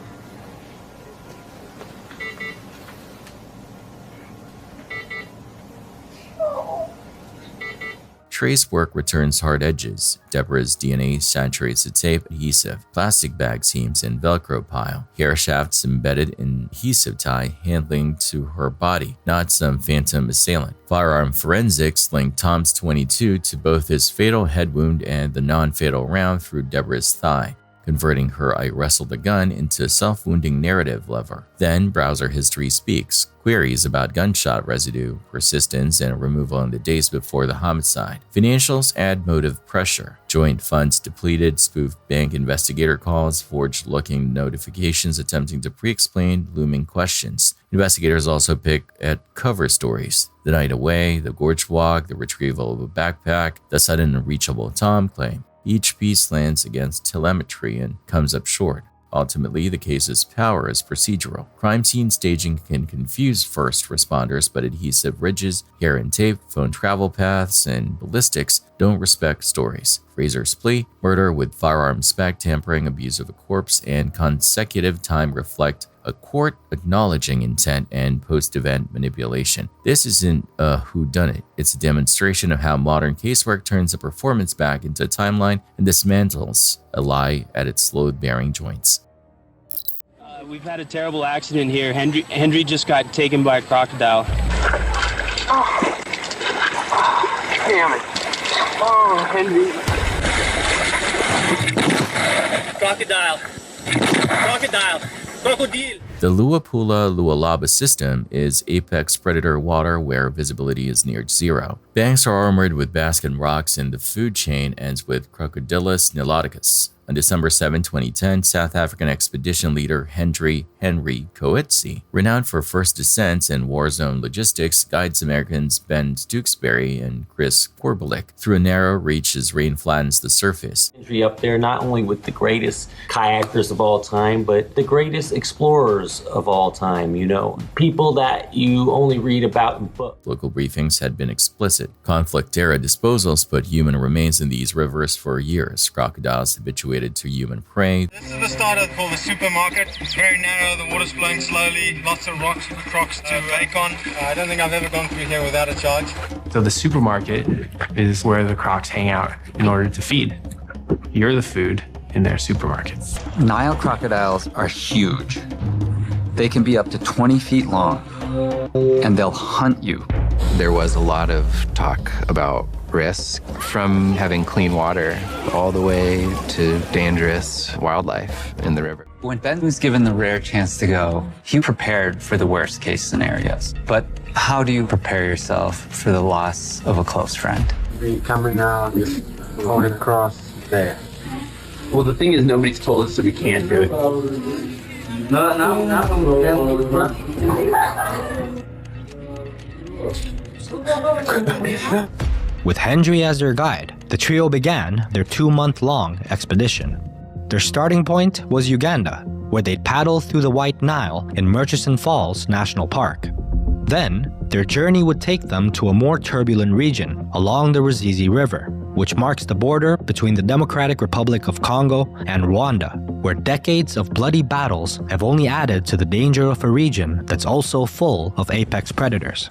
Trace work returns hard edges. Deborah's DNA saturates the tape adhesive, plastic bag seams, and Velcro pile. Hair shafts embedded in adhesive tie handling to her body, not some phantom assailant. Firearm forensics linked Tom's .22 to both his fatal head wound and the non-fatal round through Deborah's thigh, converting her "I wrestled a gun" into a self-wounding narrative lever. Then browser history speaks. Queries about gunshot residue, persistence, and removal in the days before the homicide. Financials add motive pressure. Joint funds depleted, spoofed bank investigator calls, forged-looking notifications attempting to pre-explain looming questions. Investigators also pick at cover stories. The night away, the gorge walk, the retrieval of a backpack, the sudden unreachable Tom claim. Each piece lands against telemetry and comes up short. Ultimately, the case's power is procedural. Crime scene staging can confuse first responders, but adhesive ridges, hair and tape, phone travel paths, and ballistics don't respect stories. Fraser's plea, murder with firearm spec, tampering, abuse of a corpse, and consecutive time reflect a court acknowledging intent and post-event manipulation. This isn't a whodunit. It's a demonstration of how modern casework turns a performance back into a timeline and dismantles a lie at its load-bearing joints. We've had a terrible accident here. Henry just got taken by a crocodile. Damn it. Oh, Henry. Crocodile. Crocodile. Crocodile. The Luapula-Lualaba system is apex predator water where visibility is near zero. Banks are armored with basket rocks and the food chain ends with Crocodilus niloticus. On December 7, 2010, South African expedition leader Henry Coetzee, renowned for first descents and war zone logistics, guides Americans Ben Stooksbury and Chris Korbelick through a narrow reach as rain flattens the surface. Henry up there not only with the greatest kayakers of all time, but the greatest explorers of all time, you know, people that you only read about in books. Local briefings had been explicit. Conflict-era disposals put human remains in these rivers for years. Crocodiles habituated to human prey. This is the start of the supermarket. It's very narrow, the water's flowing slowly, lots of rocks for the crocs to bake on. I don't think I've ever gone through here without a charge. So the supermarket is where the crocs hang out in order to feed. You're the food in their supermarkets. Nile crocodiles are huge. They can be up to 20 feet long, and they'll hunt you. There was a lot of talk about risk, from having clean water all the way to dangerous wildlife in the river. When Ben was given the rare chance to go, he prepared for the worst case scenarios. But how do you prepare yourself for the loss of a close friend? You're coming out, you're going across there. Well, the thing is, nobody's told us that we can't do it. With Henry as their guide, the trio began their 2-month-long expedition. Their starting point was Uganda, where they'd paddle through the White Nile in Murchison Falls National Park. Then, their journey would take them to a more turbulent region along the Ruzizi River, which marks the border between the Democratic Republic of Congo and Rwanda, where decades of bloody battles have only added to the danger of a region that's also full of apex predators.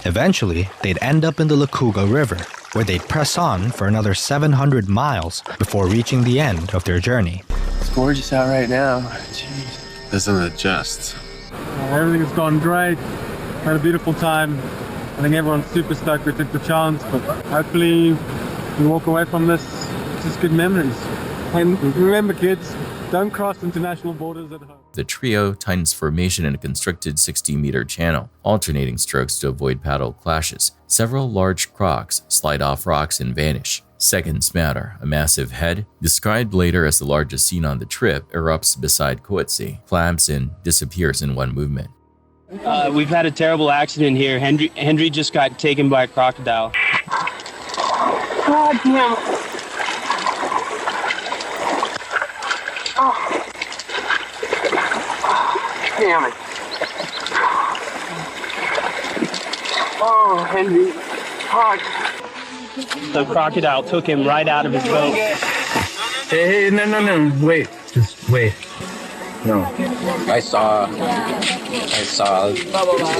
Eventually, they'd end up in the Lukuga River, where they'd press on for another 700 miles before reaching the end of their journey. It's gorgeous out right now. Jeez. Doesn't it just? Everything's gone great. Had a beautiful time. I think everyone's super stoked we took the chance, but hopefully we walk away from this just good memories. And remember, kids, don't cross international borders at home. The trio tightens formation in a constricted 60-meter channel, alternating strokes to avoid paddle clashes. Several large crocs slide off rocks and vanish. Seconds matter. A massive head, described later as the largest seen on the trip, erupts beside Coetzee, flaps and disappears in one movement. We've had a terrible accident here. Henry just got taken by a crocodile. God damn it. Damn it. Oh, Henry. Fuck. The crocodile took him right out of his boat. Hey, no. Wait. Just wait. No. I saw the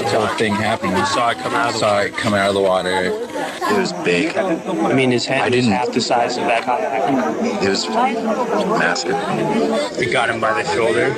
whole thing happen. You saw it come out of the water. It was big. I mean, his head was half the size of that kayak. It was massive. We got him by the shoulder.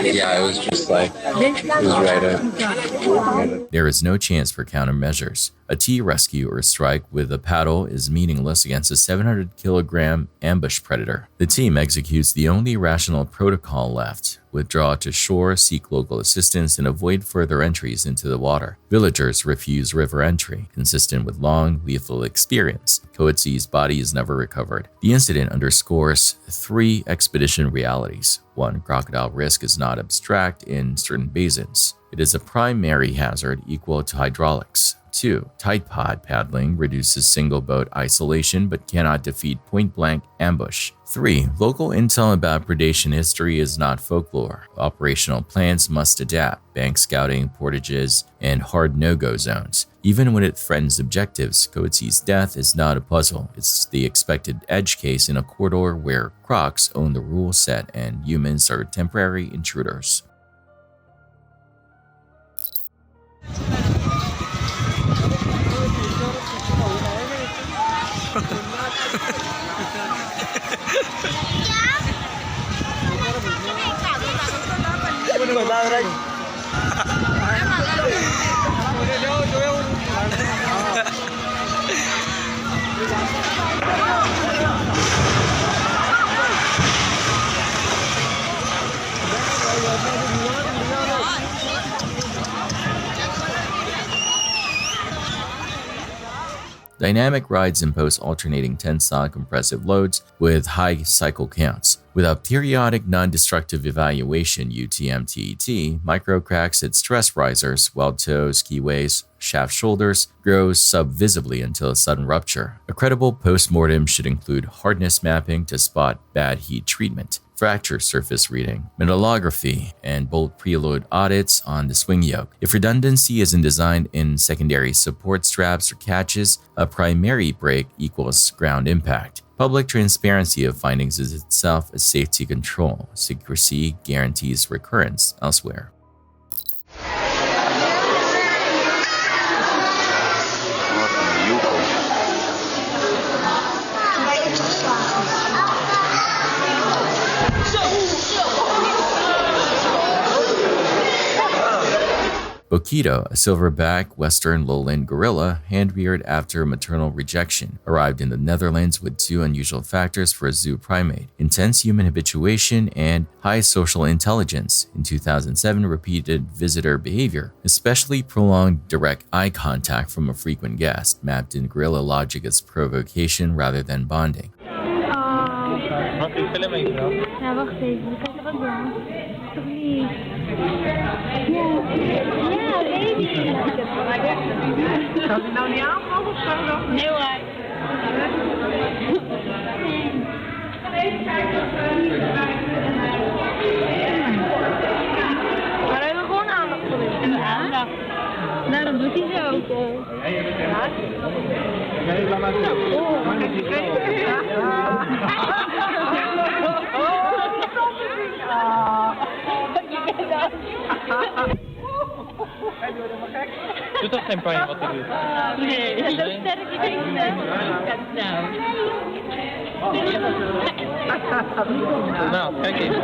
Yeah, it was just like, it was right up. There is no chance for countermeasures. A T-rescue or strike with a paddle is meaningless against a 700-kilogram ambush predator. The team executes the only rational protocol left: withdraw to shore, seek local assistance, and avoid further entries into the water. Villagers refuse river entry, consistent with long, lethal experience. Coetzee's body is never recovered. The incident underscores 3 expedition realities. 1. Crocodile risk is not abstract in certain basins. It is a primary hazard equal to hydraulics. 2. Tight pod paddling reduces single boat isolation but cannot defeat point-blank ambush. 3. Local intel about predation history is not folklore. Operational plans must adapt, bank scouting, portages, and hard no-go zones. Even when it threatens objectives, Code C's death is not a puzzle. It's the expected edge case in a corridor where Crocs own the rule set and humans are temporary intruders. Dynamic rides impose alternating tensile compressive loads with high cycle counts. Without periodic non-destructive evaluation UTM-TET, microcracks at stress risers, weld toes, keyways, shaft shoulders grows subvisibly until a sudden rupture. A credible postmortem should include hardness mapping to spot bad heat treatment, fracture surface reading, metallography, and bolt preload audits on the swing yoke. If redundancy isn't designed in secondary support straps or catches, a primary brake equals ground impact. Public transparency of findings is itself a safety control. Secrecy guarantees recurrence elsewhere. Boquito, a silverback western lowland gorilla, hand-reared after maternal rejection, arrived in the Netherlands with two unusual factors for a zoo primate: intense human habituation and high social intelligence. In 2007, repeated visitor behavior, especially prolonged direct eye contact from a frequent guest, mapped in gorilla logic as provocation rather than bonding. Zou die nou niet aanvallen of zo dan? Nee hoor. Maar we hebben gewoon aandacht voor hem. Aandacht. Nou, dan doet hij zo. Nee, laat maar zo. Oh, wat heb je gekregen? Doe toch geen pijn wat te doen? Nee, dat is sterk, ik denk Nou, kijk eens.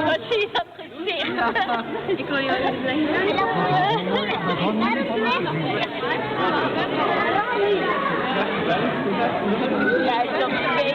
Wat zie je dat gezicht? Ik wil jou even zeggen. Ja, ik zat een beetje.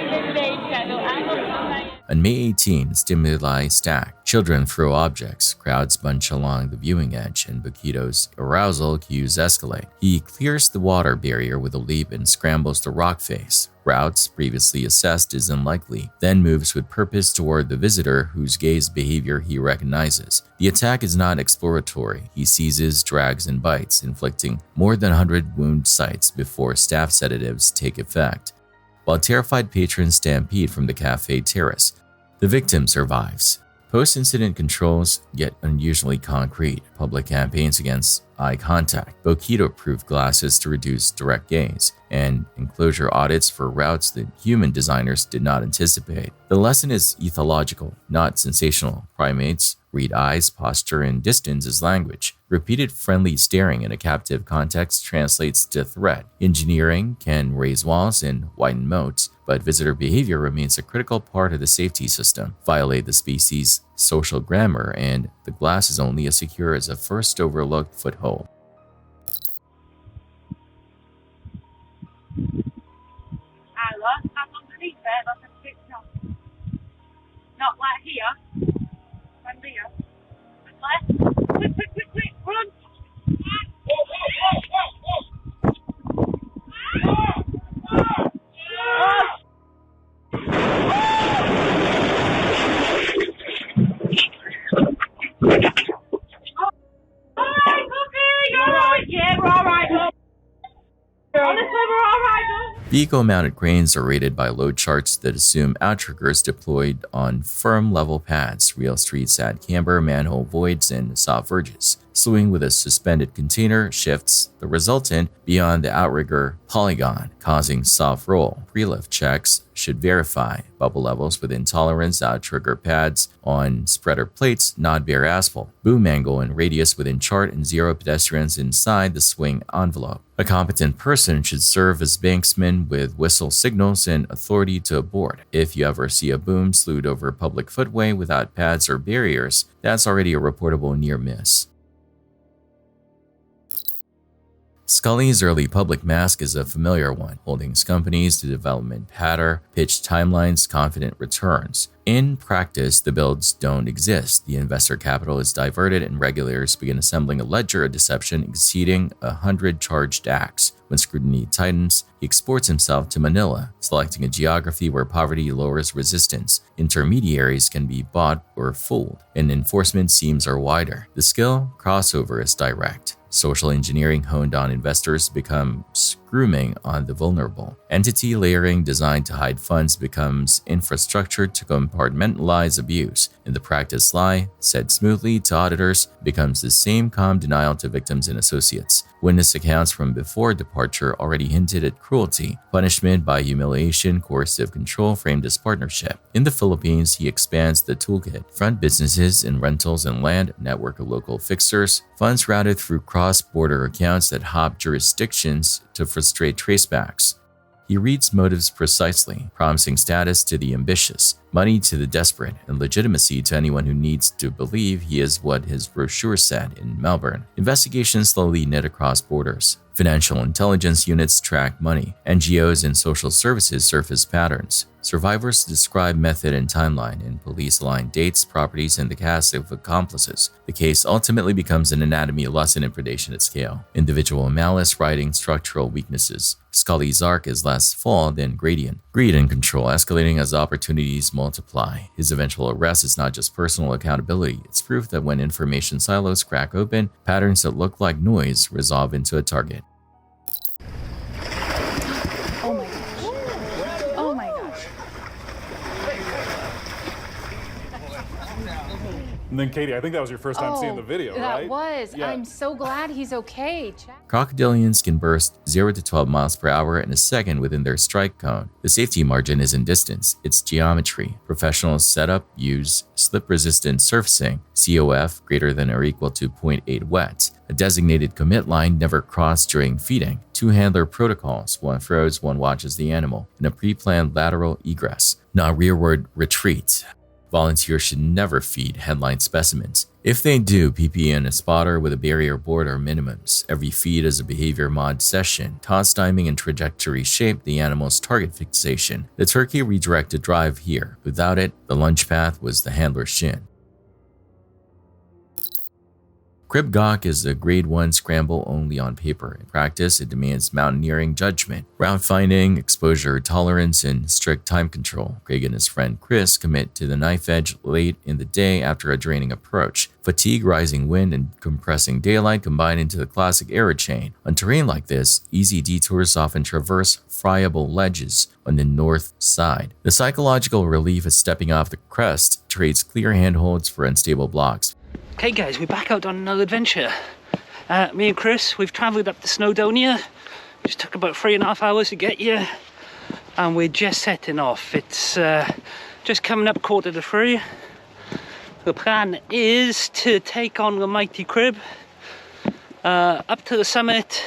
On May 18, stimuli stack. Children throw objects, crowds bunch along the viewing edge, and Boquito's arousal cues escalate. He clears the water barrier with a leap and scrambles the rock face. Routes previously assessed is unlikely, then moves with purpose toward the visitor whose gaze behavior he recognizes. The attack is not exploratory. He seizes, drags, and bites, inflicting more than 100 wound sites before staff sedatives take effect. While terrified patrons stampede from the cafe terrace, the victim survives. Post-incident controls get unusually concrete. Public campaigns against eye contact, Boquito-proof glasses to reduce direct gaze, and enclosure audits for routes that human designers did not anticipate. The lesson is ethological, not sensational. Primates read eyes, posture, and distance as language. Repeated friendly staring in a captive context translates to threat. Engineering can raise walls and widen moats, but visitor behavior remains a critical part of the safety system. Violate the species' social grammar, and the glass is only as secure as a first overlooked foothold. I'm underneath there, like a bit not like here. I'm here. Left. Quick, run! Oh! Vehicle-mounted cranes are rated by load charts that assume outriggers deployed on firm level pads, real streets at camber, manhole voids, and soft verges. Slewing with a suspended container shifts the resultant beyond the outrigger polygon, causing soft roll. Pre-lift checks should verify bubble levels within tolerance outrigger pads on spreader plates, not bare asphalt. Boom angle and radius within chart and 0 pedestrians inside the swing envelope. A competent person should serve as banksman with whistle signals and authority to abort. If you ever see a boom slewed over a public footway without pads or barriers, that's already a reportable near miss. Scully's early public mask is a familiar one, holding his companies to development pattern, pitch timelines, confident returns. In practice, the builds don't exist. The investor capital is diverted and regulators begin assembling a ledger of deception exceeding 100 charged acts. When scrutiny tightens, he exports himself to Manila, selecting a geography where poverty lowers resistance. Intermediaries can be bought or fooled, and enforcement seams are wider. The skill crossover is direct. Social engineering honed on investors becomes grooming on the vulnerable. Entity layering designed to hide funds becomes infrastructure to compartmentalize abuse. And the practice lie, said smoothly to auditors, becomes the same calm denial to victims and associates. Witness accounts from before departure already hinted at cruelty. Punishment by humiliation, coercive control framed as partnership. In the Philippines, he expands the toolkit. Front businesses in rentals and land, network of local fixers, funds routed through cross-border accounts that hop jurisdictions to frustrate tracebacks. He reads motives precisely, promising status to the ambitious, money to the desperate, and legitimacy to anyone who needs to believe he is what his brochure said in Melbourne. Investigations slowly knit across borders. Financial intelligence units track money. NGOs and social services surface patterns. Survivors describe method and timeline, and police align dates, properties, and the cast of accomplices. The case ultimately becomes an anatomy lesson in predation at scale. Individual malice riding structural weaknesses. Scully's arc is less fall than gradient. Greed and control escalating as opportunities multiply. His eventual arrest is not just personal accountability, it's proof that when information silos crack open, patterns that look like noise resolve into a target. Oh my gosh. Oh my gosh. And then Katie, I think that was your first time seeing the video, that right? was. Yeah. I'm so glad he's okay. Crocodilians can burst 0 to 12 miles per hour in a second within their strike cone. The safety margin isn't distance, it's geometry. Professionals set up use slip-resistant surfacing, COF greater than or equal to 0.8 wet. A designated commit line never crossed during feeding. 2 handler protocols, one throws, one watches the animal, and a pre-planned lateral egress, not rearward retreat. Volunteers should never feed headline specimens. If they do, PPE and a spotter with a barrier board are minimums. Every feed is a behavior mod session. Toss timing and trajectory shape the animal's target fixation. The turkey redirected drive here. Without it, the lunge path was the handler's shin. Crib Gawk is a grade 1 scramble only on paper. In practice, it demands mountaineering judgment, route finding, exposure tolerance, and strict time control. Craig and his friend Chris commit to the knife edge late in the day after a draining approach. Fatigue, rising wind, and compressing daylight combine into the classic error chain. On terrain like this, easy detours often traverse friable ledges on the north side. The psychological relief of stepping off the crest trades clear handholds for unstable blocks. Okay guys, we're back out on another adventure. Me and Chris, we've travelled up to Snowdonia. Just took about 3.5 hours to get here. And we're just setting off. It's just coming up 2:45. The plan is to take on the mighty Crib, up to the summit,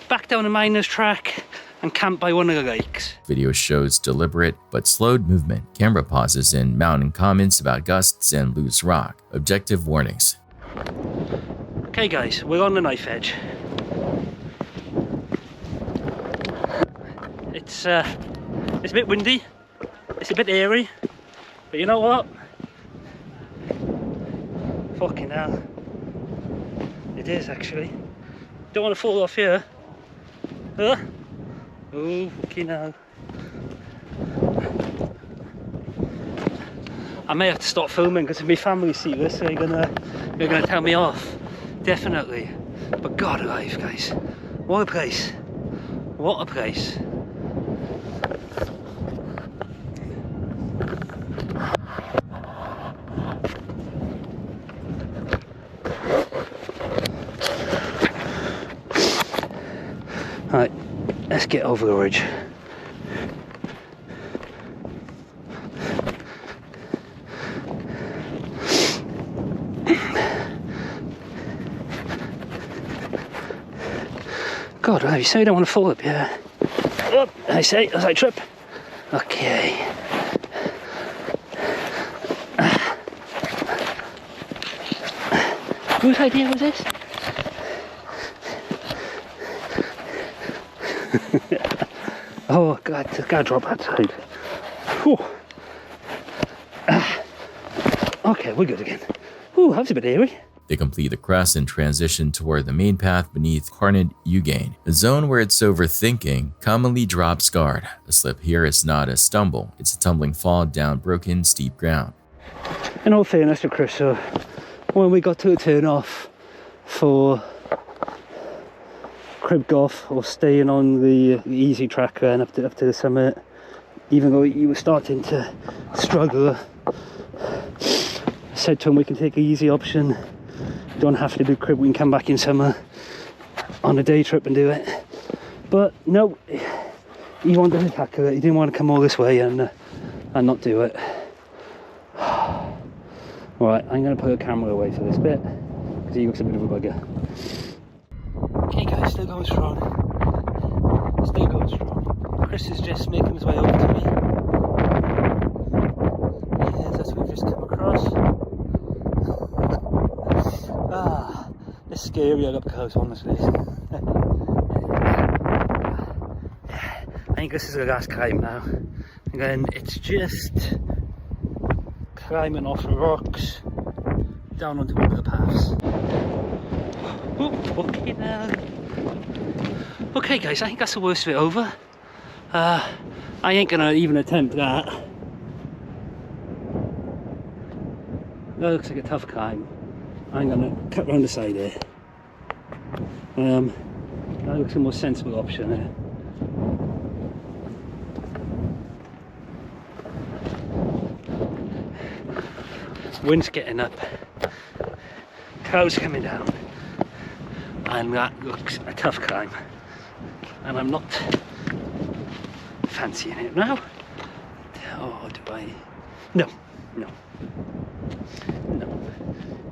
back down the miner's track, and camp by one of the lakes. Video shows deliberate but slowed movement, camera pauses, and mountain comments about gusts and loose rock. Objective warnings. Okay guys, we're on the knife edge. It's a bit windy, it's a bit airy, but you know what? Fucking hell. It is actually. Don't want to fall off here. Huh? Oh, fucking hell. I may have to stop filming because if my family see this, they're gonna tell me off. Definitely. But God alive, guys. What a place. What a place. Let's get over the ridge. God, you say you don't want to fall up here. Up, I say, as I trip. Okay. Whose idea was this? Oh, God, gotta drop that side. Whew. Okay, we're good again. Ooh, that was a bit airy. They complete the crest and transition toward the main path beneath Carnot Ugain, a zone where it's overthinking commonly drops guard. A slip here is not a stumble, it's a tumbling fall down broken, steep ground. In all fairness to Chris, so when we got to a turn off for Crib Golf or staying on the easy track then up to the summit, even though he was starting to struggle, I said to him we can take an easy option. You don't have to do Crib, we can come back in summer on a day trip and do it. But no, he wanted to tackle it. He didn't want to come all this way and not do it. Right, I'm going to put the camera away for this bit because he looks a bit of a bugger. Okay guys, still going strong. Still going strong. Chris is just making his way over to me. Yes, that's what we've just come across. Ah, it's scary up close, honestly. I think this is the last climb now. And then it's just climbing off the rocks down onto one of the paths. Oh, okay now. Okay guys, I think that's the worst of it over. I ain't gonna even attempt that. That looks like a tough climb. I'm gonna cut round the side here. That looks a more sensible option there. Wind's getting up, clouds coming down, and that looks a tough climb, and I'm not fancying it now. Oh, do I? No.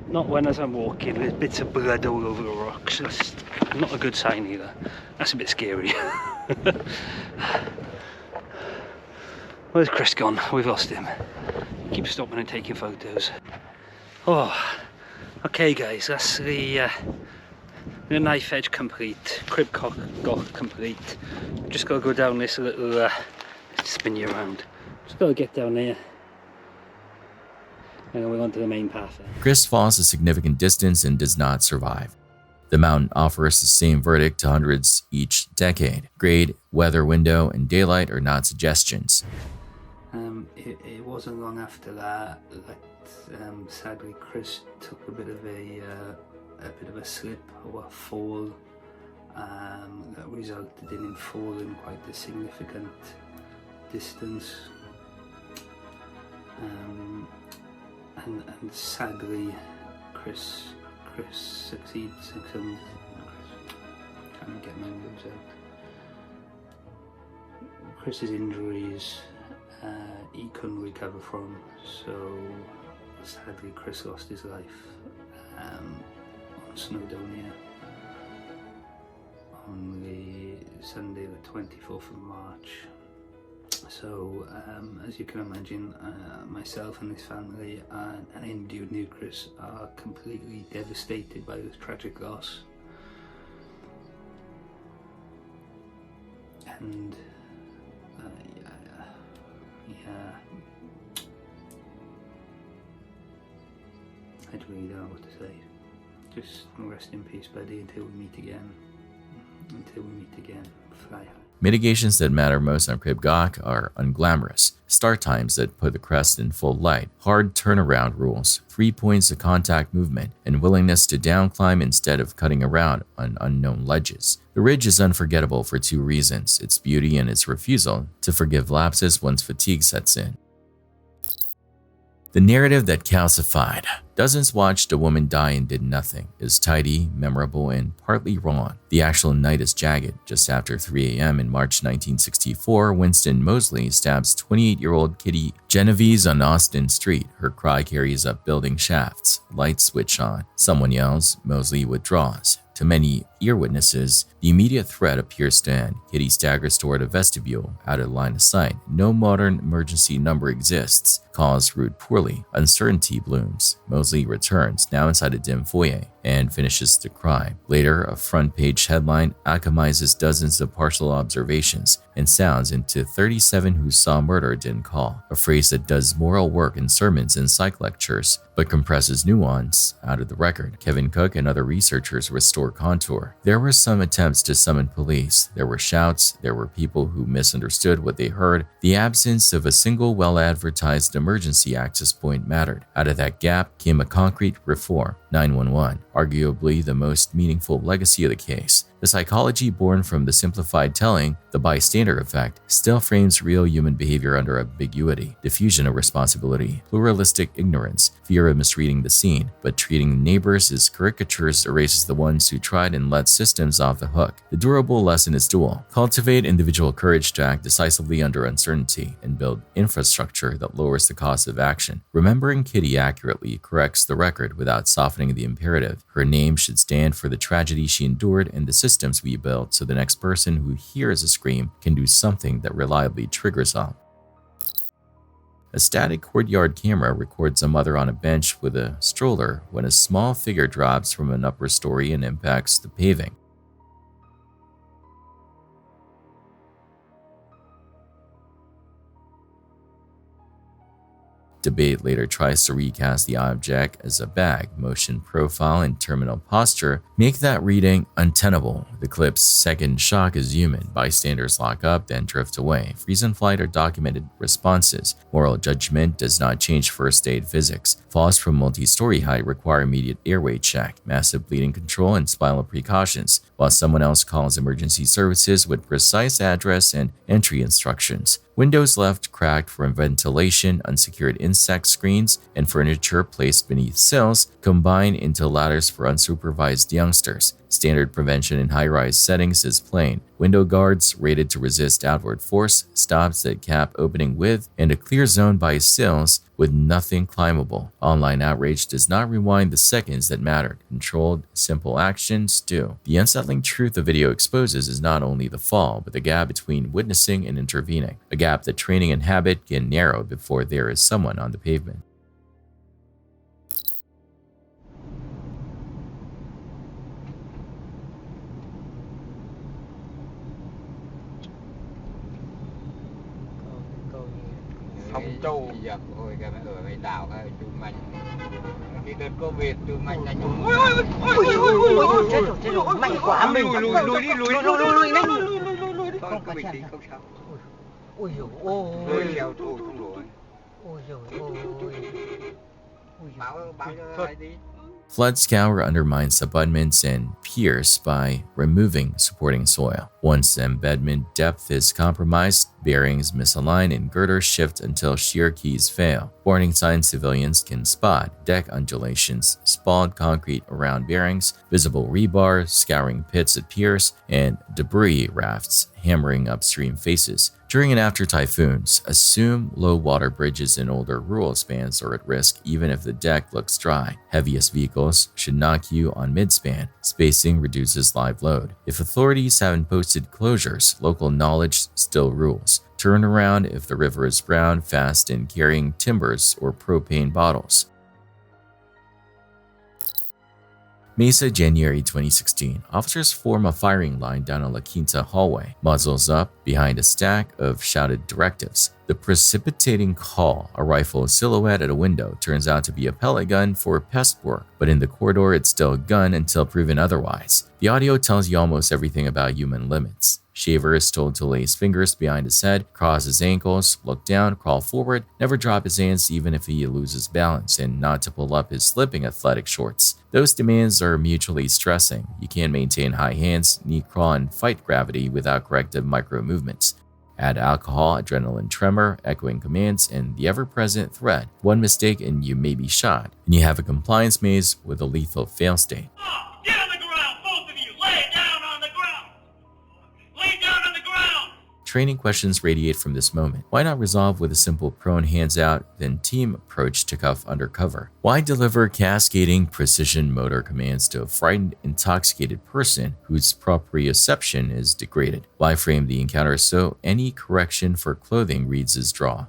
Not when as I'm walking, there's bits of blood all over the rocks. That's not a good sign either. That's a bit scary. Where's Chris gone? We've lost him. Keep stopping and taking photos. Oh, okay guys, that's the knife edge complete, Crib Golf complete. Just gotta go down this little, spin you around. Just gotta get down there. And then we're on to the main path. Chris falls a significant distance and does not survive. The mountain offers the same verdict to hundreds each decade. Grade, weather window, and daylight are not suggestions. It wasn't long after that sadly Chris took a bit of a slip or a fall that resulted in him falling quite a significant distance. And sadly Chris succeeds. Can't get my words out. Chris's injuries he couldn't recover from, so sadly Chris lost his life on Snowdonia on the Sunday the 24th of March. So as you can imagine, myself and his family and anybody who knew Chris are completely devastated by this tragic loss. And I really don't know what to say. Just rest in peace, buddy, until we meet again. Fly high. Mitigations that matter most on Crib Golf are unglamorous, start times that put the crest in full light, hard turnaround rules, 3 points of contact movement, and willingness to downclimb instead of cutting around on unknown ledges. The ridge is unforgettable for 2 reasons, its beauty and its refusal to forgive lapses once fatigue sets in. The narrative that calcified. Dozens watched a woman die and did nothing is tidy, memorable, and partly wrong. The actual night is jagged. Just after 3 a.m. in March 1964, Winston Moseley stabs 28-year-old Kitty Genovese on Austin Street. Her cry carries up building shafts. Lights switch on. Someone yells. Moseley withdraws. To many ear witnesses, the immediate threat appears to end. Kitty staggers toward a vestibule, out of line of sight. No modern emergency number exists. Calls route poorly. Uncertainty blooms. Moseley returns, now inside a dim foyer, and finishes the crime. Later, a front-page headline atomizes dozens of partial observations and sounds into 37 who saw murder didn't call, a phrase that does moral work in sermons and psych lectures, but compresses nuance out of the record. Kevin Cook and other researchers restore contour. There were some attempts to summon police. There were shouts. There were people who misunderstood what they heard. The absence of a single well-advertised emergency access point mattered. Out of that gap came a concrete reform, 911, arguably the most meaningful legacy of the case. The psychology born from the simplified telling, the bystander effect, still frames real human behavior under ambiguity, diffusion of responsibility, pluralistic ignorance, fear of misreading the scene, but treating neighbors as caricatures erases the ones who tried and let systems off the hook. The durable lesson is dual. Cultivate individual courage to act decisively under uncertainty and build infrastructure that lowers the cost of action. Remembering Kitty accurately corrects the record without softening the imperative. Her name should stand for the tragedy she endured and the systems we built so the next person who hears a scream can do something that reliably triggers up. A static courtyard camera records a mother on a bench with a stroller when a small figure drops from an upper story and impacts the paving. Debate later tries to recast the object as a bag. Motion profile and terminal posture make that reading untenable. The clip's second shock is human. Bystanders lock up, then drift away. Freeze and flight are documented responses. Moral judgment does not change first aid physics. Falls from multi-story height require immediate airway check, massive bleeding control, and spinal precautions, while someone else calls emergency services with precise address and entry instructions. Windows left cracked for ventilation, unsecured insect screens, and furniture placed beneath sills combine into ladders for unsupervised youngsters. Standard prevention in high-rise settings is plain. Window guards rated to resist outward force, stops at cap opening width, and a clear zone by sills with nothing climbable. Online outrage does not rewind the seconds that mattered. Controlled, simple actions do. The unsettling truth the video exposes is not only the fall, but the gap between witnessing and intervening. A gap that training and habit can narrow before there is someone on the pavement. Không trâu giật rồi cái ở ngay đảo cái chú mạnh khi đợt Covid chú mạnh là chú ôi chết rồi mạnh quá mình lùi không có bình tĩnh không sao ôi ôi leo trôi không nổi ôi báo cho ai đi. Flood scour undermines abutments and piers by removing supporting soil. Once embedment depth is compromised, bearings misalign and girders shift until shear keys fail. Warning signs civilians can spot: deck undulations, spalled concrete around bearings, visible rebar, scouring pits at piers, and debris rafts hammering upstream faces. During and after typhoons, assume low water bridges in older rural spans are at risk even if the deck looks dry. Heaviest vehicles should knock you on midspan. Spacing reduces live load. If authorities haven't posted closures, local knowledge still rules. Turn around if the river is brown, fast, and carrying timbers or propane bottles. Mesa, January 2016. Officers form a firing line down a La Quinta hallway, muzzles up behind a stack of shouted directives. The precipitating call, a rifle silhouette at a window, turns out to be a pellet gun for pest work, but in the corridor it's still a gun until proven otherwise. The audio tells you almost everything about human limits. Shaver is told to lay his fingers behind his head, cross his ankles, look down, crawl forward, never drop his hands even if he loses balance, and not to pull up his slipping athletic shorts. Those demands are mutually stressing. You can't maintain high hands, knee crawl, and fight gravity without corrective micro movements. Add alcohol, adrenaline tremor, echoing commands, and the ever-present threat. One mistake and you may be shot, and you have a compliance maze with a lethal fail state. Get on the ground, both of you! Lay down on the ground! Lay down on the ground! Training questions radiate from this moment. Why not resolve with a simple prone hands out, then team approach to cuff undercover? Why deliver cascading precision motor commands to a frightened, intoxicated person whose proprioception is degraded? Why frame the encounter so any correction for clothing reads as draw?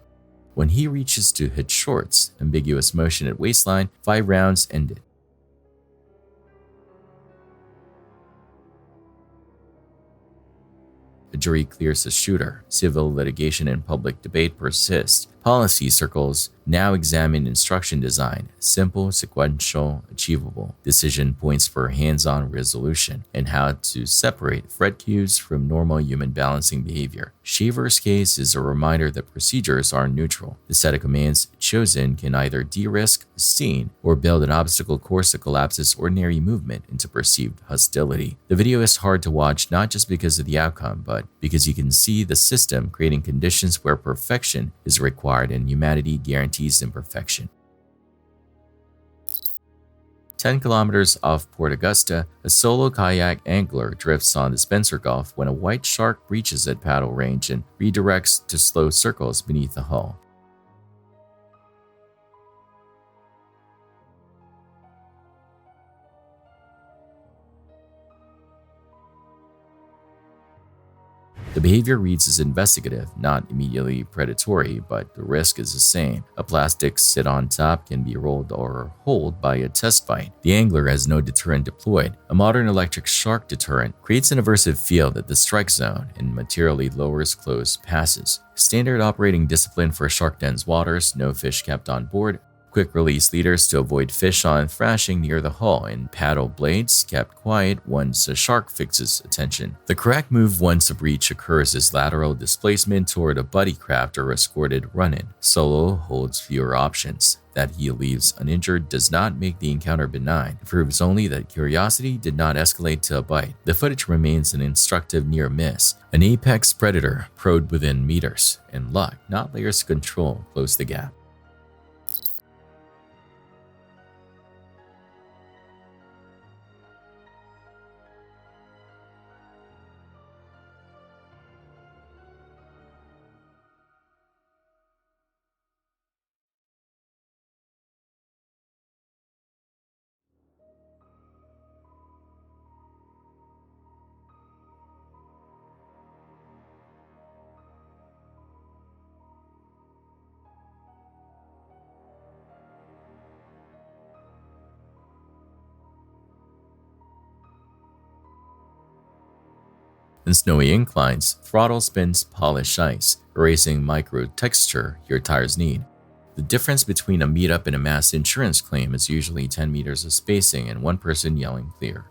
When he reaches to hit shorts, ambiguous motion at waistline, 5 rounds ended. The jury clears the shooter. Civil litigation and public debate persist. Policy circles now examine instruction design, simple, sequential, achievable. Decision points for hands-on resolution, and how to separate threat cues from normal human balancing behavior. Shaver's case is a reminder that procedures are neutral. The set of commands chosen can either de-risk the scene or build an obstacle course that collapses ordinary movement into perceived hostility. The video is hard to watch not just because of the outcome, but because you can see the system creating conditions where perfection is required and humanity guarantees imperfection. 10 kilometers off Port Augusta, a solo kayak angler drifts on the Spencer Gulf when a white shark breaches at paddle range and redirects to slow circles beneath the hull. The behavior reads as investigative, not immediately predatory, but the risk is the same. A plastic sit on top can be rolled or holed by a test fight. The angler has no deterrent deployed. A modern electric shark deterrent creates an aversive field at the strike zone and materially lowers close passes. Standard operating discipline for shark den's waters, no fish kept on board. Quick release leaders to avoid fish on thrashing near the hull, and paddle blades kept quiet once a shark fixes attention. The correct move once a breach occurs is lateral displacement toward a buddy craft or escorted run-in. Solo holds fewer options. That he leaves uninjured does not make the encounter benign. It proves only that curiosity did not escalate to a bite. The footage remains an instructive near miss. An apex predator probed within meters, and luck, not layers of control, closed the gap. In snowy inclines, throttle spins polish ice, erasing micro-texture your tires need. The difference between a meetup and a mass insurance claim is usually 10 meters of spacing and one person yelling clear.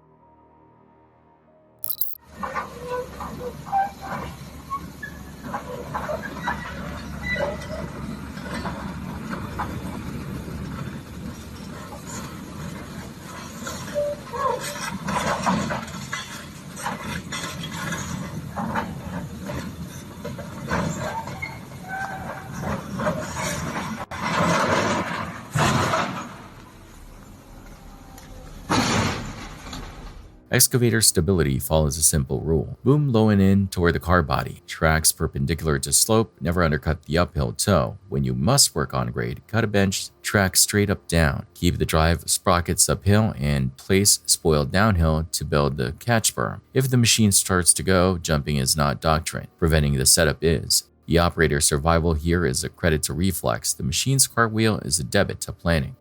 Excavator stability follows a simple rule. Boom low and in toward the car body. Tracks perpendicular to slope, never undercut the uphill toe. When you must work on grade, cut a bench, track straight up down. Keep the drive sprockets uphill and place spoil downhill to build the catch berm. If the machine starts to go, jumping is not doctrine. Preventing the setup is. The operator's survival here is a credit to reflex. The machine's cartwheel is a debit to planning.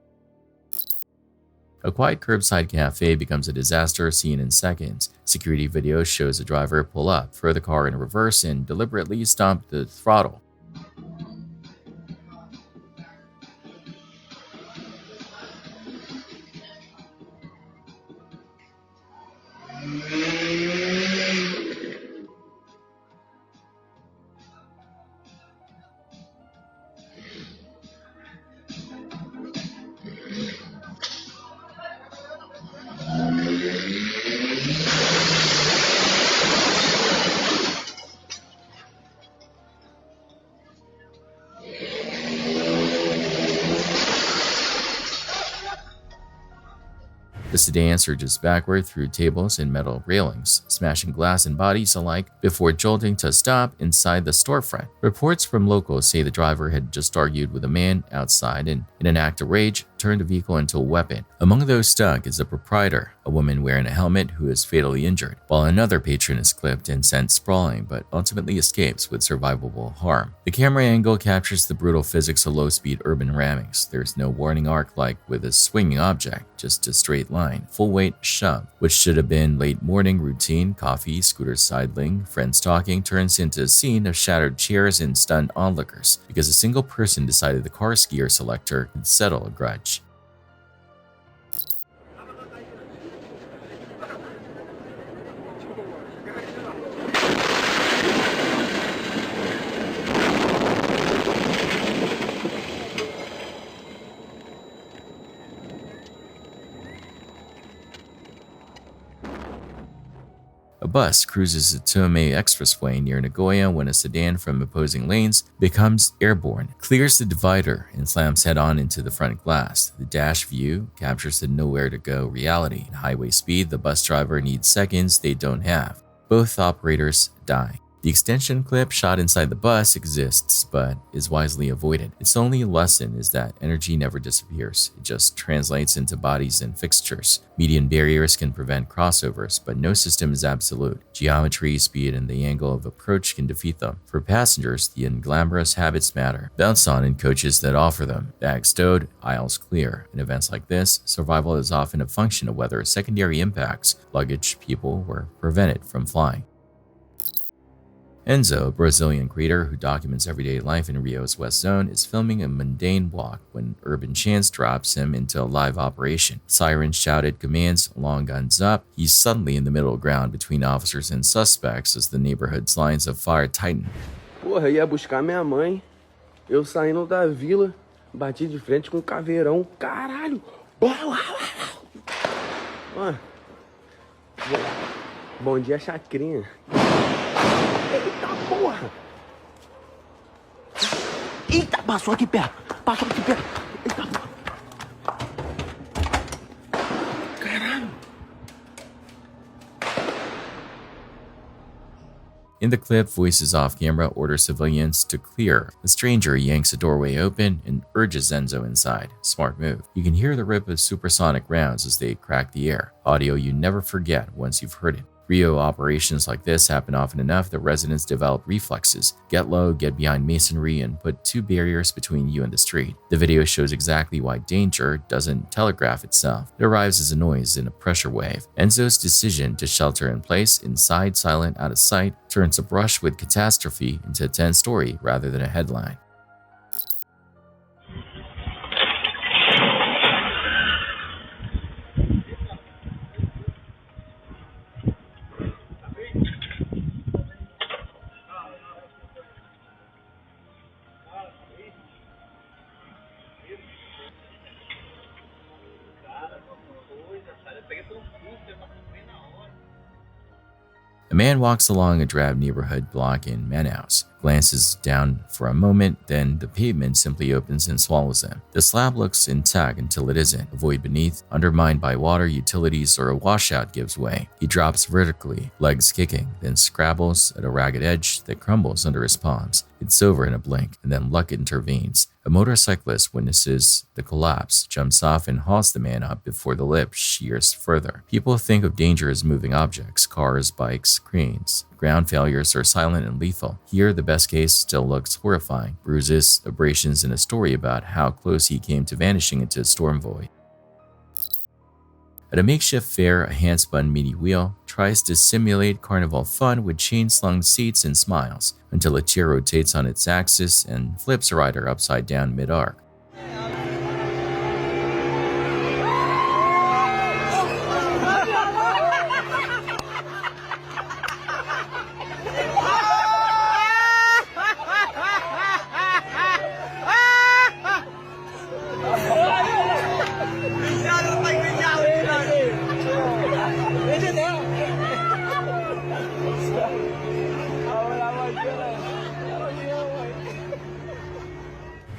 A quiet curbside cafe becomes a disaster seen in seconds. Security video shows a driver pull up, throw the car in reverse, and deliberately stomp the throttle. The sedan surges backward through tables and metal railings, smashing glass and bodies alike before jolting to a stop inside the storefront. Reports from locals say the driver had just argued with a man outside and, in an act of rage, turned the vehicle into a weapon. Among those stuck is the proprietor, a woman wearing a helmet who is fatally injured, while another patron is clipped and sent sprawling but ultimately escapes with survivable harm. The camera angle captures the brutal physics of low-speed urban rammings. There's no warning arc like with a swinging object, just a straight line, full-weight shove, which should have been late morning routine, coffee, scooter sidling, friends talking, turns into a scene of shattered chairs and stunned onlookers because a single person decided the car skier selector could settle a grudge. A bus cruises the Tomei Expressway near Nagoya when a sedan from opposing lanes becomes airborne, clears the divider, and slams head-on into the front glass. The dash view captures the nowhere-to-go reality. At highway speed, the bus driver needs seconds they don't have. Both operators die. The extension clip shot inside the bus exists, but is wisely avoided. Its only lesson is that energy never disappears. It just translates into bodies and fixtures. Median barriers can prevent crossovers, but no system is absolute. Geometry, speed, and the angle of approach can defeat them. For passengers, the unglamorous habits matter. Belts on in coaches that offer them. Bags stowed, aisles clear. In events like this, survival is often a function of whether secondary impacts, luggage, people, were prevented from flying. Enzo, a Brazilian creator who documents everyday life in Rio's West Zone, is filming a mundane walk when urban chance drops him into a live operation. Sirens shouted commands, long guns up. He's suddenly in the middle ground between officers and suspects as the neighborhood's lines of fire tighten. Porra, ia buscar minha mãe. Eu saindo da vila, bati de frente com caveirão. Caralho! Bom dia, chacrinha. Eita porra! Eita, passou aqui perto! Passou aqui perto! Eita porra! Caralho! In the clip, voices off camera order civilians to clear. The stranger yanks a doorway open and urges Enzo inside. Smart move. You can hear the rip of supersonic rounds as they crack the air. Audio you never forget once you've heard it. Rio operations like this happen often enough that residents develop reflexes, get low, get behind masonry, and put two barriers between you and the street. The video shows exactly why danger doesn't telegraph itself. It arrives as a noise in a pressure wave. Enzo's decision to shelter in place, inside, silent, out of sight, turns a brush with catastrophe into a tense story rather than a headline. A man walks along a drab neighborhood block in Manaus, glances down for a moment, then the pavement simply opens and swallows him. The slab looks intact until it isn't. A void beneath, undermined by water, utilities, or a washout gives way. He drops vertically, legs kicking, then scrabbles at a ragged edge that crumbles under his palms. It's over in a blink, and then luck intervenes. A motorcyclist witnesses the collapse, jumps off, and hauls the man up before the lip shears further. People think of danger as moving objects, cars, bikes, cranes. Ground failures are silent and lethal. Here, the best case still looks horrifying. Bruises, abrasions, and a story about how close he came to vanishing into a storm void. At a makeshift fair, a hand-spun mini wheel tries to simulate carnival fun with chain-slung seats and smiles until a chair rotates on its axis and flips a rider upside down mid-arc.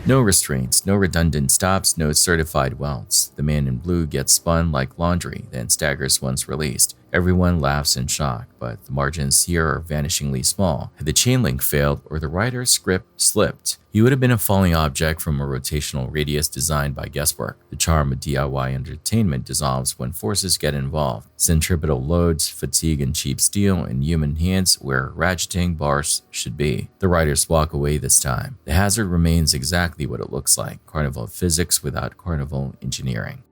No restraints, no redundant stops, no certified welds. The man in blue gets spun like laundry, then staggers once released. Everyone laughs in shock, but the margins here are vanishingly small. Had the chain link failed or the rider's script slipped, he would have been a falling object from a rotational radius designed by guesswork. The charm of DIY entertainment dissolves when forces get involved. Centripetal loads, fatigue and cheap steel, and human hands where ratcheting bars should be. The riders walk away this time. The hazard remains exactly what it looks like, carnival physics without carnival engineering.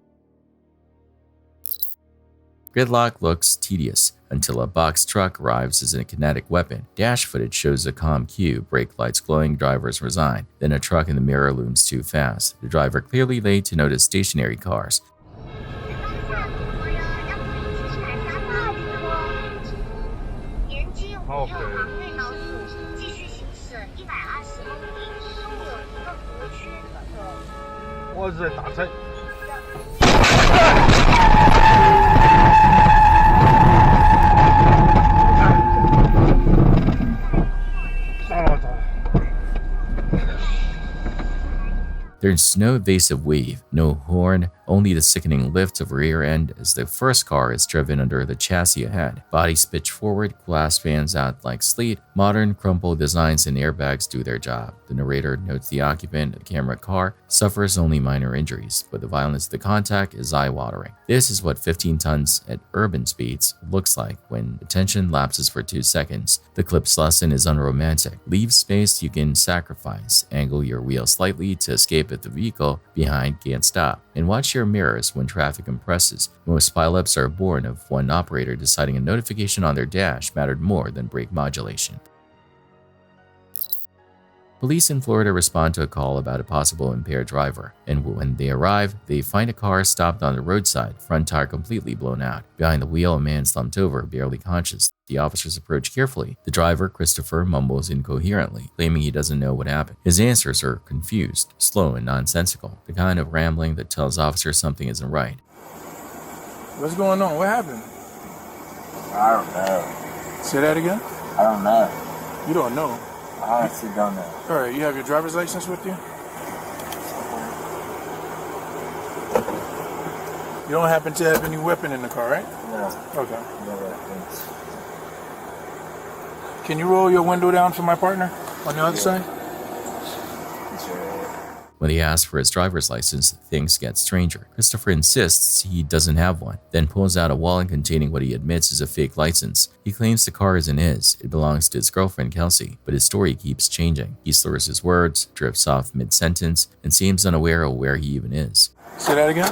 Gridlock looks tedious until a box truck arrives as a kinetic weapon. Dash footage shows a calm cue, brake lights glowing, drivers resign. Then a truck in the mirror looms too fast. The driver clearly late to notice stationary cars. There's no evasive weave, no horn, only the sickening lift of rear end as the first car is driven under the chassis ahead. Bodies pitch forward, glass fans out like sleet. Modern crumpled designs and airbags do their job. The narrator notes the occupant of the camera car suffers only minor injuries, but the violence of the contact is eye-watering. This is what 15 tons at urban speeds looks like when attention lapses for 2 seconds. The clip's lesson is unromantic. Leave space you can sacrifice. Angle your wheel slightly to escape if the vehicle behind can't stop. And watch your mirrors when traffic compresses. Most pileups are born of one operator deciding a notification on their dash mattered more than brake modulation. Police in Florida respond to a call about a possible impaired driver, and when they arrive, they find a car stopped on the roadside, front tire completely blown out. Behind the wheel, a man slumped over, barely conscious. The officers approach carefully. The driver, Christopher, mumbles incoherently, claiming he doesn't know what happened. His answers are confused, slow, and nonsensical, the kind of rambling that tells officers something isn't right. What's going on? What happened? I don't know. Say that again? I don't know. You don't know? I honestly don't know. All right, you have your driver's license with you? You don't happen to have any weapon in the car, right? No. Okay. No weapons. Can you roll your window down for my partner on the other side? When he asks for his driver's license, things get stranger. Christopher insists he doesn't have one, then pulls out a wallet containing what he admits is a fake license. He claims the car isn't his, it belongs to his girlfriend Kelsey, but his story keeps changing. He slurs his words, drifts off mid-sentence, and seems unaware of where he even is. Say that again?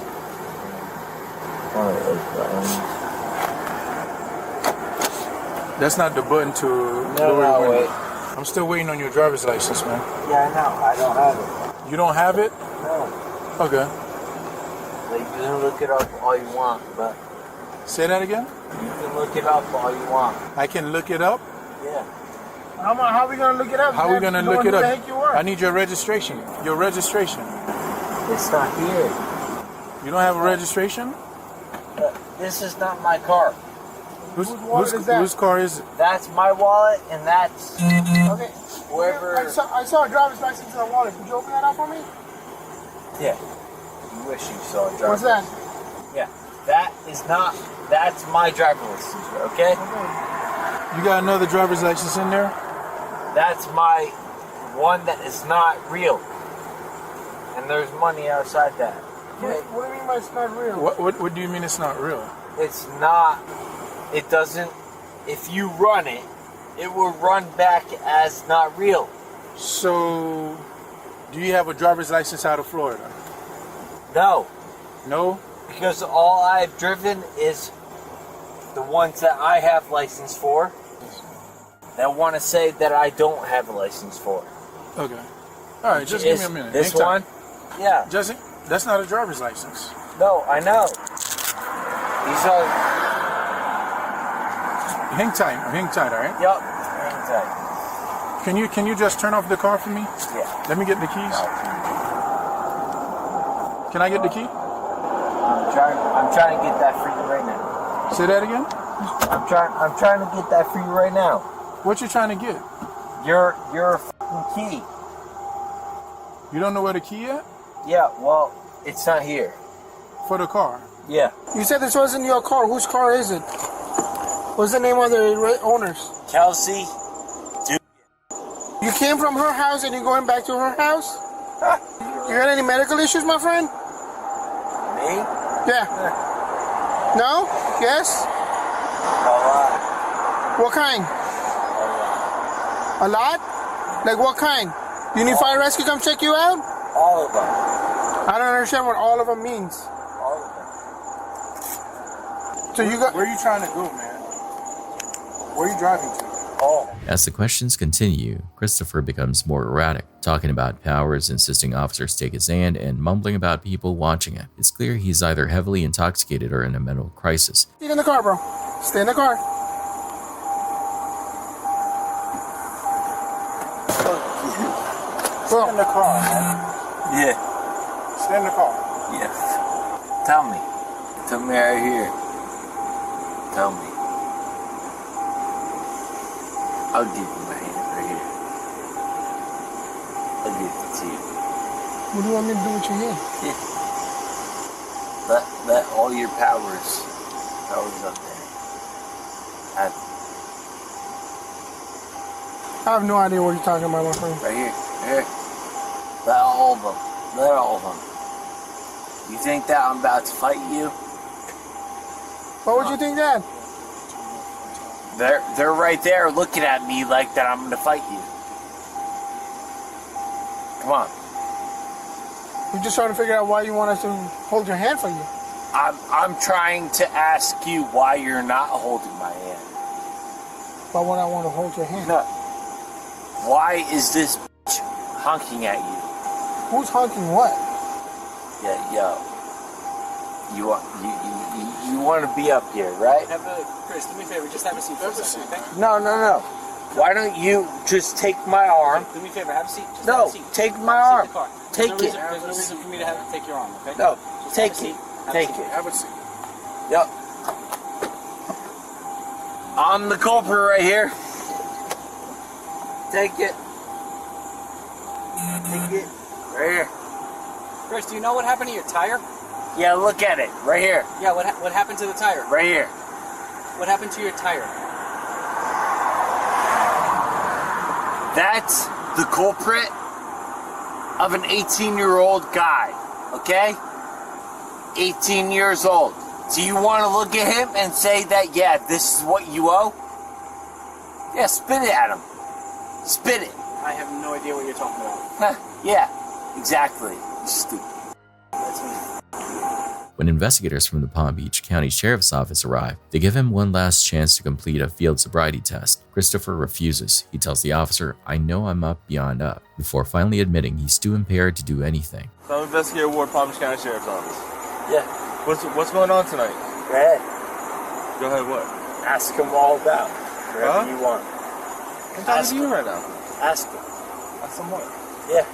That's not the button to lower your window. Wait. I'm still waiting on your driver's license, man. Yeah, I know. I don't have it. You don't have it? No. Okay. Like, you can look it up all you want, but... Say that again? You can look it up all you want. I can look it up? Yeah. How are we going to look it up? How are we going to look it up? Who the heck you are? I need your registration. Your registration. It's not here. You don't have a registration? This is not my car. Whose car is it? That's my wallet, and that's... Okay. Whoever... I saw a driver's license in a wallet. Could you open that up for me? Yeah. You wish you saw a driver's What's that? license. Yeah. That is not... That's my driver's license, okay? You got another driver's license in there? That's my one that is not real. And there's money outside that. Okay? What do you mean by it's not real? What do you mean it's not real? It's not... It doesn't... If you run it, it will run back as not real. So, do you have a driver's license out of Florida? No. No? Because all I've driven is the ones that I have license for that want to say that I don't have a license for. Okay. All right, just give me a minute. This one? Yeah. Jesse, that's not a driver's license. No, I know. These are... Hang tight, all right? Yup, hang tight. Can you just turn off the car for me? Yeah. Let me get the keys. Can I get the key? I'm trying to get that for you right now. Say that again? I'm trying to get that for you right now. What you trying to get? Your fucking key. You don't know where the key at? Yeah, well, it's not here. For the car? Yeah. You said this wasn't your car. Whose car is it? What's the name of the owners? Kelsey. You came from her house and you're going back to her house? You got any medical issues, my friend? Me? Yeah. No? Yes? A lot. What kind? A lot? Like what kind? You need fire rescue come check you out? All of them. I don't understand what all of them means. All of them. So you got... Where are you trying to go, man? Where are you driving to? Oh. As the questions continue, Christopher becomes more erratic, talking about powers, insisting officers take his hand, and mumbling about people watching him. It's clear he's either heavily intoxicated or in a mental crisis. Stay in the car, bro. Stay in the car. Stay in the car, man. Yeah. Stay in the car. Yes. Tell me. Tell me right here. Tell me. I'll give you my hand right here. I'll give it to you. What do you want me to do with your hand? Yeah. Let all your powers up there. I have no idea what you're talking about, my friend. Right here. Here. Let all of them. Let all of them. You think that I'm about to fight you? Why would you think that? They're right there looking at me like that I'm gonna fight you. Come on. We're just trying to figure out why you want us to hold your hand for you. I'm trying to ask you why you're not holding my hand. Why would I want to hold your hand? No. Why is this bitch honking at you? Who's honking what? Yeah, yo. You want to be up here, right? Chris, do me a favor, just have a seat for a second, okay? No. Why don't you just take my arm? Do me a favor, have a seat. Just No, have a seat. take my arm. Car. Take There's it. no reason for me to take your arm, okay? No, Just take have a seat. it. Take it. Have a seat. Yep. I'm the culprit right here. Take it. Take it. Right here. Chris, do you know what happened to your tire? Yeah, look at it. Right here. Yeah, what happened to the tire? Right here. What happened to your tire? That's the culprit of an 18-year-old guy, okay? 18 years old. Do you want to look at him and say that, yeah, this is what you owe? Yeah, spit it at him. Spit it. I have no idea what you're talking about. Yeah, exactly. You stupid. That's me. When investigators from the Palm Beach County Sheriff's Office arrive, they give him one last chance to complete a field sobriety test. Christopher refuses. He tells the officer, "I know I'm up beyond up," before finally admitting he's too impaired to do anything. I'm Investigator Ward, Palm Beach County Sheriff's Office. Yeah. What's going on tonight? Go ahead. Go ahead, what? Ask him all about whatever you want. I'm talking to you right now. Ask him. Ask him what? Yeah.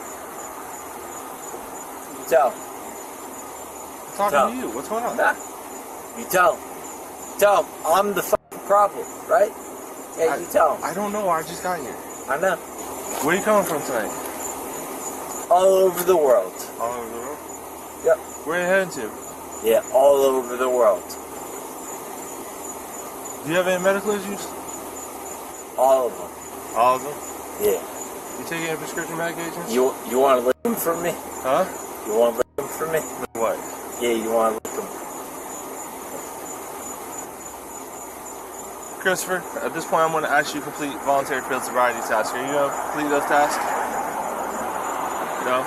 You tell him. I'm talking to you. What's going on? Nah. You tell him. Tell him I'm the fucking problem, right? Yeah, you tell him. I don't know. I just got here. I know. Where are you coming from tonight? All over the world. All over the world? Yep. Where are you heading to? Yeah, all over the world. Do you have any medical issues? All of them. All of them? Yeah. You taking any prescription medications? You want to lick them from me? Huh? You want to lick them from me? What? Yeah, you want to lick them. Christopher, at this point I'm going to ask you to complete voluntary field sobriety tasks. Are you going to complete those tasks? No?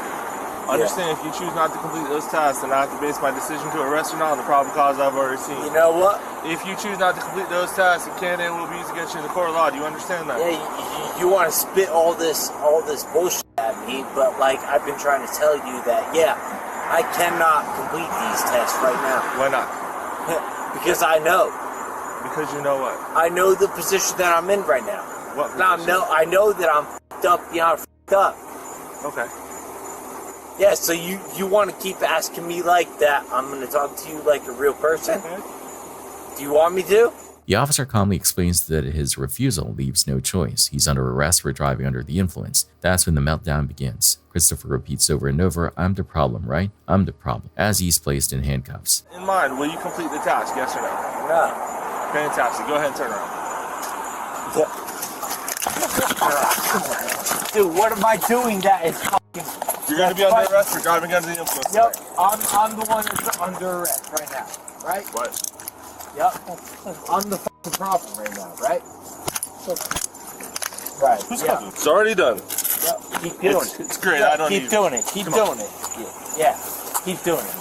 Understand, if you choose not to complete those tasks, then I have to base my decision to arrest you on the probable cause I've already seen. You know what? If you choose not to complete those tasks, it can and will be used against you in the court of law. Do you understand that? Yeah, you want to spit all this bullshit at me, but like I've been trying to tell you that, yeah, I cannot complete these tests right now. Why not? Because I know. Because you know what? I know the position that I'm in right now. What position? I know that I'm f***ed up beyond f***ed up. Okay. Yeah, so you want to keep asking me like that. I'm going to talk to you like a real person? Okay. Do you want me to? The officer calmly explains that his refusal leaves no choice. He's under arrest for driving under the influence. That's when the meltdown begins. Christopher repeats over and over, "I'm the problem, right? I'm the problem," as he's placed in handcuffs. In mind, will you complete the task, yes or no? No. Fantastic. Go ahead and turn around. Dude, what am I doing that is fucking... You're going to be under arrest for driving under the influence. Yep, I'm the one that's under arrest right now, right? What? Yep, I'm the fucking problem right now, right? Right, Who's yeah. coming? It's already done. Yep, keep doing it. It's great. Yep, I don't keep need... doing it. Keep doing it. Yeah, keep doing it.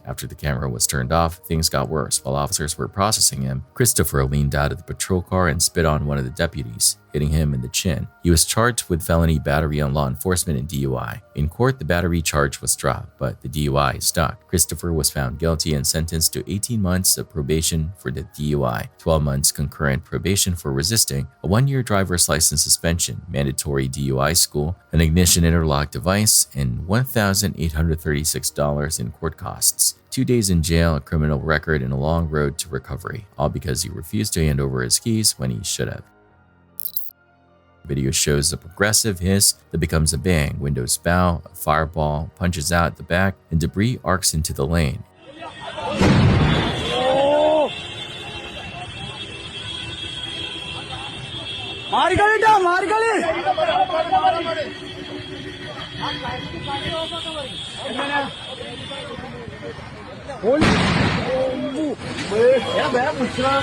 After the camera was turned off, things got worse. While officers were processing him, Christopher leaned out of the patrol car and spit on one of the deputies, hitting him in the chin. He was charged with felony battery on law enforcement and DUI. In court, the battery charge was dropped, but the DUI stuck. Christopher was found guilty and sentenced to 18 months of probation for the DUI, 12 months concurrent probation for resisting, a 1-year driver's license suspension, mandatory DUI school, an ignition interlock device, and $1,836 in court costs. 2 days in jail, a criminal record, and a long road to recovery, all because he refused to hand over his keys when he should have. The video shows a progressive hiss that becomes a bang, windows bow, a fireball punches out the back, and debris arcs into the lane.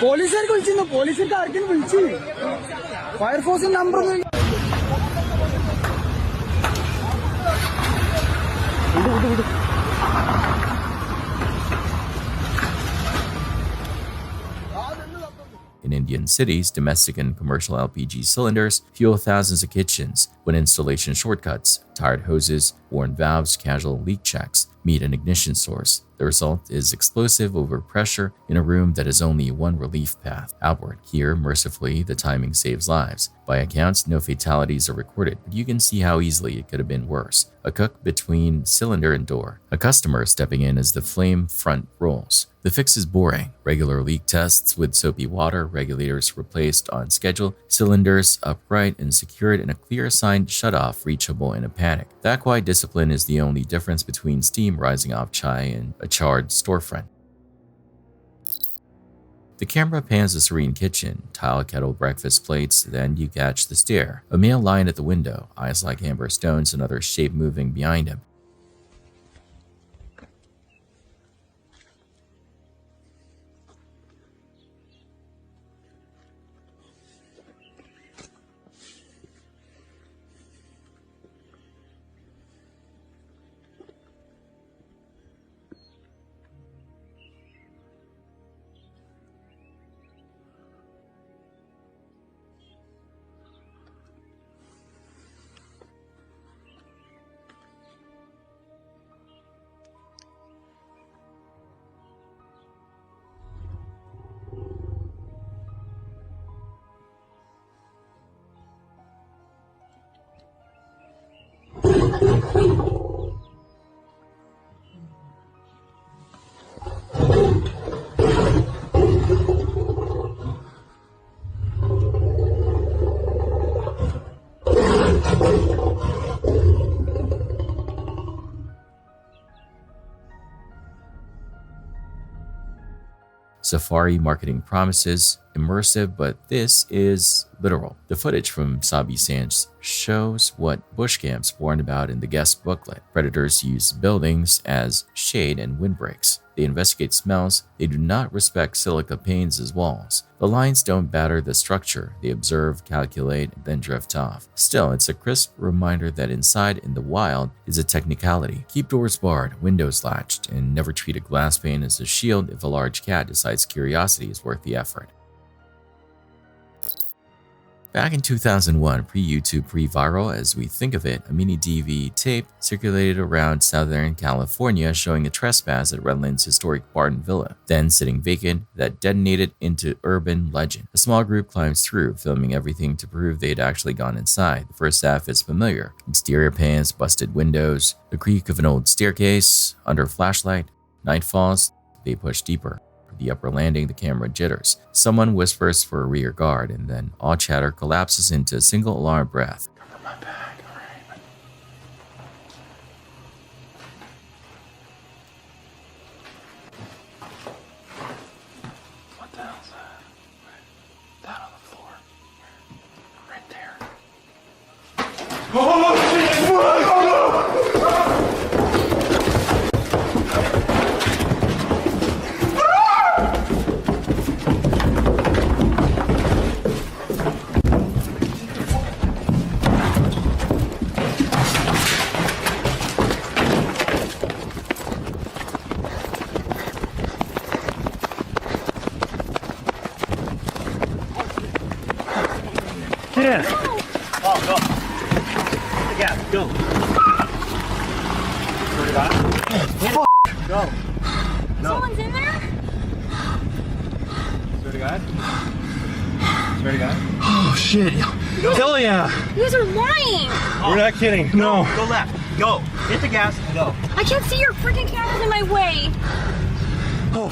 పోలీసులకు పిలిచింది పోలీసులకు అడిగిన పిలిచి fire force number In Indian cities, domestic and commercial LPG cylinders fuel thousands of kitchens. When installation shortcuts, tired hoses, worn valves, casual leak checks meet an ignition source. The result is explosive overpressure in a room that has only one relief path, outward. Here, mercifully, the timing saves lives. By accounts, no fatalities are recorded, but you can see how easily it could have been worse. A cook between cylinder and door. A customer stepping in as the flame front rolls. The fix is boring. Regular leak tests with soapy water, regulators replaced on schedule, cylinders upright and secured, and a clear signed shutoff reachable in a panic. That quiet discipline is the only difference between steam rising off chai and a charred storefront. The camera pans the serene kitchen, tile kettle breakfast plates, then you catch the stare. A male lying at the window, eyes like amber stones, another shape moving behind him. Safari marketing promises immersive, but this is literal. The footage from Sabi Sands shows what bush camps warned about in the guest booklet. Predators use buildings as shade and windbreaks. They investigate smells. They do not respect silica panes as walls. The lines don't batter the structure. They observe, calculate, and then drift off. Still, it's a crisp reminder that inside in the wild is a technicality. Keep doors barred, windows latched, and never treat a glass pane as a shield if a large cat decides curiosity is worth the effort. Back in 2001, pre-YouTube, pre-viral as we think of it, a mini DV tape circulated around Southern California showing a trespass at Redlands Historic Barn Villa, then sitting vacant, that detonated into urban legend. A small group climbs through, filming everything to prove they'd actually gone inside. The first half is familiar. Exterior pans, busted windows, the creak of an old staircase, under flashlight. Night falls, they push deeper. With the upper landing, the camera jitters. Someone whispers for a rear guard, and then all chatter collapses into a single alarm breath. Yeah. Oh, go. Yeah, go. Swear to God. Go. No. Someone's in there? Swear to God. Swear to God. Oh, shit. Hell yeah. You guys are lying. We're not kidding. No. Go left. Go. Hit the gas and go. I can't see your freaking cameras in my way. Oh,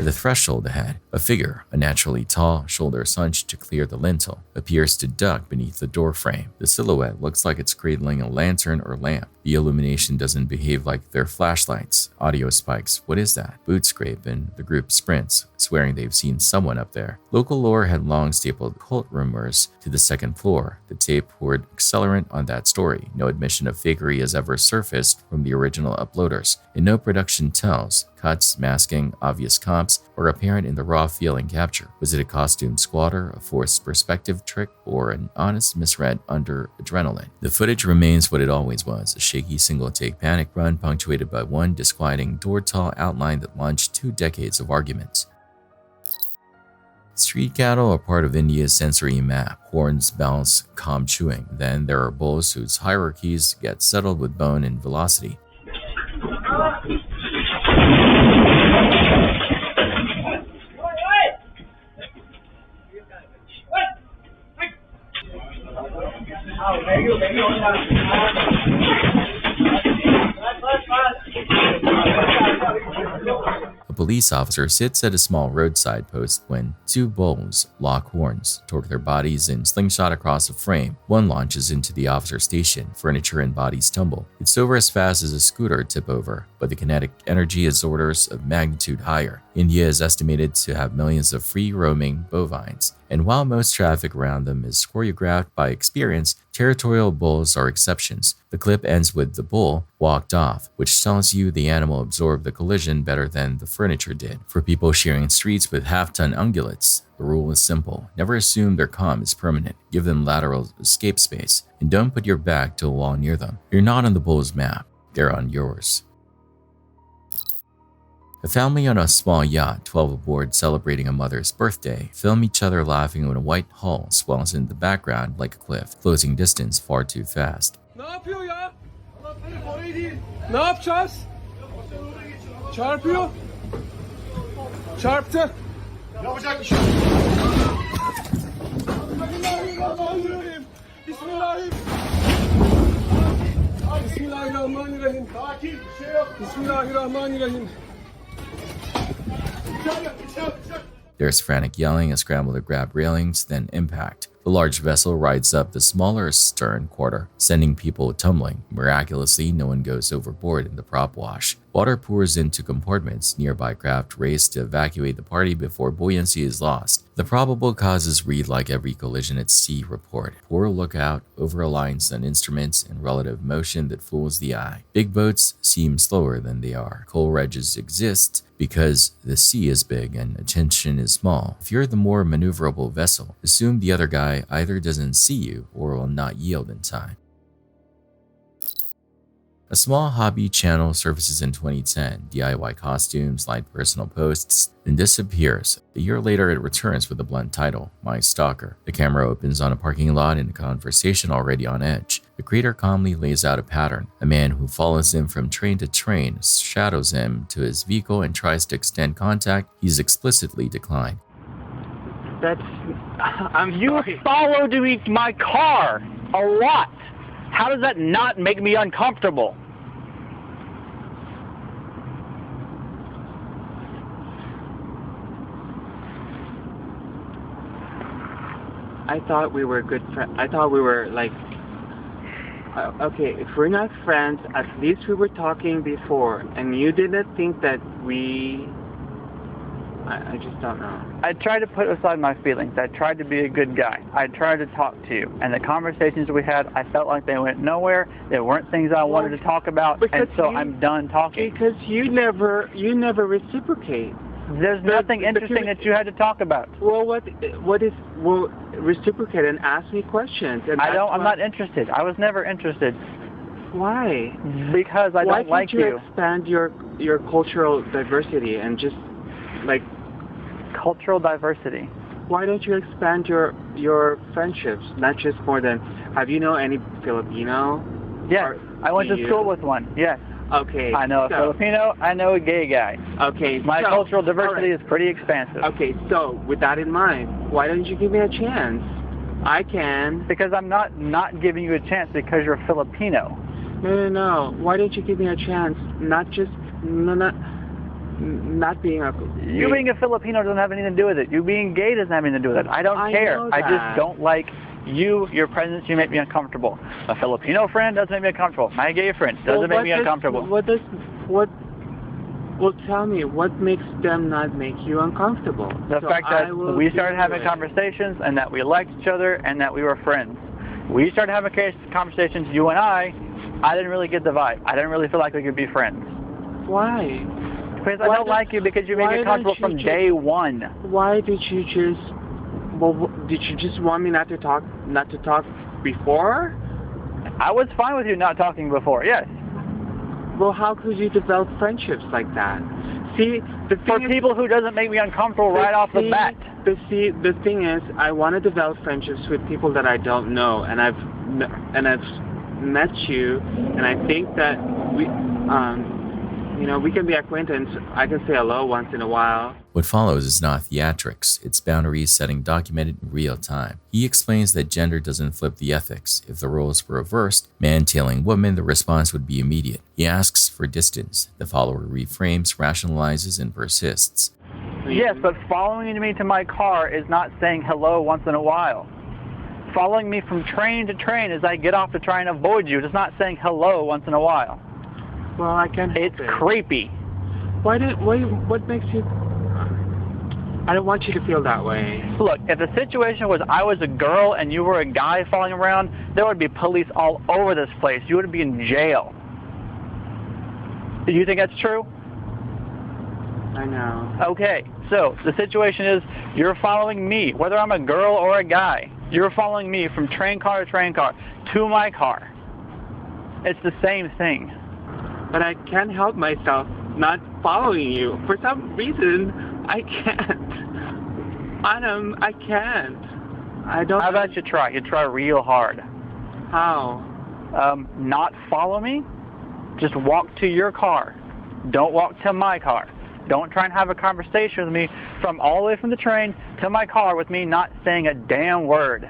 At the threshold ahead, a figure, unnaturally tall, shoulders hunched to clear the lintel, appears to duck beneath the door frame. The silhouette looks like it's cradling a lantern or lamp. The illumination doesn't behave like their flashlights. Audio spikes. What is that? Boot scrape, and the group sprints, swearing they've seen someone up there. Local lore had long stapled cult rumors to the second floor. The tape poured accelerant on that story. No admission of fakery has ever surfaced from the original uploaders, and no production tells. Cuts, masking, obvious comps, or apparent in the raw feeling capture. Was it a costume squatter, a forced perspective trick, or an honest misread under adrenaline? The footage remains what it always was, a shaky single-take panic run punctuated by one disquieting door-tall outline that launched 2 decades of arguments. Street cattle are part of India's sensory map. Horns, bells, calm chewing. Then there are bulls whose hierarchies get settled with bone and velocity. A police officer sits at a small roadside post when 2 bulls lock horns, torque their bodies, and slingshot across a frame. One launches into the officer station. Furniture and bodies tumble. It's over as fast as a scooter tip over, but the kinetic energy is orders of magnitude higher. India is estimated to have millions of free-roaming bovines, and while most traffic around them is choreographed by experience, territorial bulls are exceptions. The clip ends with the bull walked off, which tells you the animal absorbed the collision better than the furniture did. For people sharing streets with half-ton ungulates, the rule is simple. Never assume their calm is permanent. Give them lateral escape space, and don't put your back to a wall near them. You're not on the bull's map. They're on yours. A family on a small yacht, 12 aboard, celebrating a mother's birthday, film each other laughing when a white hull swells in the background like a cliff, closing distance far too fast. Ne yapıyor ya? Ne yapacağız? Çarpıyor. Çarptı. Yapacak bir şey yok. Bismillahirrahmanirrahim. Bismillahirrahmanirrahim. Sakin, bir şey yok. Bismillahirrahmanirrahim. There's frantic yelling, a scramble to grab railings, then impact. The large vessel rides up the smaller stern quarter, sending people tumbling. Miraculously, no one goes overboard in the prop wash. Water pours into compartments. Nearby craft race to evacuate the party before buoyancy is lost. The probable causes read like every collision at sea report. Poor lookout, over-reliance on instruments, and relative motion that fools the eye. Big boats seem slower than they are. Coal redges exist because the sea is big and attention is small. If you're the more maneuverable vessel, assume the other guy either doesn't see you or will not yield in time. A small hobby channel surfaces in 2010, DIY costumes, light personal posts, then disappears. A year later, it returns with a blunt title, My Stalker. The camera opens on a parking lot in a conversation already on edge. The creator calmly lays out a pattern. A man who follows him from train to train, shadows him to his vehicle and tries to extend contact. He's explicitly declined. You followed me my car a lot. How does that not make me uncomfortable? I thought we were good friends. I thought we were like, okay, if we're not friends, at least we were talking before, and you didn't think that we. I just don't know. I tried to put aside my feelings. I tried to be a good guy. I tried to talk to you. And the conversations we had, I felt like they went nowhere. There weren't things I wanted to talk about, and so I'm done talking. Because you never reciprocate. There's nothing interesting that you had to talk about. Well, reciprocate and ask me questions. And I'm not interested. I was never interested. Why? Because I don't like you. Why can't you expand your cultural diversity and just like cultural diversity? Why don't you expand your friendships? Not just more than, have you know any Filipino? Yes, I went to school with one. Yes. Okay. I know a Filipino. I know a gay guy. Okay. My cultural diversity is pretty expansive. Okay, so with that in mind, why don't you give me a chance? I can. Because I'm not giving you a chance because you're Filipino. No. Why don't you give me a chance? Not being a... You being a Filipino doesn't have anything to do with it. You being gay doesn't have anything to do with it. I don't care. I just don't like you. Your presence, you make me uncomfortable. A Filipino friend doesn't make me uncomfortable. My gay friend doesn't make me uncomfortable. Well, tell me, what makes them not make you uncomfortable? The fact that we started having conversations and that we liked each other and that we were friends. We started having conversations, you and I didn't really get the vibe. I didn't really feel like we could be friends. Why? Because I don't like you because you made me uncomfortable from day one. Why did you just... Well, did you just want me not to talk before? I was fine with you not talking before, yes. Well, how could you develop friendships like that? See, for people who doesn't make me uncomfortable right off the bat. The thing is, I want to develop friendships with people that I don't know, and I've met you, and I think that we can be acquaintance. I can say hello once in a while. What follows is not theatrics, it's boundaries setting documented in real time. He explains that gender doesn't flip the ethics. If the roles were reversed, man tailing woman, the response would be immediate. He asks for distance. The follower reframes, rationalizes, and persists. Yes, but following me to my car is not saying hello once in a while. Following me from train to train as I get off to try and avoid you is not saying hello once in a while. Well, I can't help it. It's creepy. What makes you... I don't want you to feel that way. Look, if the situation was I was a girl and you were a guy following around, there would be police all over this place. You would be in jail. Do you think that's true? I know. Okay, so the situation is you're following me, whether I'm a girl or a guy. You're following me from train car to my car. It's the same thing. But I can't help myself not following you. For some reason, I can't. Adam, I can't. I don't... How about you try? You try real hard. How? Not follow me. Just walk to your car. Don't walk to my car. Don't try and have a conversation with me from all the way from the train to my car with me not saying a damn word.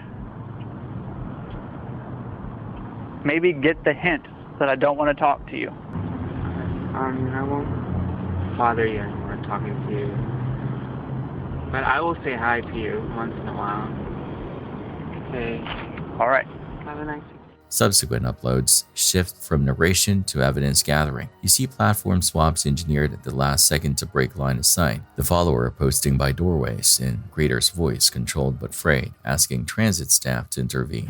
Maybe get the hint that I don't want to talk to you. I won't bother you anymore talking to you. But I will say hi to you once in a while. Okay. All right. Have a nice day. Subsequent uploads shift from narration to evidence gathering. You see platform swaps engineered at the last second to break line of sight. The follower posting by doorways in creator's voice, controlled but frayed, asking transit staff to intervene.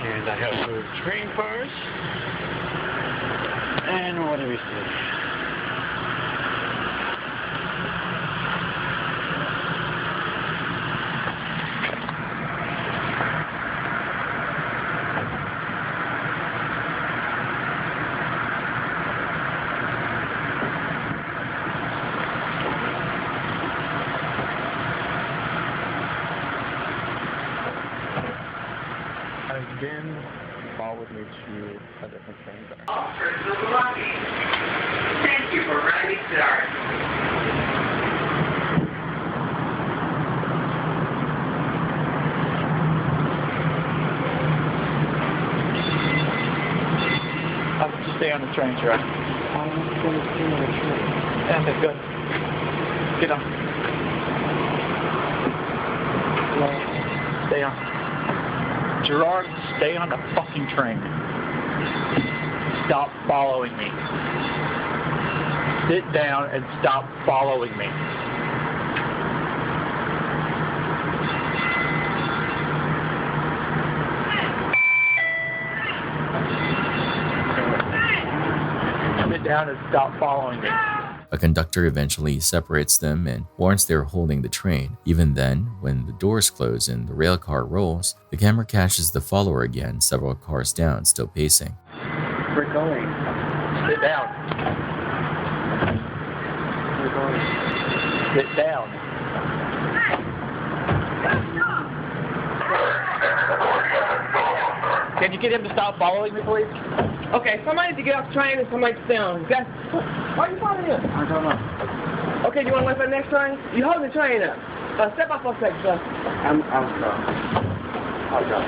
And I have the train cars. And what do we see? then followed me to a different train car. Thank you for riding Dart. I'll just stay on the train track. Yeah, that's good. Get on. Stay on. Gerard, stay on the fucking train. Stop following me. Sit down and stop following me. Sit down and stop following me. A conductor eventually separates them and warns they're holding the train. Even then, when the doors close and the rail car rolls, the camera catches the follower again, several cars down, still pacing. We're going. Sit down. We're going. Sit down. Can you get him to stop following me, please? Okay, somebody to get off the train and somebody to stay on. Why are you following him? I don't know. Okay, you want to wait for the next train? You holding the train up. Step off for a second, sir. I'll go.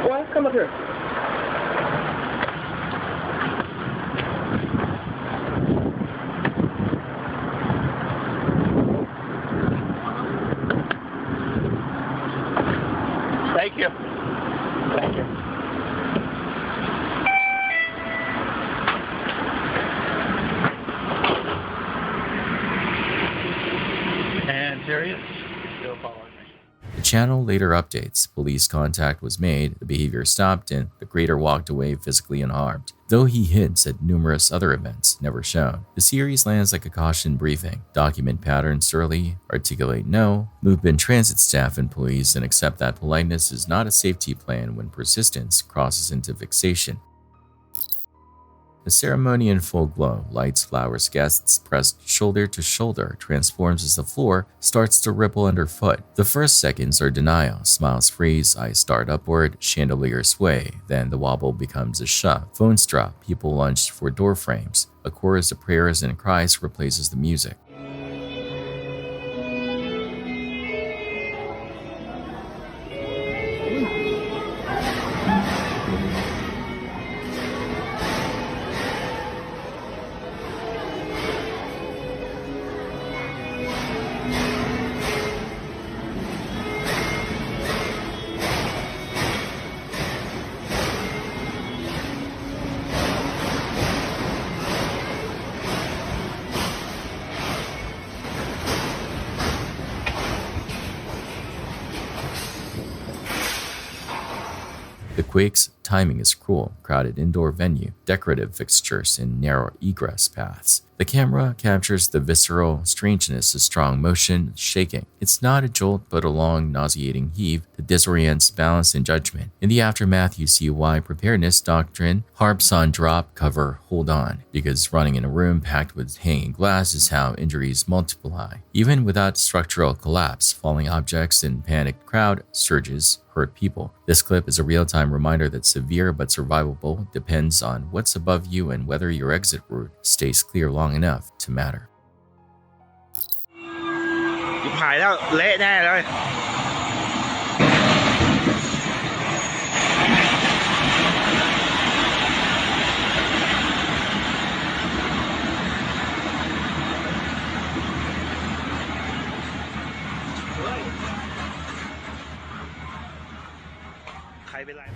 Well, let's come up here. Thank you. Thank you. And here he is. Still following me. The channel later updates. Police contact was made, the behavior stopped, and the creator walked away physically unharmed. Though he hints at numerous other events never shown, the series lands like a caution briefing. Document patterns early, articulate no, loop in transit staff and police, and accept that politeness is not a safety plan when persistence crosses into fixation. The ceremony in full glow, lights, flowers, guests pressed shoulder to shoulder, transforms as the floor starts to ripple underfoot. The first seconds are denial, smiles freeze, eyes start upward, chandeliers sway, then the wobble becomes a shove. Phones drop, people lunge for door frames. A chorus of prayers and cries replaces the music. The quake's timing is cruel, crowded indoor venue, decorative fixtures, and narrow egress paths. The camera captures the visceral strangeness of strong motion, shaking. It's not a jolt, but a long, nauseating heave that disorients balance and judgment. In the aftermath, you see why preparedness doctrine harps on drop, cover, hold on, because running in a room packed with hanging glass is how injuries multiply. Even without structural collapse, falling objects and panicked crowd surges hurt people. This clip is a real-time reminder that severe but survivable depends on what's above you and whether your exit route stays clear long enough to matter. หายแล้วเละแน่เลย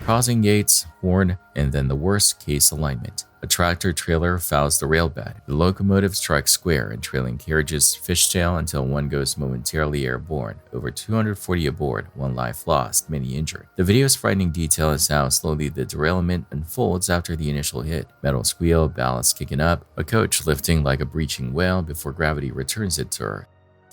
Crossing gates, horn, and then the worst case alignment. A tractor trailer fouls the rail bed. The locomotive strikes square and trailing carriages fishtail until one goes momentarily airborne. Over 240 aboard, one life lost, many injured. The video's frightening detail is how slowly the derailment unfolds after the initial hit. Metal squeal, ballast kicking up, a coach lifting like a breaching whale before gravity returns it to earth.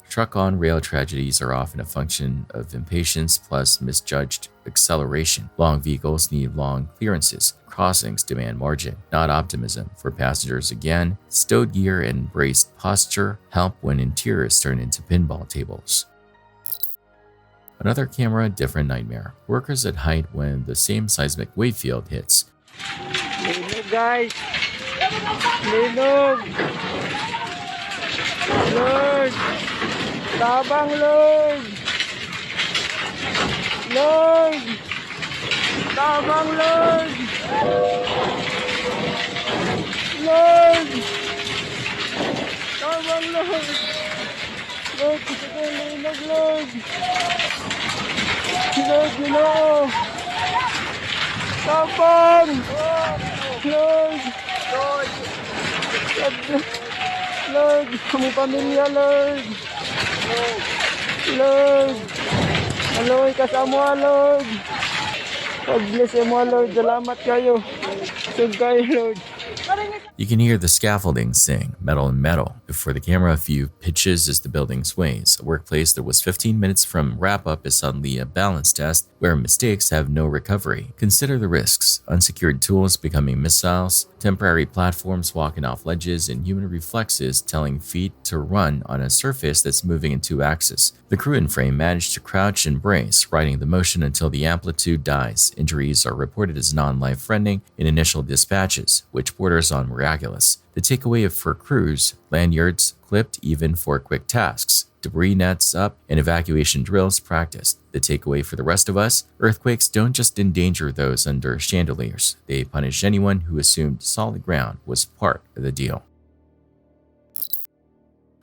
Truck-on-rail tragedies are often a function of impatience plus misjudged acceleration. Long vehicles need long clearances. Crossings demand margin, not optimism. For passengers again, stowed gear and braced posture help when interiors turn into pinball tables. Another camera, different nightmare. Workers at height when the same seismic wave field hits. Linog guys! Linog! Lord! Tabang Lord! Lord! Tabang Lord! Lord! Tabang Lord! Lord, gusto ko linog Lord! Lord, you know! Tabang! Lord! Lord! Lord! Kami pamilya Lord! Lord! Lord, kasama Lord! God-bless mo Lord, salamat kayo! Sug kayo Lord! You can hear the scaffolding sing, metal and metal, before the camera view pitches as the building sways. A workplace that was 15 minutes from wrap-up is suddenly a balance test where mistakes have no recovery. Consider the risks: unsecured tools becoming missiles, temporary platforms walking off ledges, and human reflexes telling feet to run on a surface that's moving in 2 axes. The crew in frame managed to crouch and brace, riding the motion until the amplitude dies. Injuries are reported as non-life-threatening in initial dispatches, which borders on miraculous. The takeaway for crews: lanyards clipped even for quick tasks, debris nets up, and evacuation drills practiced. The takeaway for the rest of us: earthquakes don't just endanger those under chandeliers, they punish anyone who assumed solid ground was part of the deal.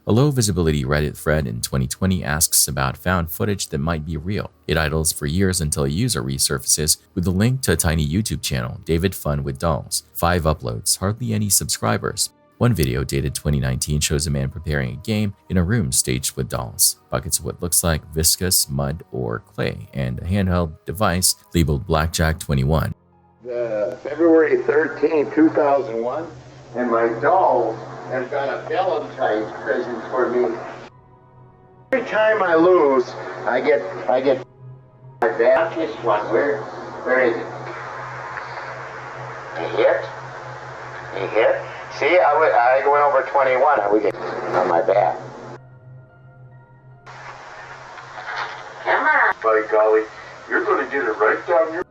A low-visibility Reddit thread in 2020 asks about found footage that might be real. It idles for years until a user resurfaces with a link to a tiny YouTube channel, David Fun with Dolls. 5 uploads, hardly any subscribers. One video dated 2019 shows a man preparing a game in a room staged with dolls, buckets of what looks like viscous mud or clay, and a handheld device labeled Blackjack 21. February 13, 2001, and my doll has got a Valentine's present for me. Every time I lose, I get my bad. This one, where is it? A hit? See, I went over 21. I would get on my back. Come on. By golly, you're going to get it right down your...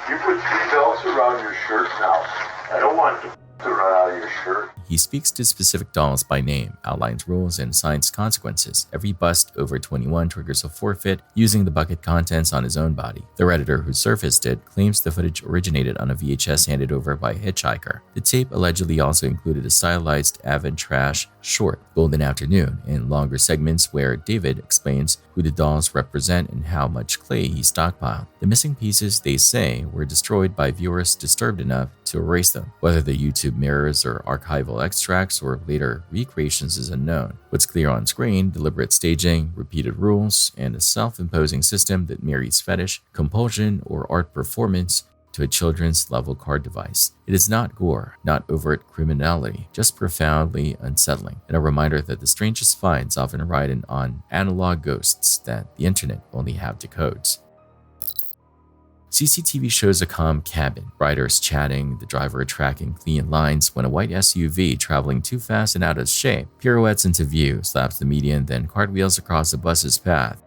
You put 3 belts around your shirt now. I don't want to run out of your shirt. He speaks to specific dolls by name, outlines rules, and assigns consequences. Every bust over 21 triggers a forfeit, using the bucket contents on his own body. The Redditor who surfaced it claims the footage originated on a VHS handed over by a hitchhiker. The tape allegedly also included a stylized Avid Trash short, Golden Afternoon, and longer segments where David explains who the dolls represent and how much clay he stockpiled. The missing pieces, they say, were destroyed by viewers disturbed enough to erase them. Whether the YouTube mirrors or archival extracts or later recreations is unknown. What's clear on screen: deliberate staging, repeated rules, and a self-imposing system that marries fetish, compulsion, or art performance to a children's level card device. It is not gore, not overt criminality, just profoundly unsettling, and a reminder that the strangest finds often ride on analog ghosts that the internet only have to codes. CCTV shows a calm cabin, riders chatting, the driver tracking clean lines, when a white SUV traveling too fast and out of shape pirouettes into view, slaps the median, then cartwheels across the bus's path.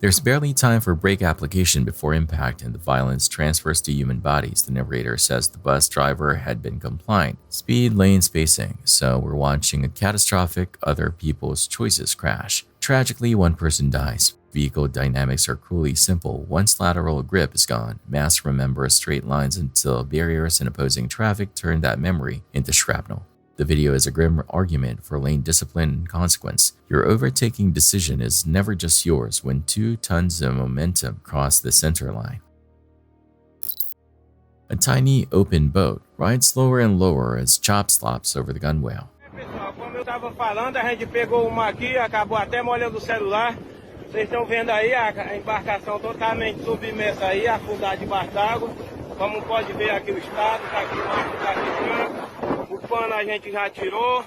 There's barely time for brake application before impact, and the violence transfers to human bodies. The narrator says the bus driver had been compliant. Speed, lane spacing. So we're watching a catastrophic other people's choices crash. Tragically, one person dies. Vehicle dynamics are cruelly simple. Once lateral grip is gone, mass remember straight lines until barriers and opposing traffic turn that memory into shrapnel. The video is a grim argument for lane discipline and consequence. Your overtaking decision is never just yours when 2 tons of momentum cross the center line. A tiny open boat rides slower and lower as chop slops over the gunwale. Como eu estava falando, a gente pegou uma aqui, acabou até molhando o celular. Vocês estão vendo aí a embarcação totalmente submersa aí, afundada debaixo d'água. Como pode ver aqui o estado, tá aqui branco, tá aqui branco. O pano a gente já tirou,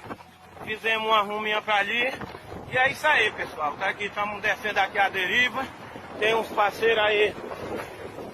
fizemos uma ruminha pra ali. E é isso aí, pessoal. Tá aqui, estamos descendo aqui a deriva. Tem uns parceiros aí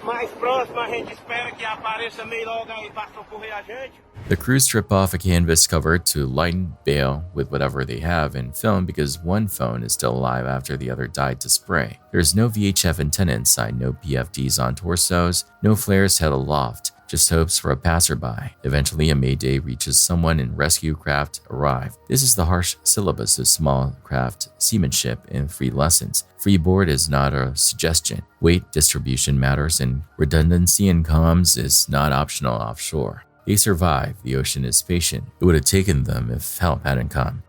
mais próximos, a gente espera que apareça meio logo aí para socorrer a gente. The crew strip off a canvas cover to lighten bail with whatever they have and film because one phone is still alive after the other died to spray. There's no VHF antenna inside, no PFDs on torsos, no flares held aloft, just hopes for a passerby. Eventually, a mayday reaches someone and rescue craft arrive. This is the harsh syllabus of small craft seamanship in free lessons. Freeboard is not a suggestion. Weight distribution matters and redundancy in comms is not optional offshore. They survive, the ocean is patient. It would have taken them if help hadn't come.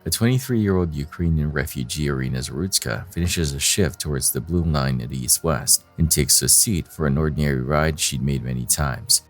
A 23-year-old Ukrainian refugee, Irina Zarutska, finishes a shift towards the blue line at east-west and takes a seat for an ordinary ride she'd made many times.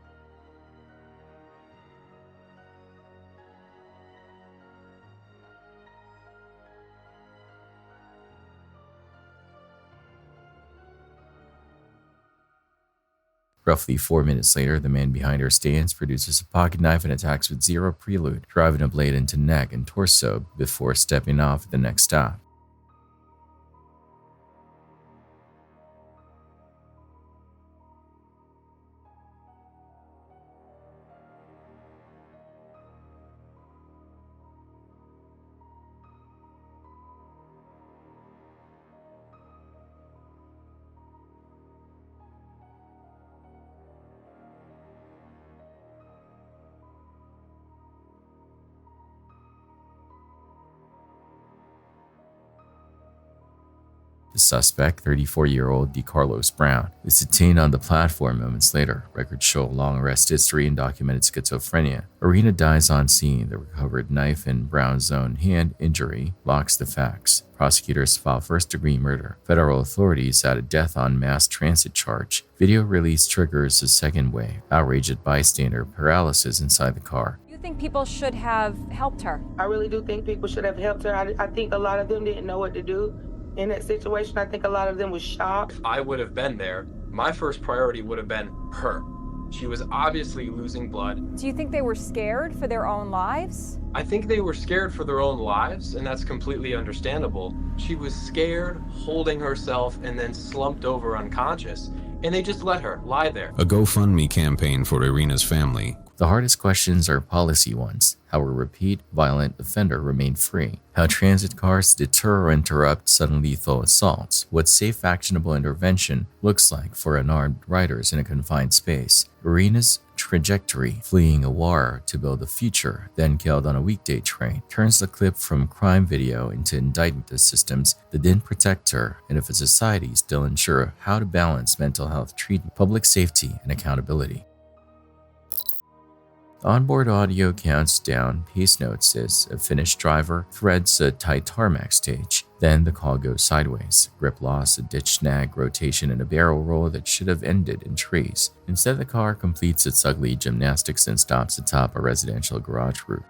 Roughly 4 minutes later, the man behind her stands, produces a pocket knife and attacks with zero prelude, driving a blade into neck and torso before stepping off at the next stop. The suspect, 34-year-old DeCarlos Brown, is detained on the platform moments later. Records show a long arrest history and documented schizophrenia. Irina dies on scene. The recovered knife in Brown's own hand injury blocks the facts. Prosecutors file first-degree murder. Federal authorities add a death on mass transit charge. Video release triggers a second wave. Outrage at bystander paralysis inside the car. You think people should have helped her? I really do think people should have helped her. I think a lot of them didn't know what to do in that situation. I think a lot of them was shocked. If I would have been there, my first priority would have been her. She was obviously losing blood. Do you think they were scared for their own lives? I think they were scared for their own lives, and that's completely understandable. She was scared, holding herself, and then slumped over unconscious, and they just let her lie there. A GoFundMe campaign for Irina's family. The hardest questions are policy ones. How a repeat violent offender remained free. How transit cars deter or interrupt sudden lethal assaults. What safe actionable intervention looks like for unarmed riders in a confined space. Irina's trajectory, fleeing a war to build a future, then killed on a weekday train, turns the clip from crime video into indictment of systems that didn't protect her and if a society still unsure how to balance mental health treatment, public safety, and accountability. Onboard audio counts down pace notes as a Finnish driver threads a tight tarmac stage. Then the call goes sideways. Grip loss, a ditch snag, rotation, and a barrel roll that should have ended in trees. Instead, the car completes its ugly gymnastics and stops atop a residential garage roof.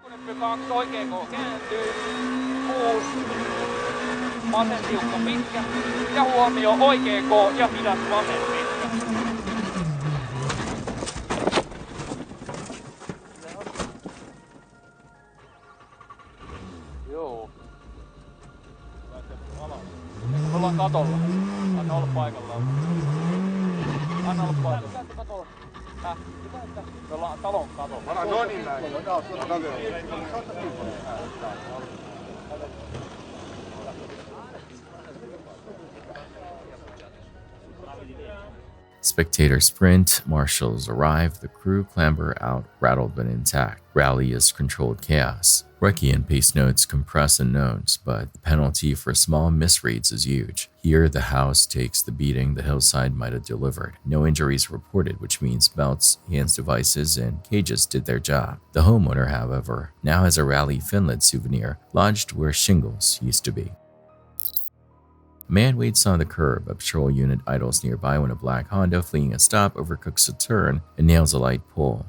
Ollaan katolla. Anna olla paikallaan. Anna olla paikallaan. Me ollaan talon katolla. No niin näin. Spectators sprint, marshals arrive, the crew clamber out, rattled but intact. Rally is controlled chaos. Recce and pace notes compress unknowns, but the penalty for small misreads is huge. Here, the house takes the beating the hillside might have delivered. No injuries reported, which means belts, hands devices, and cages did their job. The homeowner, however, now has a Rally Finland souvenir lodged where shingles used to be. A man waits on the curb. A patrol unit idles nearby when a black Honda fleeing a stop overcooks a turn and nails a light pole.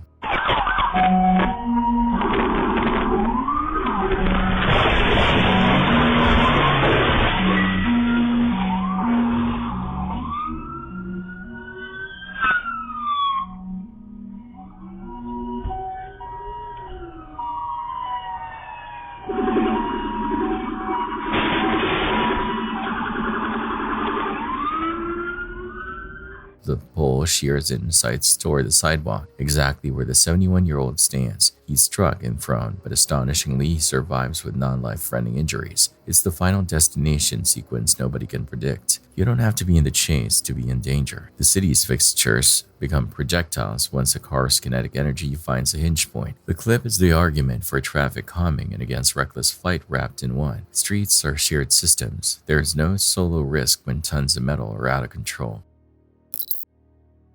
The pole shears in sights toward the sidewalk, exactly where the 71-year-old stands. He's struck and thrown, but astonishingly he survives with non-life-threatening injuries. It's the final destination sequence nobody can predict. You don't have to be in the chase to be in danger. The city's fixtures become projectiles once a car's kinetic energy finds a hinge point. The clip is the argument for traffic calming and against reckless flight wrapped in one. Streets are shared systems. There is no solo risk when tons of metal are out of control.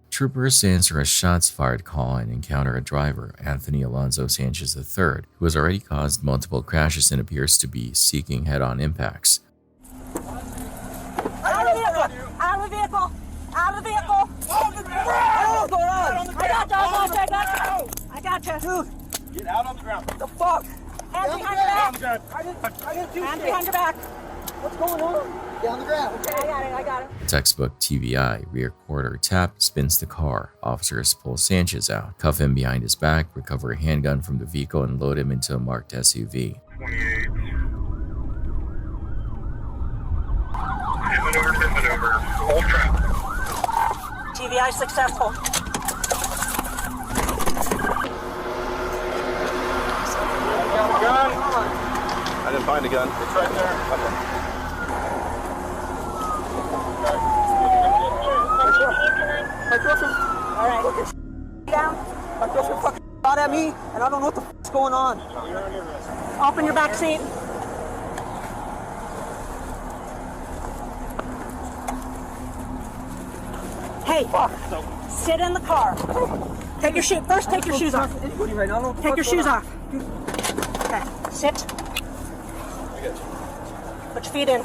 Troopers answer a shots fired call and encounter a driver, Anthony Alonzo Sanchez III, who has already caused multiple crashes and appears to be seeking head-on impacts. Out of the vehicle! Out of the vehicle! Out of the vehicle! What's going on? I got you. Dude, get out on the ground. What the fuck? Hands behind your back. I didn't do shit. Hands behind your back. What's going on? Get on the ground. Okay, I got it. Textbook TVI, rear quarter tap, spins the car. Officers pull Sanchez out, cuff him behind his back, recover a handgun from the vehicle, and load him into a marked SUV. 28. Maneuver. Hold trap. TVI successful. Gun. I didn't find a gun. It's right there. Okay. My girlfriend. All right. Put your down. My girlfriend fucking shot at me, and I don't know what the fuck's going on. Open your back seat. Hey, sit in the car. Take your shoes. First, take your shoes off. Take your shoes off. Okay, sit. Put your feet in.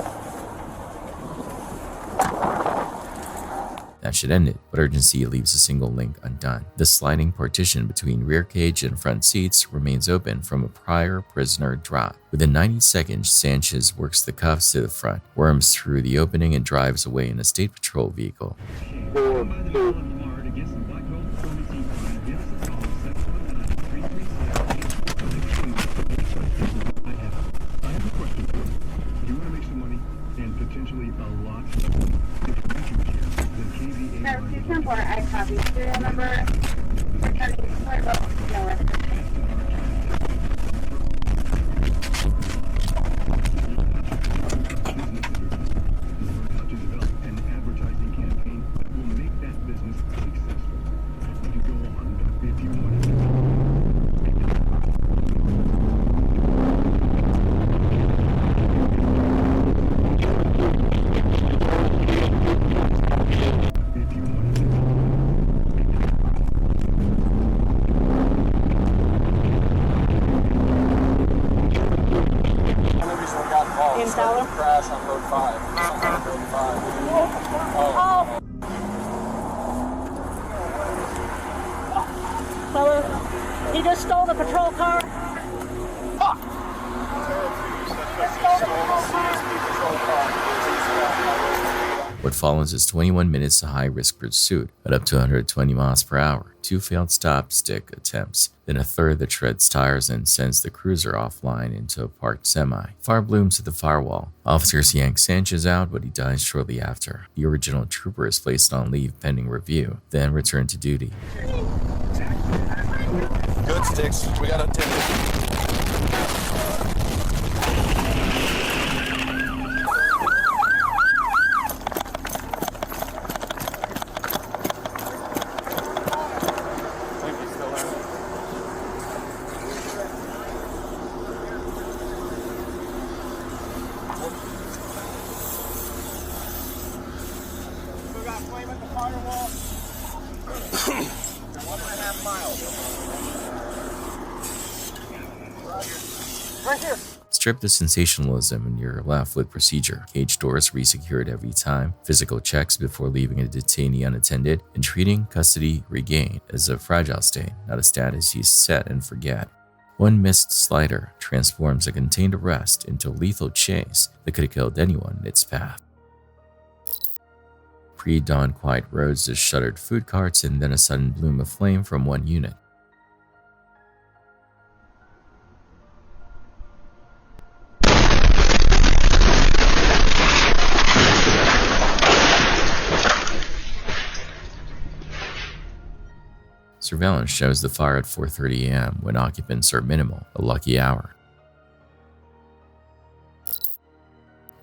That should end it, but urgency leaves a single link undone. The sliding partition between rear cage and front seats remains open from a prior prisoner drop. Within 90 seconds, Sanchez works the cuffs to the front, worms through the opening, and drives away in a state patrol vehicle. I copy serial number. Crash on road 5. Oh. Fella, he just stole the patrol car. Fuck! What follows is 21 minutes of high-risk pursuit at up to 120 miles per hour, 2 failed stop-stick attempts, then a third that shreds tires and sends the cruiser offline into a parked semi. Fire blooms at the firewall. Officers yank Sanchez out, but he dies shortly after. The original trooper is placed on leave pending review, then returned to duty. Good sticks. We got a ticket. Strip the sensationalism and you're left with procedure. Cage doors resecured every time, physical checks before leaving a detainee unattended, and treating custody regained as a fragile state, not a status you set and forget. One missed slider transforms a contained arrest into a lethal chase that could have killed anyone in its path. Pre-dawn quiet roads to shuttered food carts and then a sudden bloom of flame from one unit. Surveillance shows the fire at 4:30 a.m. when occupants are minimal, a lucky hour.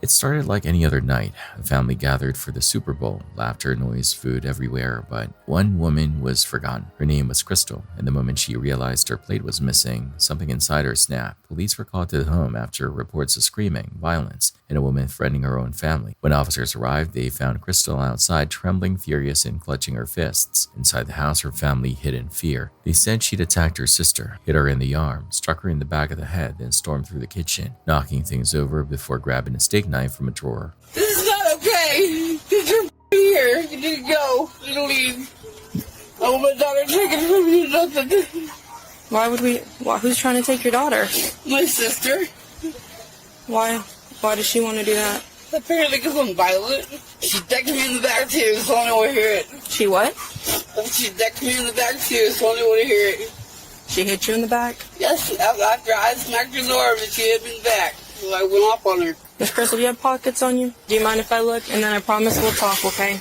It started like any other night. A family gathered for the Super Bowl, laughter, noise, food everywhere, but one woman was forgotten. Her name was Crystal, and the moment she realized her plate was missing, something inside her snapped. Police were called to the home after reports of screaming, violence, and a woman threatening her own family. When officers arrived, they found Crystal outside, trembling, furious, and clutching her fists. Inside the house, her family hid in fear. They said she'd attacked her sister, hit her in the arm, struck her in the back of the head, then stormed through the kitchen, knocking things over before grabbing a steak knife from a drawer. This is not okay. Because you're here. You need to go. You need to leave. I want my daughter taken from you. Nothing. Why would we? Who's trying to take your daughter? My sister. Why? Why does she want to do that? Apparently because I'm violent. She decked me in the back too, so I don't want to hear it. She what? She decked me in the back too, so I don't want to hear it. She hit you in the back? Yes, after I smacked her in the arm and she hit me in the back. So I went off on her. Miss Crystal, do you have pockets on you? Do you mind if I look? And then I promise we'll talk, okay?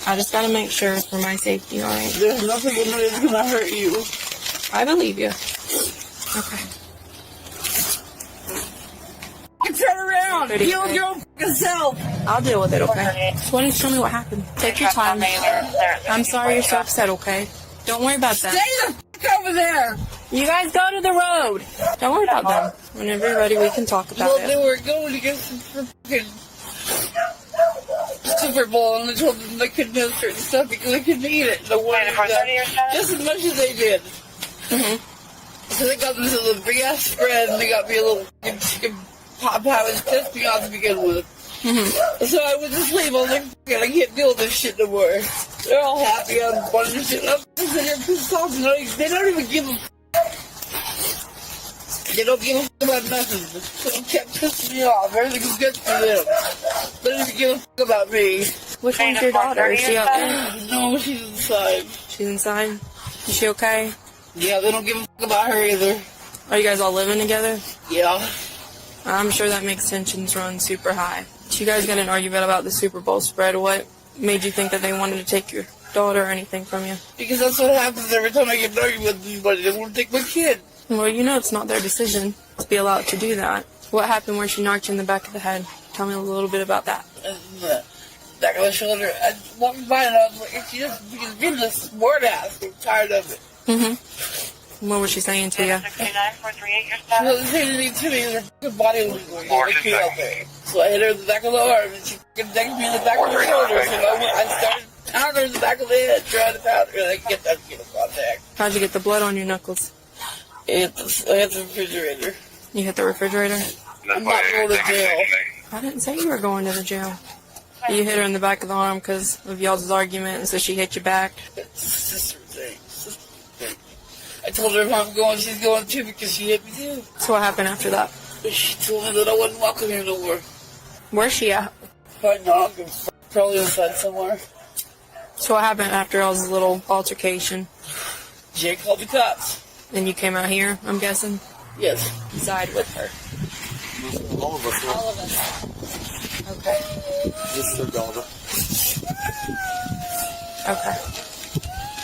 I just gotta make sure for my safety, alright? There's nothing in there that's gonna hurt you. I believe you. Okay. Turn around! Heal your own fucking self! I'll deal with it, okay? Why don't you tell me what happened? Take your time. I'm sorry you're so upset, okay? Don't worry about that. Stay the fuck over there! You guys go to the road! Don't worry about them. Whenever you're ready, we can talk about it. They were going to get some fucking Super Bowl and they told them they couldn't have certain stuff because they couldn't eat it. They wanted just as much as they did. So they got this little big ass spread and they got me a little chicken pot pie, which pissed me off to begin with. So I went to sleep. I was like, I can't deal with this shit no more. They're all happy. I'm bunch of shit. I'm sitting there pissed off. They don't even give a They don't give a fuck about nothing. So it kept pissing me off. Everything's good for them. They don't even give a fuck about me. Which one's your daughter? Is she out there? No, she's inside. She's inside? Is she okay? Yeah, they don't give a fuck about her either. Are you guys all living together? Yeah. I'm sure that makes tensions run super high. You guys got an argument about the Super Bowl spread. What made you think that they wanted to take your daughter or anything from you? Because that's what happens every time I get an argument with anybody. They want to take my kid. Well, you know it's not their decision to be allowed to do that. What happened where she knocked you in the back of the head? Tell me a little bit about that. Back of the shoulder. I walked by and I was like, she just being a smart ass. I'm tired of it. What was she saying to you? She wasn't saying anything to me. Her fucking body was going out there. So I hit her in the back of the arm and she decked me in the back of the shoulder. So I started pounding her in the back of the head, trying to pound her. And I get that to get a contact. How'd you get the blood on your knuckles? I hit the refrigerator. You hit the refrigerator? I'm not going to jail. I didn't say you were going to the jail. You hit her in the back of the arm because of y'all's argument, and so she hit you back. It's a sister thing. I told her if I'm going, she's going too because she hit me too. So what happened after that? She told me that I wasn't welcome here no more. Where's she at? Probably not. Probably inside somewhere. So what happened after y'all's little altercation? Jay called the cops. Then you came out here, I'm guessing? Yes. Side with her. All of us. All of us. Okay. This is her daughter. Okay.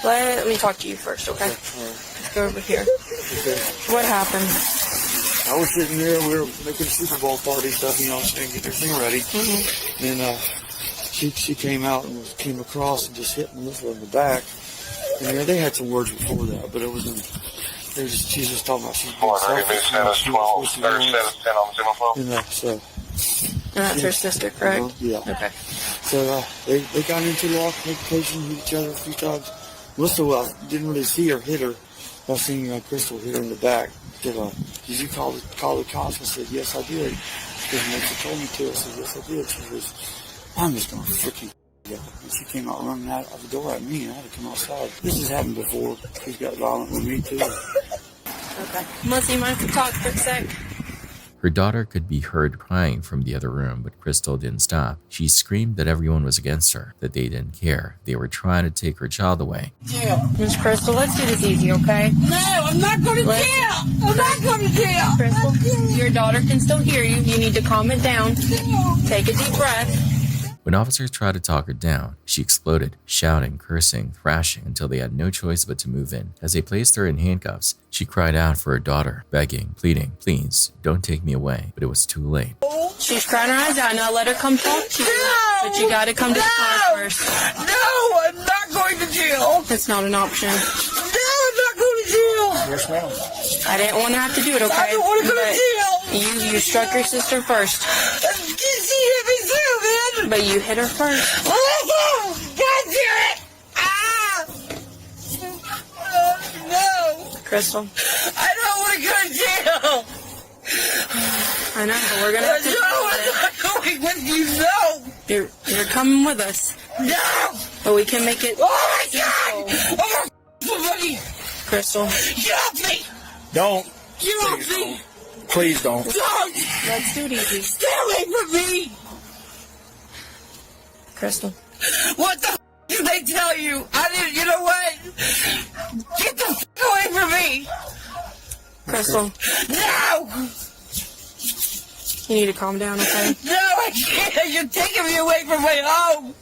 Let me talk to you first, okay? Let's go over here. Okay. What happened? I was sitting there, we were making Super Bowl party stuff, you know, saying get everything ready. And she came out and came across and just hit Melissa in the back. And yeah, they had some words before that, but it wasn't. She's just talking about she's being selfish. You know, so. And that's her sister, correct? Yeah. Okay. So they got into the altercation, hit each other a few times. Melissa, didn't really see her hit her. I seen Crystal hit her in the back. Did you call the cops? I said, yes, I did. Because Melissa told me to. I said, yes, I did. She goes, I'm just going to freaking yeah. And she came out running out of the door at me, and I had to come outside. This has happened before. She's got violent with me, too. Okay. Melissa, you mind if we talk for a sec? Her daughter could be heard crying from the other room, but Crystal didn't stop. She screamed that everyone was against her, that they didn't care. They were trying to take her child away. Yeah. Miss Crystal, let's do this easy, okay? No, I'm not going to jail. I'm not going to jail. Crystal, your daughter can still hear you. You need to calm it down. Take a deep breath. When officers tried to talk her down, she exploded, shouting, cursing, thrashing until they had no choice but to move in. As they placed her in handcuffs, she cried out for her daughter, begging, pleading, please, don't take me away, but it was too late. She's crying her eyes out. Now let her come talk to you. No! But you gotta come to the car first. No, I'm not going to jail. That's not an option. No, I'm not going to jail. Yes, ma'am. I didn't want to have to do it, okay? I don't want to go to But jail. You struck your sister first. She hit me too, man. But you hit her first. Oh, God damn it. Ah. No. Crystal. I don't want to go to jail. I know, but we're gonna have to No, I'm not going with you, no. You're coming with us. No. But we can make it. Oh, my God. Oh, somebody. Crystal. Get off me. Don't. Get off me. Please don't. Don't. Let's do it easy. Stay away from me. Crystal. What the did they tell you? I didn't, you know what? Get the away from me. Crystal. No. You need to calm down, okay? No, I can't. You're taking me away from my home.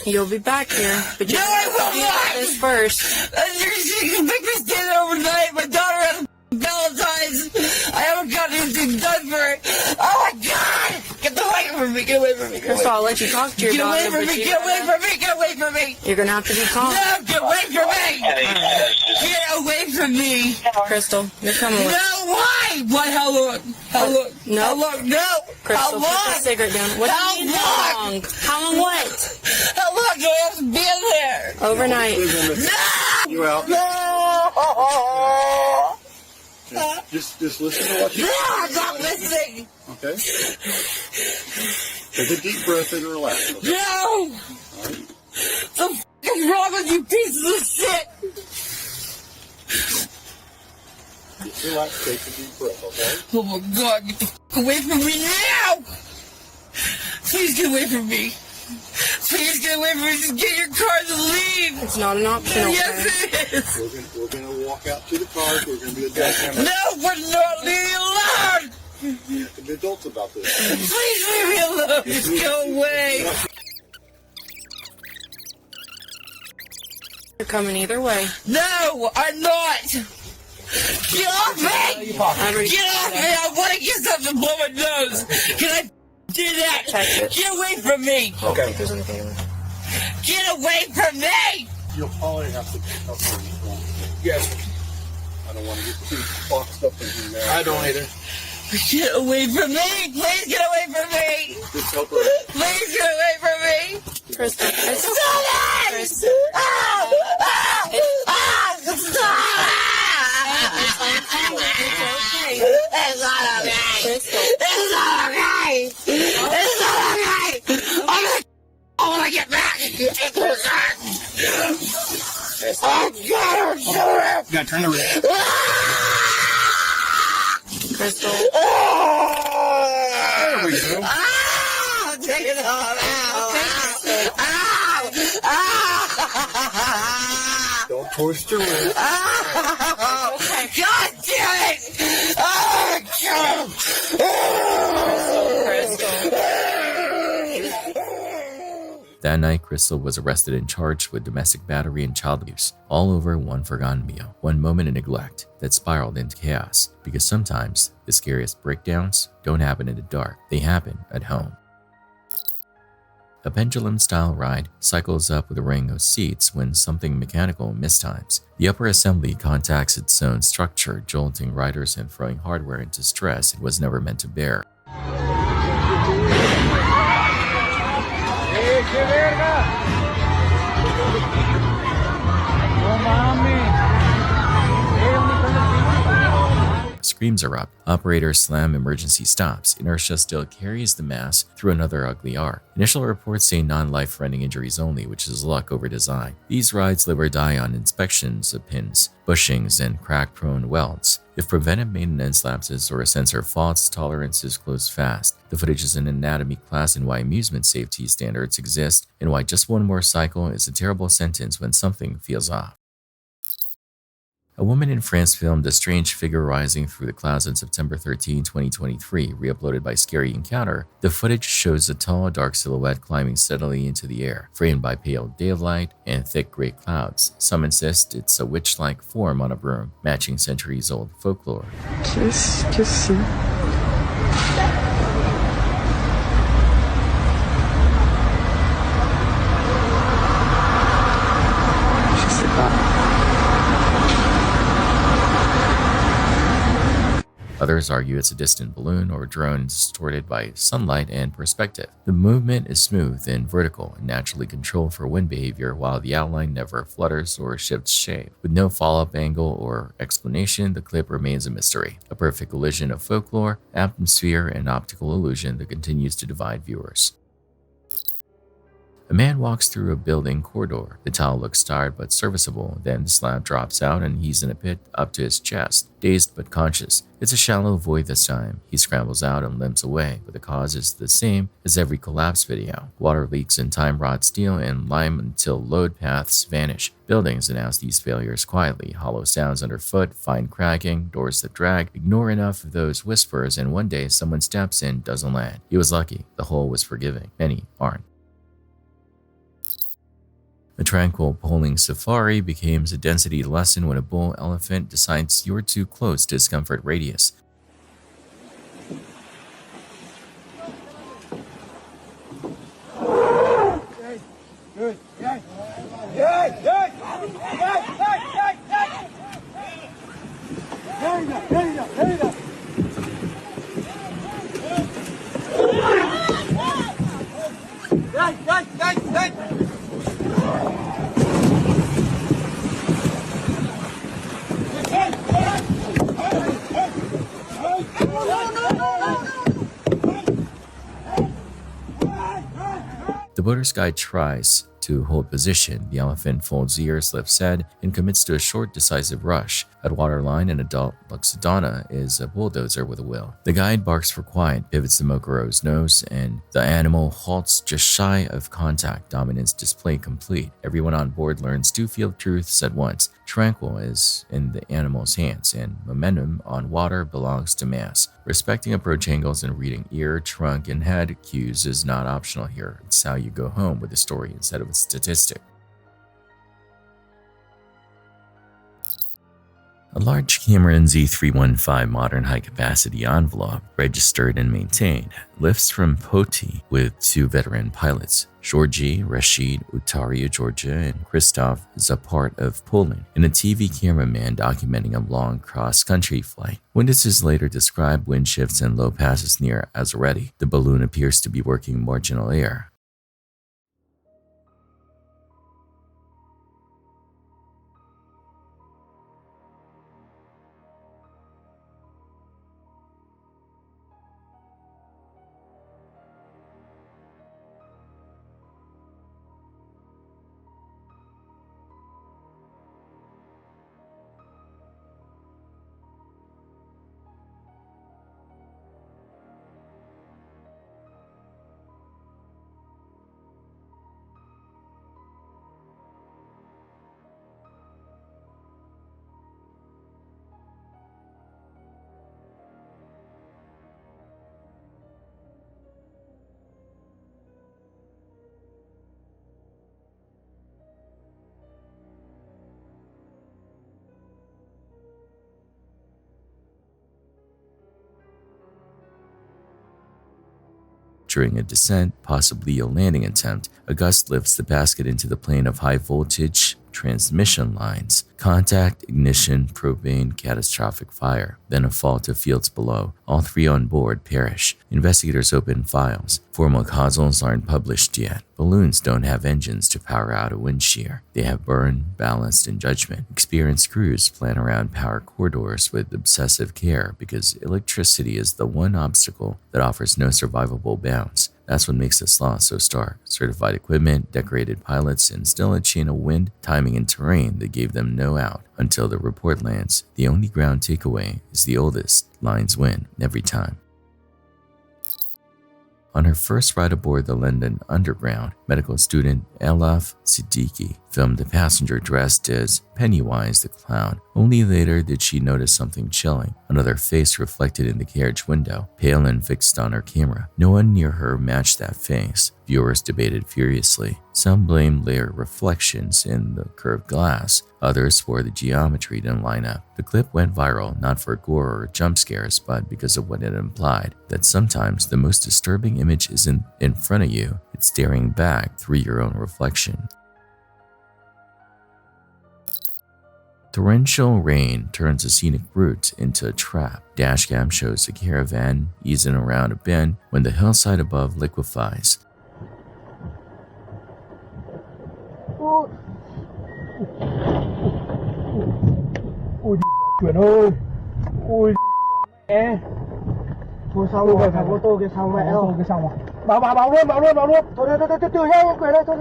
You'll be back here. But you No, I will not. This first. You can make me stay there overnight. My daughter has Valentine's. I haven't got anything done for it. Oh my God! Get away from me! Get away from me! Crystal, I'll let you talk to your Get away daughter. from but me! you Get away gotta- from me! Get away from me! You're gonna have to be calm. No! Get away from me! Get away from me! Crystal, you're coming with. No! Why? What? How long? How long? No. How long? No! Crystal, How put the long? cigarette down. What How do you mean long? how long? How long what? How long do I have to be in there? Overnight. No! You out. No! Just listen to what you No, I'm not listening. Okay? Take a deep breath and relax. Okay? No! The f is wrong with you pieces of shit? Just relax, take a deep breath, okay? Oh my God, get the f away from me now! Please get away from me. Please get away from me. Just get your cars and leave. It's not an option, okay? Yes, it is. We're gonna walk out to the cars. We're gonna be adults. No, we're not. Leave me alone. We have to be adults about this. Please leave me alone. Just go away. You're coming either way. No, I'm not. Get off me. Get off me. I want to get something to blow my nose. Can I do that? Get away from me. Okay. Get away from me. You'll probably have to help her. Yes. I don't want to get too boxed up in here now. I don't either. Get away from me. Please get away from me. Just help her. Please get away from me. Crystal. Stop it. Crystal. Ah! Ah! Ah! Stop! It's not okay. It's not okay. It's not okay. I want to get back. Oh God, I'm so You gotta turn the wrist. Crystal. There we go. Ah! Take it off. Ow! Ow! Ow! Don't twist your wrist. Oh, God damn it! Oh, That night, Crystal was arrested and charged with domestic battery and child abuse, all over one forgotten meal, one moment of neglect that spiraled into chaos, because sometimes the scariest breakdowns don't happen in the dark, they happen at home. A pendulum-style ride cycles up with a ring of seats when something mechanical mistimes. The upper assembly contacts its own structure, jolting riders and throwing hardware into stress it was never meant to bear. Screams erupt, operators slam emergency stops, inertia still carries the mass through another ugly arc. Initial reports say non-life-threatening injuries only, which is luck over design. These rides live or die on inspections of pins, bushings, and crack-prone welds. If preventive maintenance lapses or a sensor faults, tolerances close fast. The footage is an anatomy class in why amusement safety standards exist, and why just one more cycle is a terrible sentence when something feels off. A woman in France filmed a strange figure rising through the clouds on September 13, 2023, re-uploaded by Scary Encounter. The footage shows a tall, dark silhouette climbing steadily into the air, framed by pale daylight and thick gray clouds. Some insist it's a witch-like form on a broom, matching centuries-old folklore. Qu'est-ce que c'est? Je sais pas. Others argue it's a distant balloon or drone distorted by sunlight and perspective. The movement is smooth and vertical and naturally controlled for wind behavior, while the outline never flutters or shifts shape. With no follow-up angle or explanation, the clip remains a mystery, a perfect collision of folklore, atmosphere, and optical illusion that continues to divide viewers. A man walks through a building corridor. The tile looks tired but serviceable. Then the slab drops out and he's in a pit up to his chest, dazed but conscious. It's a shallow void this time. He scrambles out and limps away, but the cause is the same as every collapse video. Water leaks and time rot steel and lime until load paths vanish. Buildings announce these failures quietly. Hollow sounds underfoot, fine cracking, doors that drag. Ignore enough of those whispers and one day someone steps in, doesn't land. He was lucky. The hole was forgiving. Many aren't. A tranquil polling safari becomes a density lesson when a bull elephant decides you're too close to his comfort radius. The boater's guide tries to hold position. The elephant folds ears, lifts head, and commits to a short, decisive rush. At waterline, an adult Loxodona is a bulldozer with a will. The guide barks for quiet, pivots the Mokuro's nose, and the animal halts just shy of contact, dominance display complete. Everyone on board learns two field truths at once. Tranquil is in the animal's hands, and momentum on water belongs to mass. Respecting approach angles and reading ear, trunk, and head cues is not optional here. It's how you go home with a story instead of a statistic. A large Cameron Z315 modern high-capacity envelope, registered and maintained, lifts from Poti with two veteran pilots, Georgi Rashid Utaria, Georgia, and Krzysztof Zapart of Poland, and a TV cameraman documenting a long cross-country flight. Witnesses later described wind shifts and low passes near Azoreti. The balloon appears to be working marginal air. During a descent, possibly a landing attempt, a gust lifts the basket into the plane of high-voltage transmission lines. Contact, ignition, propane, catastrophic fire. Then a fall to fields below. All three on board perish. Investigators open files. Formal causals aren't published yet. Balloons don't have engines to power out a wind shear. They have burn, ballast, and judgment. Experienced crews plan around power corridors with obsessive care because electricity is the one obstacle that offers no survivable bounds. That's what makes this law so stark. Certified equipment, decorated pilots, and still a chain of wind, timing, and terrain that gave them no out until the report lands. The only ground takeaway is the oldest lines win every time. On her first ride aboard the London Underground, medical student Elaf Siddiqui filmed the passenger dressed as Pennywise the Clown. Only later did she notice something chilling, another face reflected in the carriage window, pale and fixed on her camera. No one near her matched that face. Viewers debated furiously. Some blamed layer reflections in the curved glass, others for the geometry didn't line up. The clip went viral not for gore or jump scares, but because of what it implied, that sometimes the most disturbing image isn't in front of you, it's staring back through your own reflection. Torrential rain turns a scenic route into a trap. Dashcam shows a caravan easing around a bend when the hillside above liquefies. Ui chuyển ơi. Ui mẹ. Thôi sao rồi, thằng ô tô kia sao mẹ đâu? Ô tô kia xong rồi. Báo luôn. Thôi từ nhá, quay đây thôi.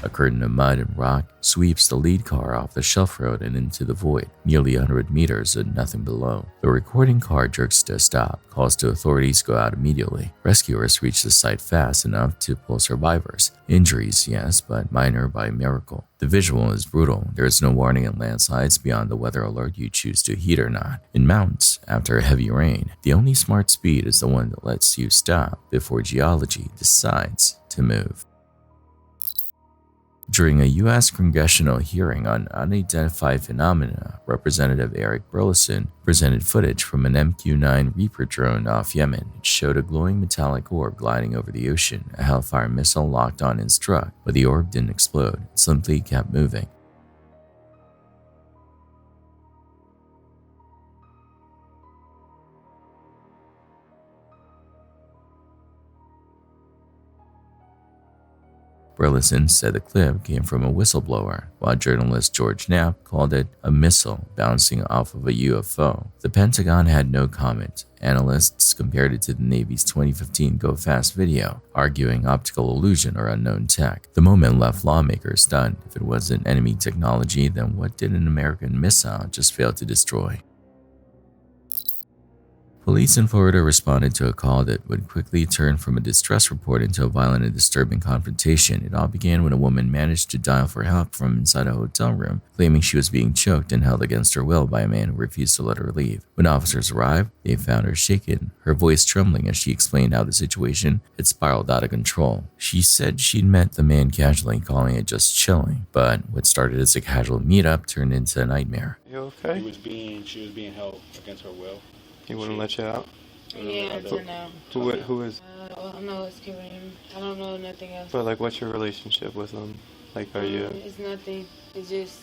A curtain of mud and rock sweeps the lead car off the shelf road and into the void, nearly 100 meters and nothing below. The recording car jerks to a stop. Calls to authorities go out immediately. Rescuers reach the site fast enough to pull survivors. Injuries, yes, but minor by miracle. The visual is brutal. There is no warning in landslides beyond the weather alert you choose to heed or not. In mountains, after heavy rain, the only smart speed is the one that lets you stop before geology decides to move. During a U.S. congressional hearing on unidentified phenomena, Representative Eric Burleson presented footage from an MQ-9 Reaper drone off Yemen. It showed a glowing metallic orb gliding over the ocean. A Hellfire missile locked on and struck, but the orb didn't explode. It simply kept moving. Burleson said the clip came from a whistleblower, while journalist George Knapp called it a missile bouncing off of a UFO. The Pentagon had no comment. Analysts compared it to the Navy's 2015 Go Fast video, arguing optical illusion or unknown tech. The moment left lawmakers stunned. If it wasn't enemy technology, then what did an American missile just fail to destroy? Police in Florida responded to a call that would quickly turn from a distress report into a violent and disturbing confrontation. It all began when a woman managed to dial for help from inside a hotel room, claiming she was being choked and held against her will by a man who refused to let her leave. When officers arrived, they found her shaken, her voice trembling as she explained how the situation had spiraled out of control. She said she'd met the man casually, calling it just chilling, but what started as a casual meetup turned into a nightmare. You okay? She was being held against her will. He wouldn't let you out? Yeah, until now. Who is? I know it's Kareem. I don't know nothing else. But like, what's your relationship with him? Like, are you? It's nothing. It's just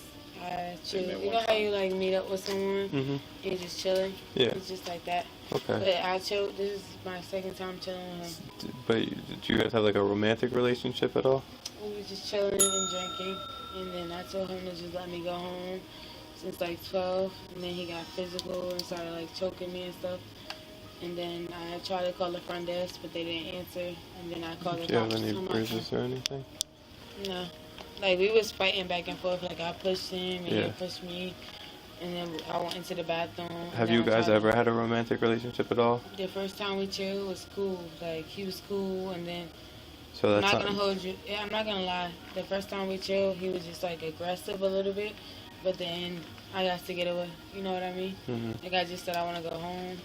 chill. You know how you like meet up with someone and you're just chilling? Yeah. It's just like that. Okay. But I chill. This is my second time chilling with him. But do you guys have like a romantic relationship at all? We were just chilling and drinking, and then I told him to just let me go home. Since like 12, and then he got physical and started like choking me and stuff. And then I tried to call the front desk, but they didn't answer. And then I called the cops. Do you have any bruises or anything? No. Like we was fighting back and forth. Like I pushed him and he pushed me. And then I went into the bathroom. Have you guys ever had a romantic relationship at all? The first time we chilled was cool. Like he was cool, and then so that's I'm not gonna hold you. Yeah, I'm not gonna lie. The first time we chilled, he was just like aggressive a little bit. But then I got to get away. You know what I mean? Like I just said I want to go home.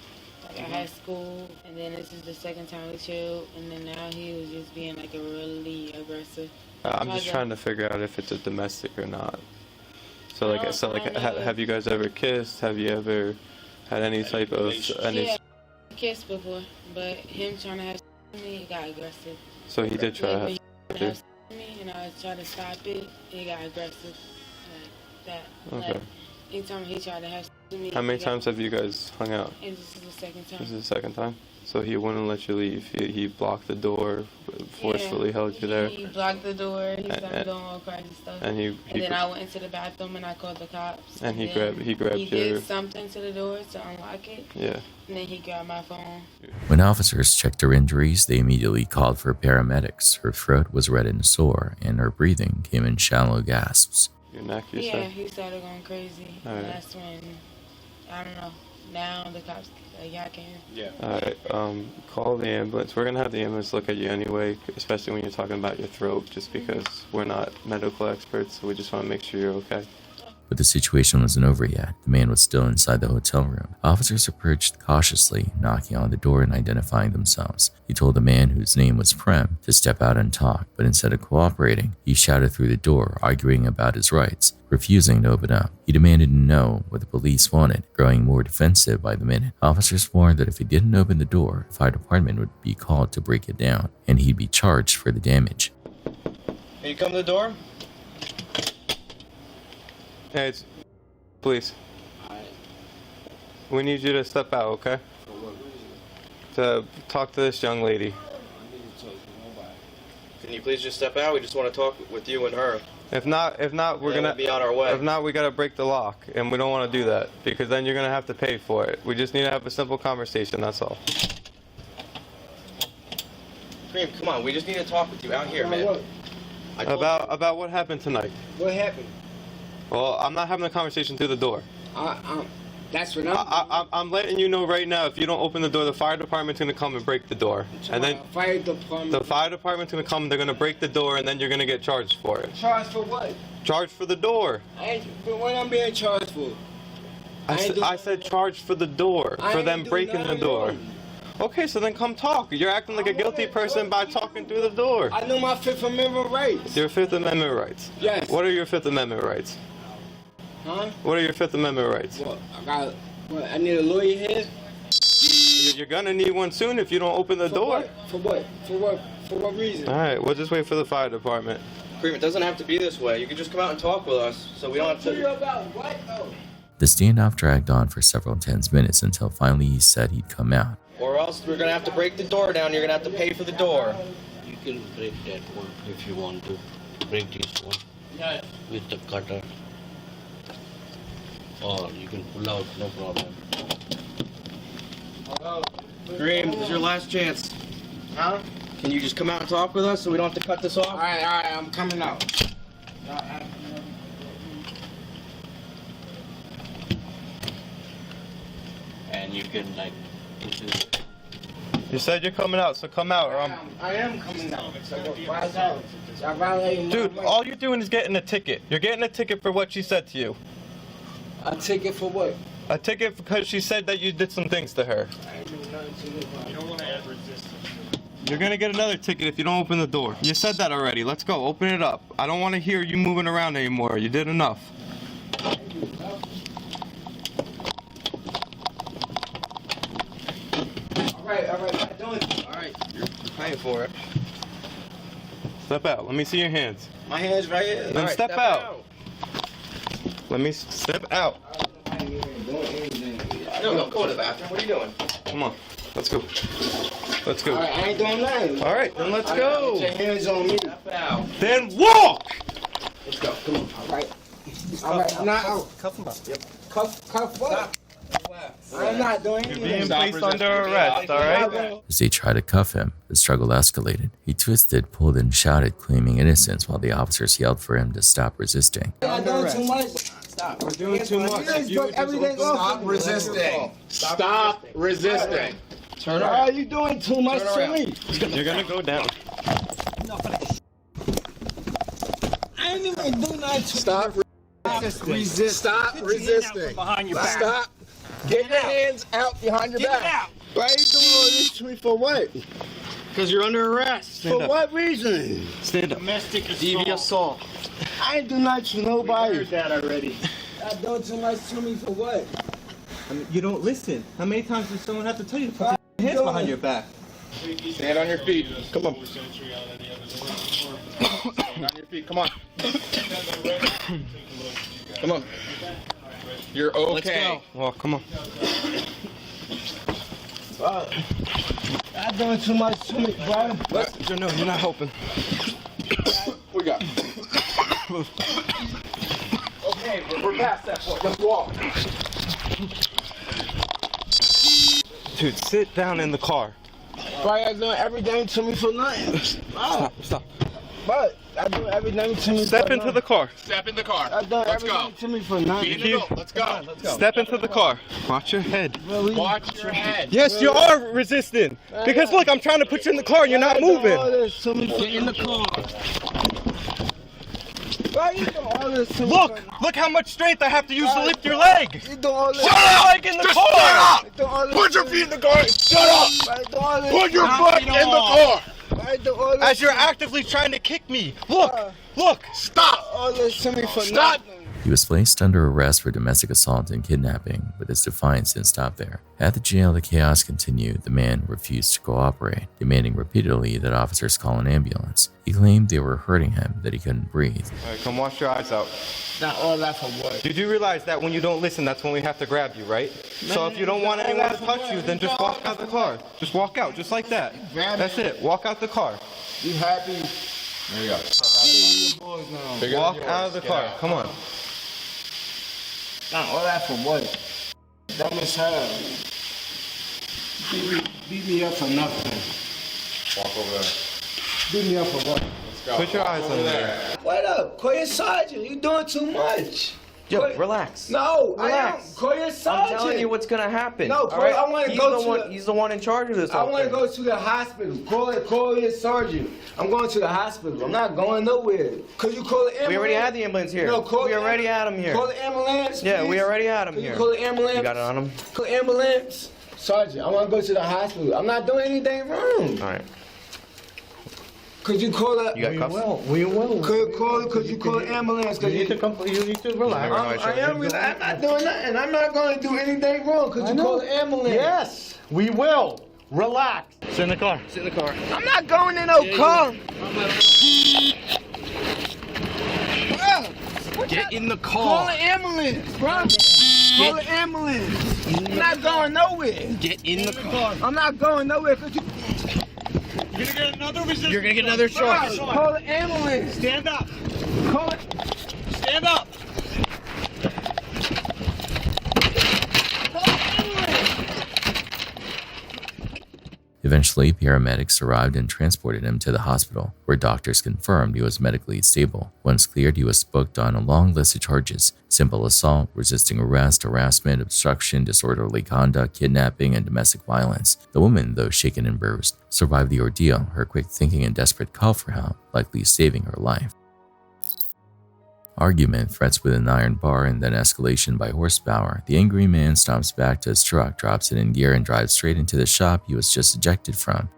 Like I had school, and then this is the second time we chilled, and then now he was just being like a really aggressive. I'm just trying to figure out if it's a domestic or not. So like, have you guys ever kissed? Have you ever had any type of any? Yeah, kissed before, but him trying to have with me, he got aggressive. So he did try to have with me, and I tried to stop it, and he got aggressive. That. Okay. Like, anytime he tried to have with me. How many times have you guys hung out? And this is the second time. This is the second time? So he wouldn't let you leave. He blocked the door, forcefully held you there. He blocked the door. He started doing all kinds of stuff. And then I went into the bathroom and I called the cops. And he grabbed He did something to the door to unlock it. Yeah. And then he grabbed my phone. When officers checked her injuries, they immediately called for paramedics. Her throat was red and sore, and her breathing came in shallow gasps. Your neck, you said? Yeah, he started going crazy. All right. And that's when, I don't know, now the cops, y'all can hear? Yeah. Alright, call the ambulance. We're gonna have the ambulance look at you anyway, especially when you're talking about your throat, just because we're not medical experts, so we just want to make sure you're okay. But the situation wasn't over yet. The man was still inside the hotel room. Officers approached cautiously, knocking on the door and identifying themselves. He told the man, whose name was Prem, to step out and talk, but instead of cooperating, he shouted through the door, arguing about his rights, refusing to open up. He demanded to know what the police wanted, growing more defensive by the minute. Officers warned that if he didn't open the door, the fire department would be called to break it down, and he'd be charged for the damage. Can you come to the door? Hey, it's police. We need you to step out, okay? To talk to this young lady. Can you please just step out? We just want to talk with you and her. If not, we're gonna be on our way. If not, we gotta break the lock, and we don't want to do that because then you're gonna have to pay for it. We just need to have a simple conversation. That's all. Cream, come on. We just need to talk with you out here, man. About what happened tonight. What happened? Well, I'm not having a conversation through the door. That's what I'm letting you know right now. If you don't open the door, the fire department's gonna come and break the door, and then the fire department's gonna come. They're gonna break the door, and then you're gonna get charged for it. Charged for what? Charged for the door. What I'm being charged for? I said charged for the door, for them breaking the door. Okay, so then come talk. You're acting like a guilty person by talking through the door. I know my Fifth Amendment rights. Your Fifth Amendment rights? Yes. What are your Fifth Amendment rights? Huh? What are your Fifth Amendment rights? What, I need a lawyer here? You're gonna need one soon if you don't open the door. For what? For what reason? Alright, we'll just wait for the fire department. Cream, it doesn't have to be this way. You can just come out and talk with us, so we don't have to... About what? Oh. The standoff dragged on for several tense minutes until finally he said he'd come out. Or else we're gonna have to break the door down. You're gonna have to pay for the door. You can break that one if you want to. Break this one with the cutter. Or you can pull out, no problem. Cream, this is your last chance. Huh? Can you just come out and talk with us so we don't have to cut this off? Alright, I'm coming out. And you can like... You said you're coming out, so come out. Or I am coming out. $5. Dude, all you're doing is getting a ticket. You're getting a ticket for what she said to you. A ticket for what? A ticket because she said that you did some things to her. You don't want to add resistance. You're gonna get another ticket if you don't open the door. You said that already. Let's go. Open it up. I don't want to hear you moving around anymore. You did enough. Alright, you're paying for it. Step out. Let me see your hands. My hand's right here. Then step out. Let me step out. No, go to the bathroom. What are you doing? Come on. Let's go. Let's go. Alright, I ain't doing nothing. Alright, then let's go. Put your hands on me. Step out. Then walk! Let's go. Come on. Alright, I'm not out. Cuff him up. Yep. Cuff what? I'm not doing anything. You're being placed under arrest, alright? As they tried to cuff him, the struggle escalated. He twisted, pulled, and shouted, claiming innocence while the officers yelled for him to stop resisting. I'm doing too much. Stop. We're doing too much. Stop resisting. Stop resisting. Turn Why around. are you doing too much to me? You're gonna go down. I ain't even doing nothing to Stop resisting. Stop resisting. Behind your back. Stop. Get your hands out behind your back. out. Why are you doing all this to me for what? Because you're under arrest. For what reason? Stand up. Domestic Devious assault. I ain't doing nothing to nobody. heard that already. Y'all doing too much to me for what? I mean, you don't listen. How many times does someone have to tell you to put your hands behind your back? Stand on your feet. Come on. Stand on your feet. Come on. Come on. You're okay. Let's go. Well, come on. Y'all doing too much to me, bro. No, you're not helping. We got. Okay, we're past that point. Let's walk. Dude, sit down in the car. Why y'all doing everything to me for nothing? Stop. But I do everything to me. Step into the car. Step in the car. I done Let's go. everything to me for nothing. Let's go. Step into the car. Watch your head. Really? Watch your head. Yes, you are resisting. Because look, I'm trying to put you in the car and you're not moving. Get in the car. Why you doing all this to me? Look how much strength I have to use to lift your leg. You doing all this? Shut up! Leg in the car. Shut up! Put your feet in the car. Shut up! Put your foot in the car. As you're actively trying to kick me. Look. Stop. All this to me for Stop. nothing. He was placed under arrest for domestic assault and kidnapping, but his defiance didn't stop there. At the jail, the chaos continued. The man refused to cooperate, demanding repeatedly that officers call an ambulance. He claimed they were hurting him, that he couldn't breathe. All right, come wash your eyes out. Not all that for what? You do realize that when you don't listen, that's when we have to grab you, right? So if you don't want anyone to touch you, then just walk out the car. Just walk out, just like that. That's it. Walk out the car. You happy? There you go. Walk out of the car. Come on. Not all that for what? Dumb as hell. Beat me up for nothing. Walk over there. Beat me up for what? Let's go. Put your eyes on there. Wait up. Call your sergeant. You doing too much. Yo, relax. No, Relax. I am. Call your sergeant. I'm telling you what's gonna happen. No, all right? I want to go to He's the one in charge of this. I want to go to the hospital. Call your sergeant. I'm going to the hospital. I'm not going nowhere. Could you call the ambulance? We already had the ambulance here. No, we already had him here. Call the ambulance, Yeah, please. we already had him Could here. you call the ambulance? You got it on him? Call the ambulance. Sergeant, I want to go to the hospital. I'm not doing anything wrong. All right. Could you call the... You got cuffs? We will. Could you call the ambulance? You need to relax. I am relaxed. I'm not doing nothing. I'm not going to do anything wrong. Could you call the ambulance? Yes, we will. Relax. Sit in the car. Sit in the car. I'm not going in no car. Get in the Call car. the ambulance, bro. Call the ambulance. I'm not going nowhere. Get in the car. I'm not going nowhere. Could you... You're gonna get another resistance. You're gonna get another charge. Call the ambulance. Stand up. Call it. Stand up. Eventually, paramedics arrived and transported him to the hospital, where doctors confirmed he was medically stable. Once cleared, he was booked on a long list of charges: simple assault, resisting arrest, harassment, obstruction, disorderly conduct, kidnapping, and domestic violence. The woman, though shaken and bruised, survived the ordeal, her quick thinking and desperate call for help likely saving her life. Argument, threats with an iron bar, and then escalation by horsepower. The angry man stomps back to his truck, drops it in gear, and drives straight into the shop he was just ejected from.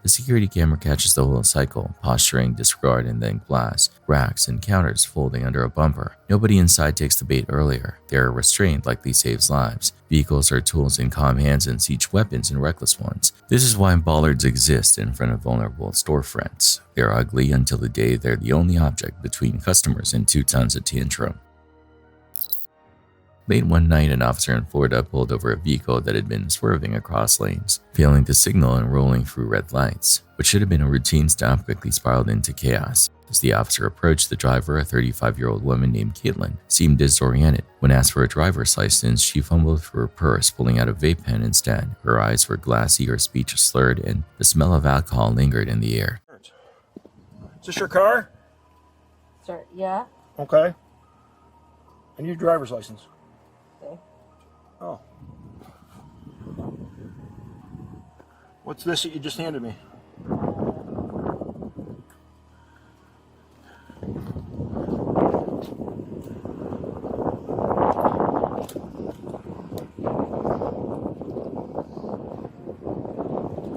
The security camera catches the whole cycle: posturing, disregard, and then glass, racks, and counters folding under a bumper. Nobody inside takes the bait earlier. They are restrained, likely saves lives. Vehicles are tools in calm hands and siege weapons in reckless ones. This is why bollards exist in front of vulnerable storefronts. They're ugly until the day they're the only object between customers and 2 tons of tantrum. Late one night, an officer in Florida pulled over a vehicle that had been swerving across lanes, failing to signal and rolling through red lights. What should have been a routine stop quickly spiraled into chaos. As the officer approached, the driver, a 35-year-old woman named Caitlin, seemed disoriented. When asked for a driver's license, she fumbled for her purse, pulling out a vape pen instead. Her eyes were glassy, her speech slurred, and the smell of alcohol lingered in the air. Is this your car? Sir, yeah. Okay. I need your driver's license. Okay. Oh. What's this that you just handed me? You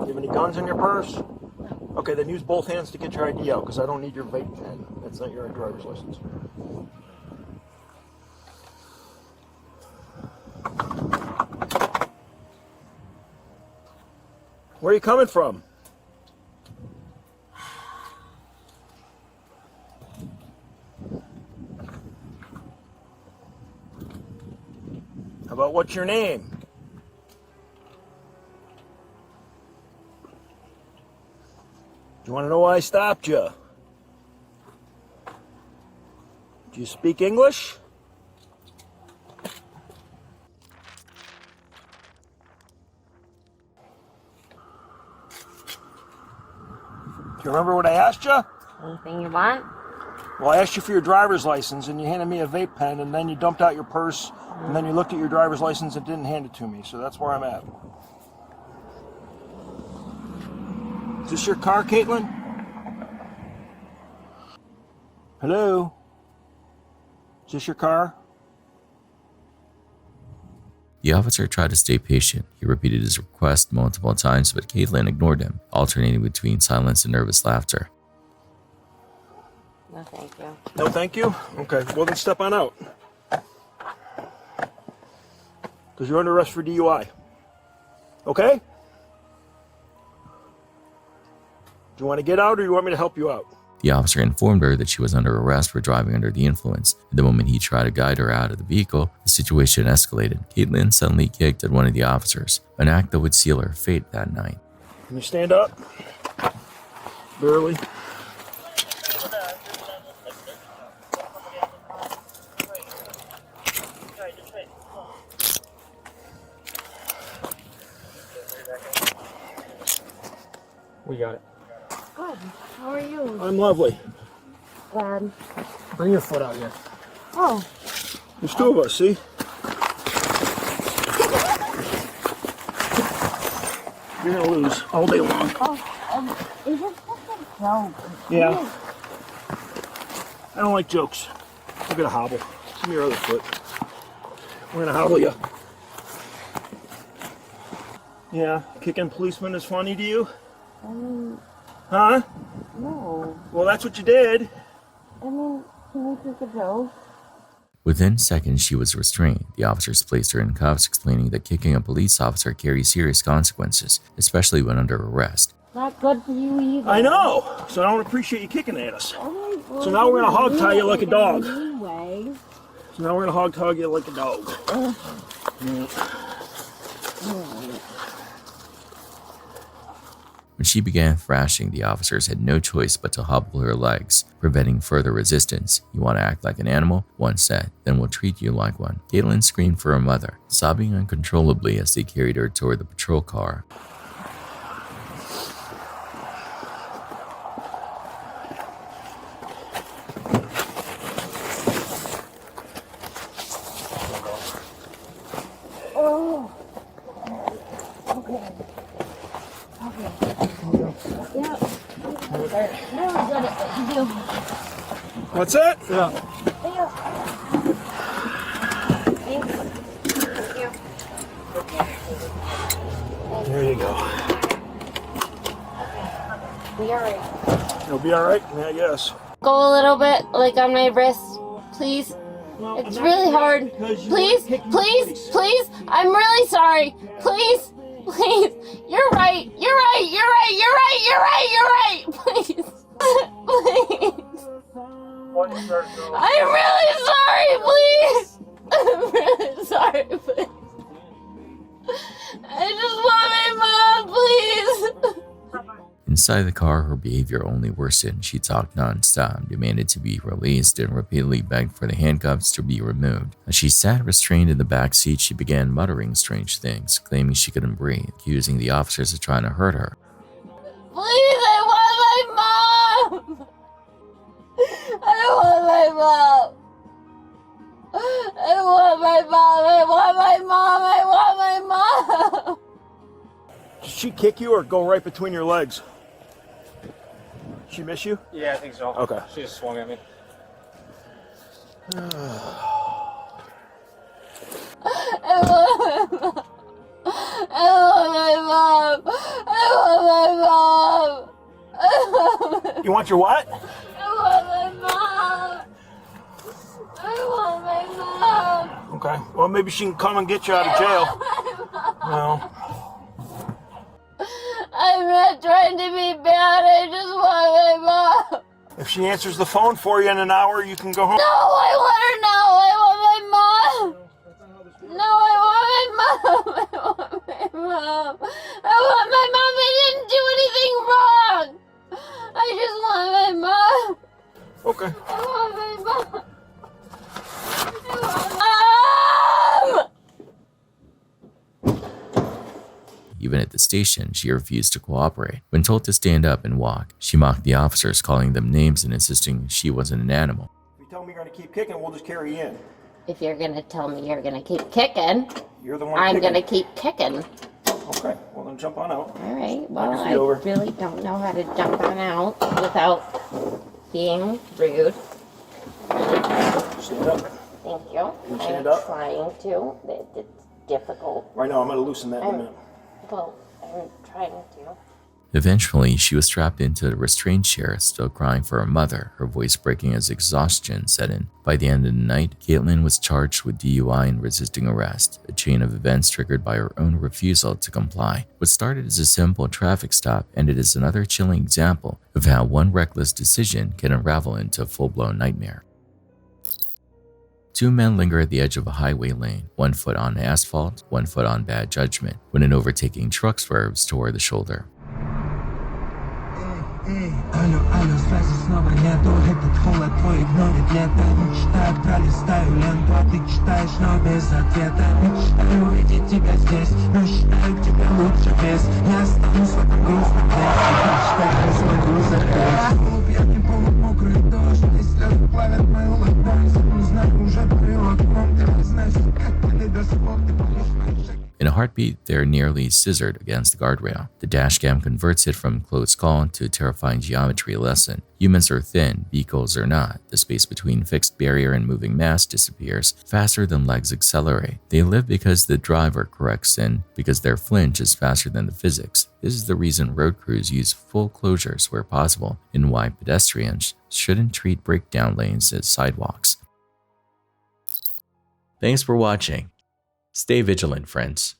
have any guns in your purse? Okay, then use both hands to get your ID out, because I don't need your vape pen. That's not your driver's license. Where are you coming from? How about what's your name? you want to know why I stopped you? Do you speak English? Do you remember what I asked you? Anything you want? Well, I asked you for your driver's license, and you handed me a vape pen, and then you dumped out your purse, and then you looked at your driver's license and didn't hand it to me, so that's where I'm at. Is this your car, Caitlin? Hello? Is this your car? The officer tried to stay patient. He repeated his request multiple times, but Caitlin ignored him, alternating between silence and nervous laughter. No, thank you. No, thank you? Okay, well then step on out. Because you're under arrest for DUI. Okay? Do you want to get out or do you want me to help you out? The officer informed her that she was under arrest for driving under the influence. The moment he tried to guide her out of the vehicle, the situation escalated. Caitlin suddenly kicked at one of the officers, an act that would seal her fate that night. Can you stand up? Barely. We got it. Good. How are you? I'm lovely. Glad. Bring your foot out here. Oh. There's two of us, see? You're gonna lose all day long. Oh, is this just a joke? Yeah. I don't like jokes. We're gonna hobble. Give me your other foot. We're gonna hobble you. Yeah, kicking policemen is funny to you? Huh? No. Well, that's what you did. I mean, can we take a joke? Within seconds, she was restrained. The officers placed her in cuffs, explaining that kicking a police officer carries serious consequences, especially when under arrest. Not good for you either. I know. So I don't appreciate you kicking at us. Oh my God. So now we're gonna hog tie you like a dog. Anyway. So now we're gonna hog tie you like a dog. Yeah. When she began thrashing, the officers had no choice but to hobble her legs, preventing further resistance. "You want to act like an animal?" one said. "Then we'll treat you like one." Caitlin screamed for her mother, sobbing uncontrollably as they carried her toward the patrol car. Oh. Okay. Okay. Yeah. No, I got it. You do. What's that? Yeah. Thanks. Thank you. There you go. Be alright. You'll be alright? Yeah, I guess. Go a little bit, like on my wrist, please. It's really hard. Please, please, please. I'm really sorry. Please, please. You're right. You're right. You're right. You're right. You're right. You're right. Please. Please. I'm really sorry. Please. I'm really sorry. Please. I just want my mom. Please. Inside the car, her behavior only worsened. She talked non-stop, demanded to be released, and repeatedly begged for the handcuffs to be removed. As she sat restrained in the back seat, she began muttering strange things, claiming she couldn't breathe, accusing the officers of trying to hurt her. Please, I want my mom. I want my mom. I want my mom. I want my mom. I want my mom. Did she kick you or go right between your legs? She miss you? Yeah, I think so. Okay. She just swung at me. I want my mom. I want my mom. I want my mom. You want your what? I want my mom. I want my mom. Okay. Well, maybe she can come and get you out of jail. No. I'm not trying to be bad. I just want my mom. If she answers the phone for you in an hour, you can go home. No, I want her now. I want my mom. No, I want my mom. I want my mom. I want my mom. I didn't do anything wrong. want my mom. Okay. I want my mom. I want mom. Even at the station, she refused to cooperate. When told to stand up and walk, she mocked the officers, calling them names and insisting she wasn't an animal. If you tell me you're going to keep kicking, we'll just carry you in. If you're gonna tell me you're gonna keep kicking, You're the one I'm kicking. gonna keep kicking. Okay, well then jump on out. All right. Well, Knock your I feet over. really don't know how to jump on out without being rude. Stand up. Thank you. You stand I'm up. trying to. It's difficult. Right now, I'm going to loosen that in a minute. Well, I'm trying to. Eventually, she was strapped into the restraint chair, still crying for her mother, her voice breaking as exhaustion set in. By the end of the night, Caitlin was charged with DUI and resisting arrest, a chain of events triggered by her own refusal to comply. What started as a simple traffic stop ended as another chilling example of how one reckless decision can unravel into a full-blown nightmare. Two men linger at the edge of a highway lane, 1 foot on asphalt, 1 foot on bad judgment, when an overtaking truck swerves toward the shoulder. Алло, связи снова нету. Этот холод твой игнорит лето. Мечтаю, пролистаю ленту, а ты читаешь, но без ответа. Мечтаю увидеть тебя здесь, но считаю к тебе лучше без. Я останусь в этом грустном месте, хэштег не смогу закрыть. Полупьяный, полумокрый дождь, и слезы плавят мою ладонь. Не знаю, уже порыл окном, ты знаешь, как понять до слов, ты помнишь мои шаги. In a heartbeat, they're nearly scissored against the guardrail. The dashcam converts it from close call to a terrifying geometry lesson. Humans are thin, vehicles are not. The space between fixed barrier and moving mass disappears faster than legs accelerate. They live because the driver corrects in, because their flinch is faster than the physics. This is the reason road crews use full closures where possible, and why pedestrians shouldn't treat breakdown lanes as sidewalks. Thanks for watching. Stay vigilant, friends.